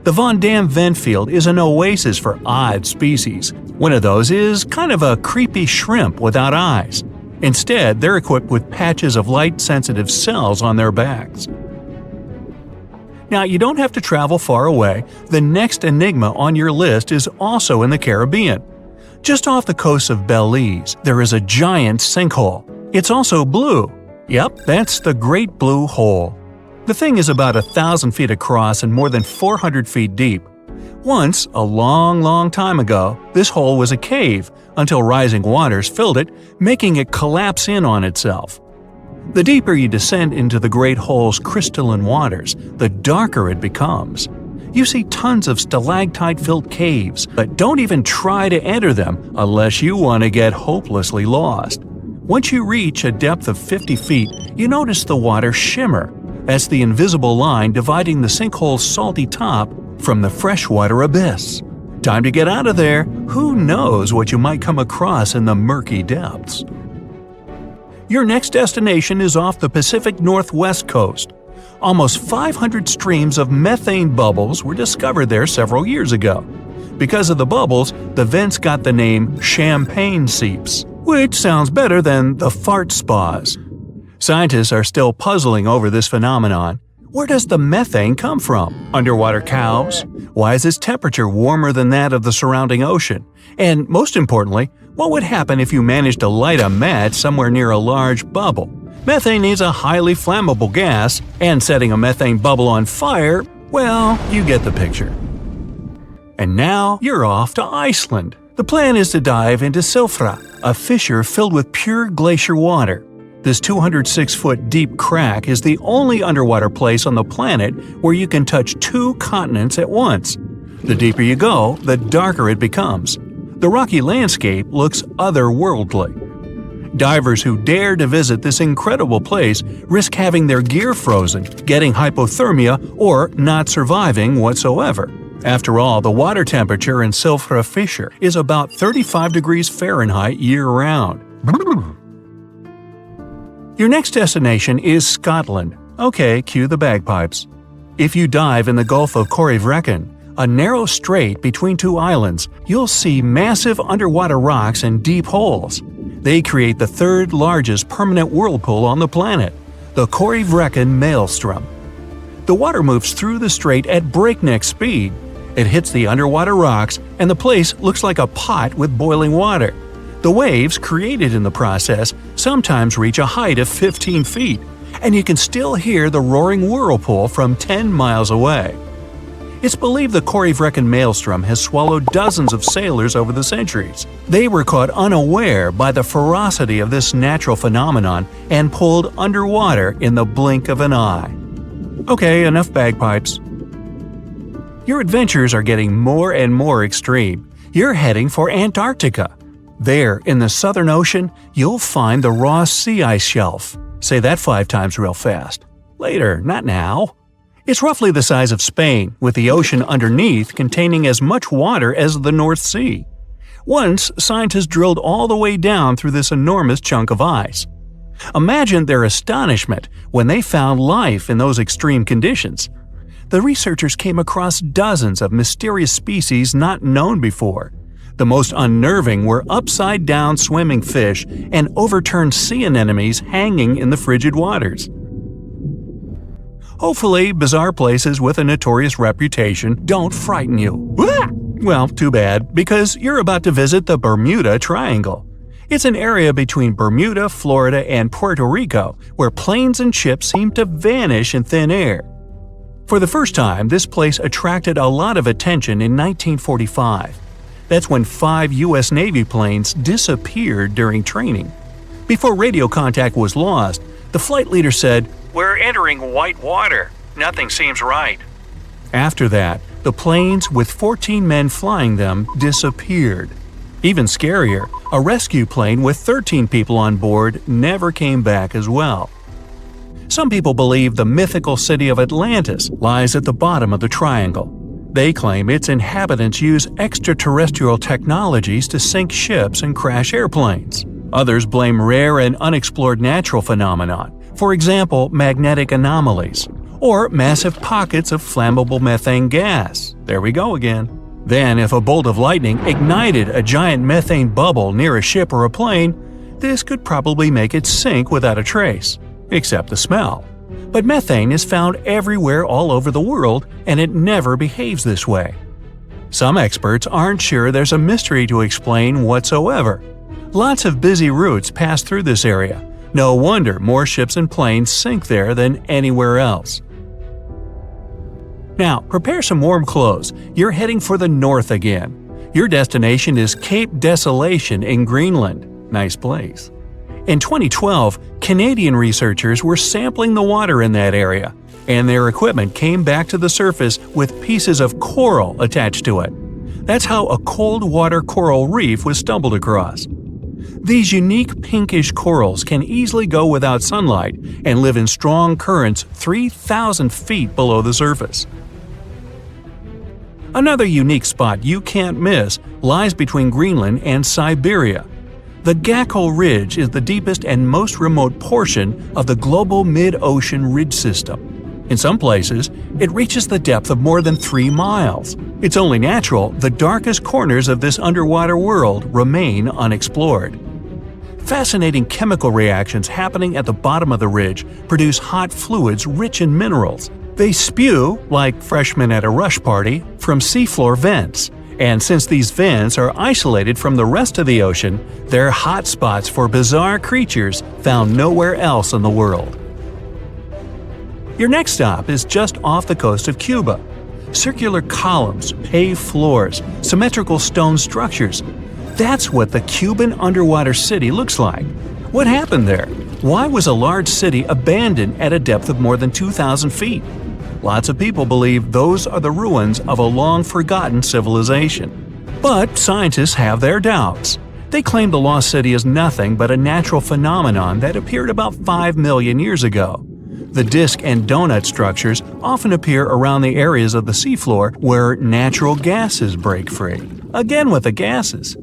The Van Dam vent field is an oasis for odd species. One of those is kind of a creepy shrimp without eyes. Instead, they're equipped with patches of light-sensitive cells on their backs. Now, you don't have to travel far away. The next enigma on your list is also in the Caribbean. Just off the coast of Belize, there is a giant sinkhole. It's also blue. Yep, that's the Great Blue Hole. The thing is about 1,000 feet across and more than 400 feet deep. Once, a long time ago, this hole was a cave until rising waters filled it, making it collapse in on itself. The deeper you descend into the Great Hole's crystalline waters, the darker it becomes. You see tons of stalactite-filled caves, but don't even try to enter them unless you want to get hopelessly lost. Once you reach a depth of 50 feet, you notice the water shimmer. That's the invisible line dividing the sinkhole's salty top from the freshwater abyss. Time to get out of there. Who knows what you might come across in the murky depths? Your next destination is off the Pacific Northwest coast. Almost 500 streams of methane bubbles were discovered there several years ago. Because of the bubbles, the vents got the name champagne seeps, which sounds better than the fart spas. Scientists are still puzzling over this phenomenon. Where does the methane come from? Underwater cows? Why is its temperature warmer than that of the surrounding ocean? And most importantly, what would happen if you managed to light a match somewhere near a large bubble? Methane is a highly flammable gas, and setting a methane bubble on fire, well, you get the picture. And now you're off to Iceland. The plan is to dive into Silfra, a fissure filled with pure glacier water. This 206-foot deep crack is the only underwater place on the planet where you can touch two continents at once. The deeper you go, the darker it becomes. The rocky landscape looks otherworldly. Divers who dare to visit this incredible place risk having their gear frozen, getting hypothermia, or not surviving whatsoever. After all, the water temperature in Silfra Fissure is about 35 degrees Fahrenheit year-round. Your next destination is Scotland. Okay, cue the bagpipes. If you dive in the Gulf of Corryvreckan, a narrow strait between two islands, you'll see massive underwater rocks and deep holes. They create the third largest permanent whirlpool on the planet, the Corryvreckan Maelstrom. The water moves through the strait at breakneck speed. It hits the underwater rocks, and the place looks like a pot with boiling water. The waves, created in the process, sometimes reach a height of 15 feet, and you can still hear the roaring whirlpool from 10 miles away. It's believed the Corryvreckan Maelstrom has swallowed dozens of sailors over the centuries. They were caught unaware by the ferocity of this natural phenomenon and pulled underwater in the blink of an eye. Okay, enough bagpipes. Your adventures are getting more and more extreme. You're heading for Antarctica. There, in the Southern Ocean, you'll find the Ross Sea Ice Shelf. Say that 5 times real fast. Later, not now. It's roughly the size of Spain, with the ocean underneath containing as much water as the North Sea. Once, scientists drilled all the way down through this enormous chunk of ice. Imagine their astonishment when they found life in those extreme conditions. The researchers came across dozens of mysterious species not known before. The most unnerving were upside-down swimming fish and overturned sea anemones hanging in the frigid waters. Hopefully, bizarre places with a notorious reputation don't frighten you. Well, too bad, because you're about to visit the Bermuda Triangle. It's an area between Bermuda, Florida, and Puerto Rico where planes and ships seem to vanish in thin air. For the first time, this place attracted a lot of attention in 1945. That's when 5 U.S. Navy planes disappeared during training. Before radio contact was lost, the flight leader said, "We're entering white water. Nothing seems right." After that, the planes with 14 men flying them disappeared. Even scarier, a rescue plane with 13 people on board never came back as well. Some people believe the mythical city of Atlantis lies at the bottom of the triangle. They claim its inhabitants use extraterrestrial technologies to sink ships and crash airplanes. Others blame rare and unexplored natural phenomena, for example, magnetic anomalies, or massive pockets of flammable methane gas. There we go again. Then, if a bolt of lightning ignited a giant methane bubble near a ship or a plane, this could probably make it sink without a trace, except the smell. But methane is found everywhere all over the world, and it never behaves this way. Some experts aren't sure there's a mystery to explain whatsoever. Lots of busy routes pass through this area. No wonder more ships and planes sink there than anywhere else. Now, prepare some warm clothes. You're heading for the north again. Your destination is Cape Desolation in Greenland. Nice place. In 2012, Canadian researchers were sampling the water in that area. and their equipment came back to the surface with pieces of coral attached to it. That's how a cold water coral reef was stumbled across. These unique pinkish corals can easily go without sunlight and live in strong currents 3,000 feet below the surface. Another unique spot you can't miss lies between Greenland and Siberia. The Gackel Ridge is the deepest and most remote portion of the global mid-ocean ridge system. In some places, it reaches the depth of more than 3 miles. It's only natural the darkest corners of this underwater world remain unexplored. Fascinating chemical reactions happening at the bottom of the ridge produce hot fluids rich in minerals. They spew, like freshmen at a rush party, from seafloor vents. And since these vents are isolated from the rest of the ocean, they're hot spots for bizarre creatures found nowhere else in the world. Your next stop is just off the coast of Cuba. Circular columns, paved floors, symmetrical stone structures. That's what the Cuban underwater city looks like. What happened there? Why was a large city abandoned at a depth of more than 2,000 feet? Lots of people believe those are the ruins of a long-forgotten civilization. But scientists have their doubts. They claim the lost city is nothing but a natural phenomenon that appeared about 5 million years ago. The disc and donut structures often appear around the areas of the seafloor where natural gases break free. Again with the gases.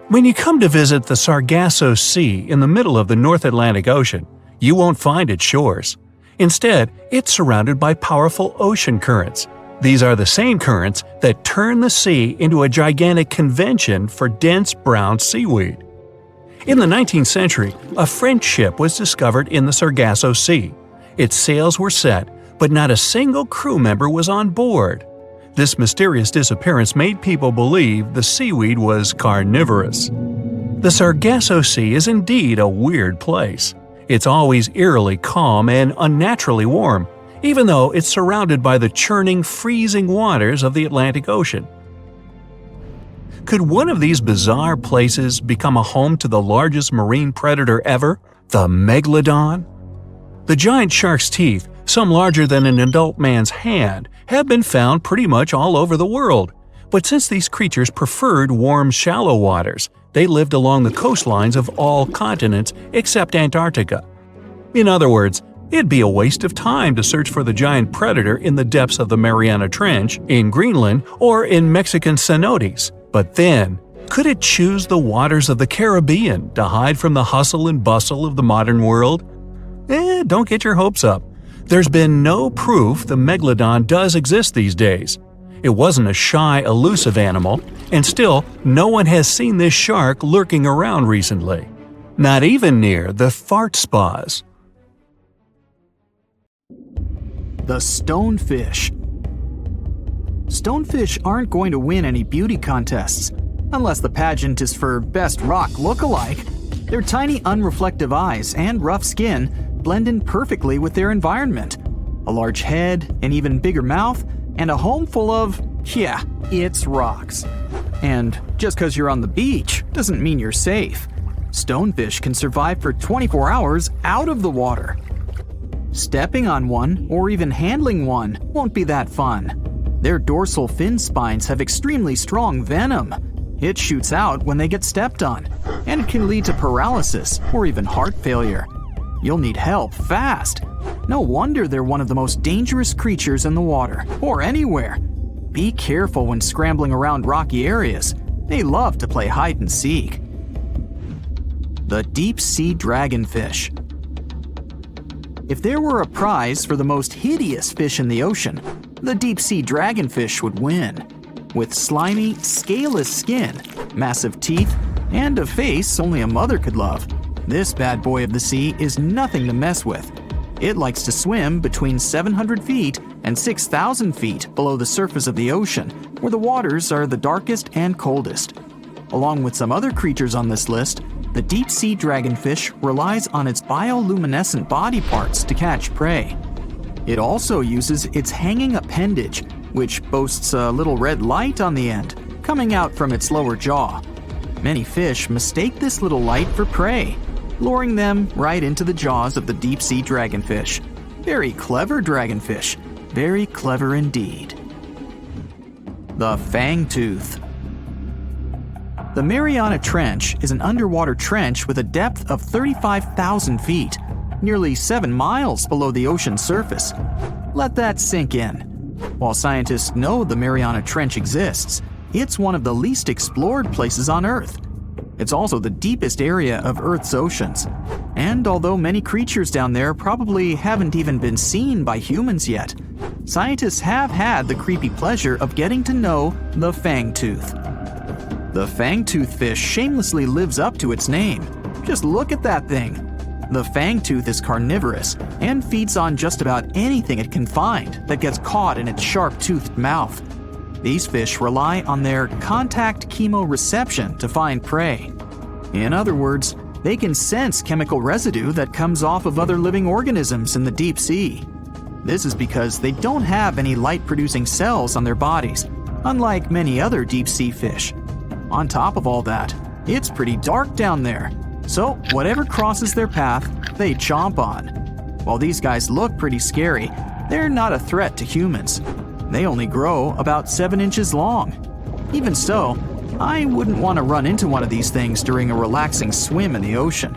When you come to visit the Sargasso Sea in the middle of the North Atlantic Ocean, you won't find its shores. Instead, it's surrounded by powerful ocean currents. These are the same currents that turn the sea into a gigantic convention for dense brown seaweed. In the 19th century, a French ship was discovered in the Sargasso Sea. Its sails were set, but not a single crew member was on board. This mysterious disappearance made people believe the seaweed was carnivorous. The Sargasso Sea is indeed a weird place. It's always eerily calm and unnaturally warm, even though it's surrounded by the churning, freezing waters of the Atlantic Ocean. Could one of these bizarre places become a home to the largest marine predator ever, the megalodon? The giant shark's teeth, some larger than an adult man's hand, have been found pretty much all over the world. But since these creatures preferred warm, shallow waters, they lived along the coastlines of all continents except Antarctica. In other words, it'd be a waste of time to search for the giant predator in the depths of the Mariana Trench, in Greenland, or in Mexican cenotes. But then, could it choose the waters of the Caribbean to hide from the hustle and bustle of the modern world? Don't get your hopes up. There's been no proof the megalodon does exist these days. It wasn't a shy, elusive animal, and still, no one has seen this shark lurking around recently. Not even near the fart spas. The stonefish. Stonefish aren't going to win any beauty contests, unless the pageant is for best rock lookalike. Their tiny unreflective eyes and rough skin blend in perfectly with their environment. A large head, an even bigger mouth, and a home full of, it's rocks. And just because you're on the beach doesn't mean you're safe. Stonefish can survive for 24 hours out of the water. Stepping on one, or even handling one, won't be that fun. Their dorsal fin spines have extremely strong venom. It shoots out when they get stepped on, and it can lead to paralysis or even heart failure. You'll need help fast. No wonder they're one of the most dangerous creatures in the water, or anywhere. Be careful when scrambling around rocky areas. They love to play hide and seek. The deep sea dragonfish. If there were a prize for the most hideous fish in the ocean, the deep sea dragonfish would win. With slimy, scaleless skin, massive teeth, and a face only a mother could love, this bad boy of the sea is nothing to mess with. It likes to swim between 700 feet and 6,000 feet below the surface of the ocean, where the waters are the darkest and coldest. Along with some other creatures on this list, the deep sea dragonfish relies on its bioluminescent body parts to catch prey. It also uses its hanging appendage, which boasts a little red light on the end, coming out from its lower jaw. Many fish mistake this little light for prey, luring them right into the jaws of the deep sea dragonfish. Very clever dragonfish. Very clever indeed. The fangtooth. The Mariana Trench is an underwater trench with a depth of 35,000 feet, nearly 7 miles below the ocean's surface. Let that sink in. While scientists know the Mariana Trench exists, it's one of the least explored places on Earth. It's also the deepest area of Earth's oceans. And although many creatures down there probably haven't even been seen by humans yet, scientists have had the creepy pleasure of getting to know the fangtooth. The fangtooth fish shamelessly lives up to its name. Just look at that thing. The fangtooth is carnivorous and feeds on just about anything it can find that gets caught in its sharp-toothed mouth. These fish rely on their contact chemoreception to find prey. In other words, they can sense chemical residue that comes off of other living organisms in the deep sea. This is because they don't have any light-producing cells on their bodies, unlike many other deep-sea fish. On top of all that, it's pretty dark down there, so whatever crosses their path, they chomp on. While these guys look pretty scary, they're not a threat to humans. They only grow about 7 inches long. Even so, I wouldn't want to run into one of these things during a relaxing swim in the ocean.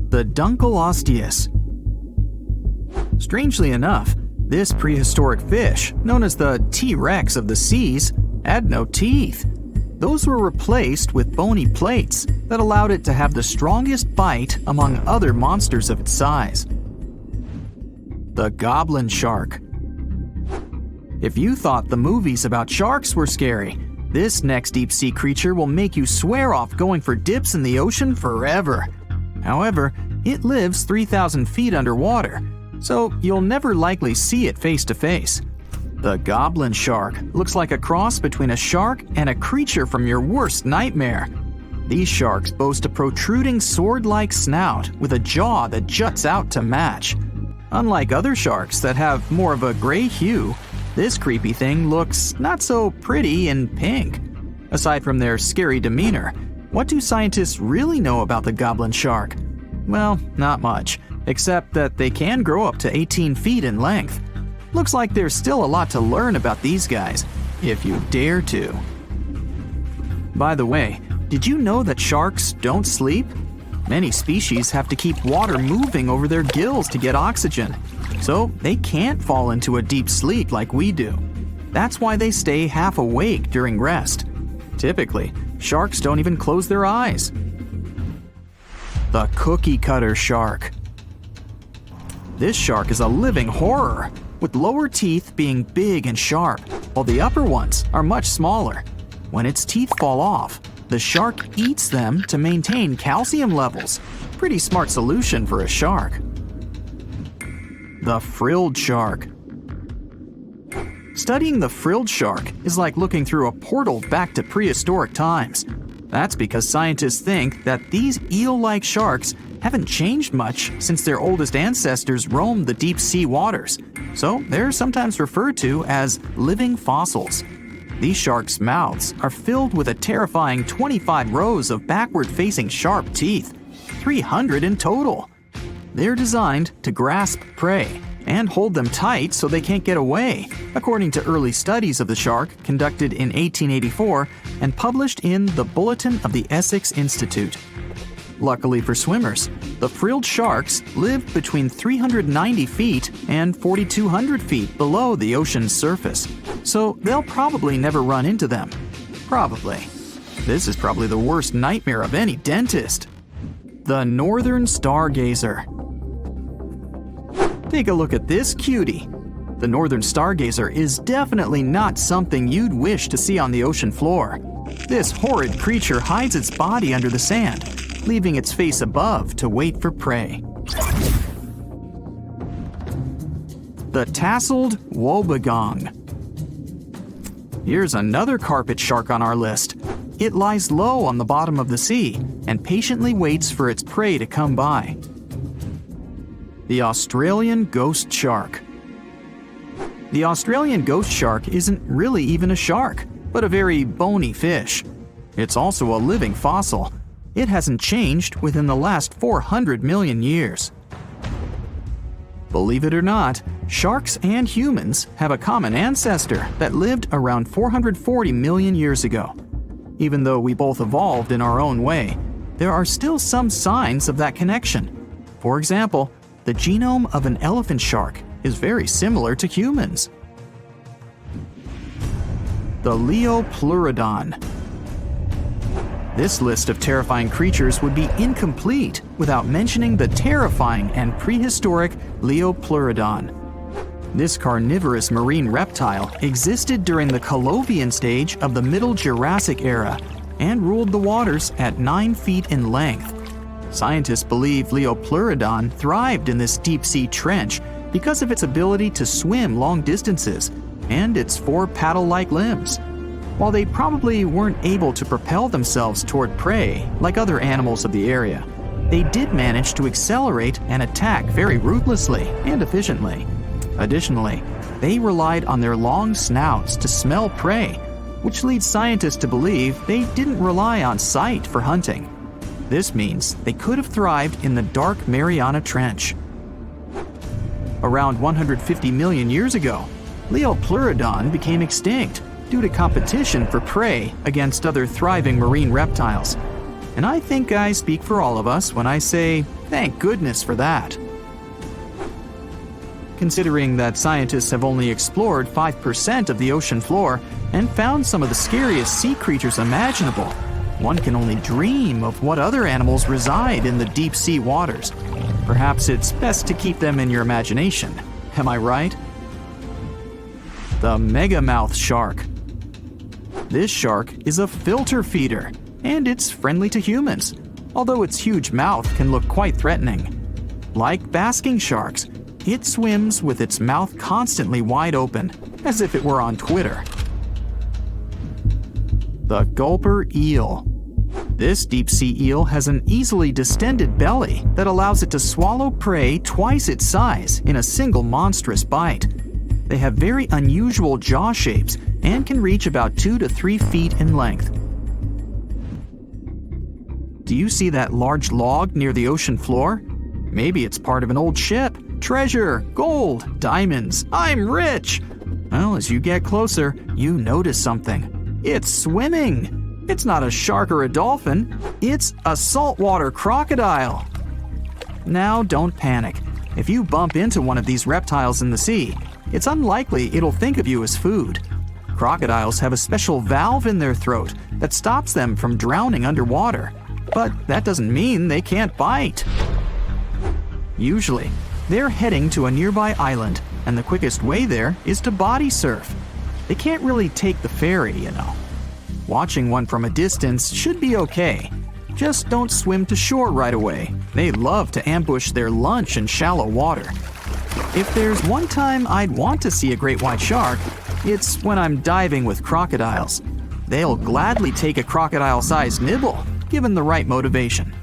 The Dunkleosteus. Strangely enough, this prehistoric fish, known as the T-Rex of the seas, had no teeth. Those were replaced with bony plates that allowed it to have the strongest bite among other monsters of its size. The goblin shark. If you thought the movies about sharks were scary, this next deep-sea creature will make you swear off going for dips in the ocean forever. However, it lives 3,000 feet underwater, so you'll never likely see it face to face. The goblin shark looks like a cross between a shark and a creature from your worst nightmare. These sharks boast a protruding sword-like snout with a jaw that juts out to match. Unlike other sharks that have more of a gray hue, this creepy thing looks not so pretty and pink. Aside from their scary demeanor, what do scientists really know about the goblin shark? Well, not much, except that they can grow up to 18 feet in length. Looks like there's still a lot to learn about these guys, if you dare to. By the way, did you know that sharks don't sleep? Many species have to keep water moving over their gills to get oxygen, so they can't fall into a deep sleep like we do. That's why they stay half awake during rest. Typically, sharks don't even close their eyes. The cookie cutter shark. This shark is a living horror, with lower teeth being big and sharp, while the upper ones are much smaller. When its teeth fall off, the shark eats them to maintain calcium levels. Pretty smart solution for a shark. The frilled shark. Studying the frilled shark is like looking through a portal back to prehistoric times. That's because scientists think that these eel-like sharks haven't changed much since their oldest ancestors roamed the deep sea waters, so they're sometimes referred to as living fossils. These sharks' mouths are filled with a terrifying 25 rows of backward-facing sharp teeth, 300 in total. They're designed to grasp prey and hold them tight so they can't get away, according to early studies of the shark conducted in 1884 and published in the Bulletin of the Essex Institute. Luckily for swimmers, the frilled sharks live between 390 feet and 4,200 feet below the ocean's surface, so they'll probably never run into them. Probably. This is probably the worst nightmare of any dentist. The northern stargazer. Take a look at this cutie. The northern stargazer is definitely not something you'd wish to see on the ocean floor. This horrid creature hides its body under the sand, leaving its face above to wait for prey. The tasseled wobbegong. Here's another carpet shark on our list. It lies low on the bottom of the sea and patiently waits for its prey to come by. The Australian ghost shark. The Australian ghost shark isn't really even a shark, but a very bony fish. It's also a living fossil. It hasn't changed within the last 400 million years. Believe it or not, sharks and humans have a common ancestor that lived around 440 million years ago. Even though we both evolved in our own way, there are still some signs of that connection. For example, the genome of an elephant shark is very similar to humans. The Leopleurodon. This list of terrifying creatures would be incomplete without mentioning the terrifying and prehistoric Leopleurodon. This carnivorous marine reptile existed during the Colovian stage of the Middle Jurassic era and ruled the waters at 9 feet in length. Scientists believe Leopleurodon thrived in this deep-sea trench because of its ability to swim long distances and its 4 paddle-like limbs. While they probably weren't able to propel themselves toward prey like other animals of the area, they did manage to accelerate and attack very ruthlessly and efficiently. Additionally, they relied on their long snouts to smell prey, which leads scientists to believe they didn't rely on sight for hunting. This means they could have thrived in the dark Mariana Trench. Around 150 million years ago, Leopleurodon became extinct due to competition for prey against other thriving marine reptiles. And I think I speak for all of us when I say, thank goodness for that. Considering that scientists have only explored 5% of the ocean floor and found some of the scariest sea creatures imaginable, one can only dream of what other animals reside in the deep sea waters. Perhaps it's best to keep them in your imagination. Am I right? The megamouth shark. This shark is a filter feeder, and it's friendly to humans, although its huge mouth can look quite threatening. Like basking sharks, it swims with its mouth constantly wide open, as if it were on Twitter. The gulper eel. This deep-sea eel has an easily distended belly that allows it to swallow prey twice its size in a single monstrous bite. They have very unusual jaw shapes and can reach about 2 to 3 feet in length. Do you see that large log near the ocean floor? Maybe it's part of an old ship. Treasure, gold, diamonds, I'm rich! Well, as you get closer, you notice something. It's swimming! It's not a shark or a dolphin, it's a saltwater crocodile! Now don't panic. If you bump into one of these reptiles in the sea, it's unlikely it'll think of you as food. Crocodiles have a special valve in their throat that stops them from drowning underwater, but that doesn't mean they can't bite. Usually, they're heading to a nearby island, and the quickest way there is to body surf. They can't really take the ferry, you know. Watching one from a distance should be okay. Just don't swim to shore right away. They love to ambush their lunch in shallow water. If there's one time I'd want to see a great white shark, it's when I'm diving with crocodiles. They'll gladly take a crocodile-sized nibble, given the right motivation.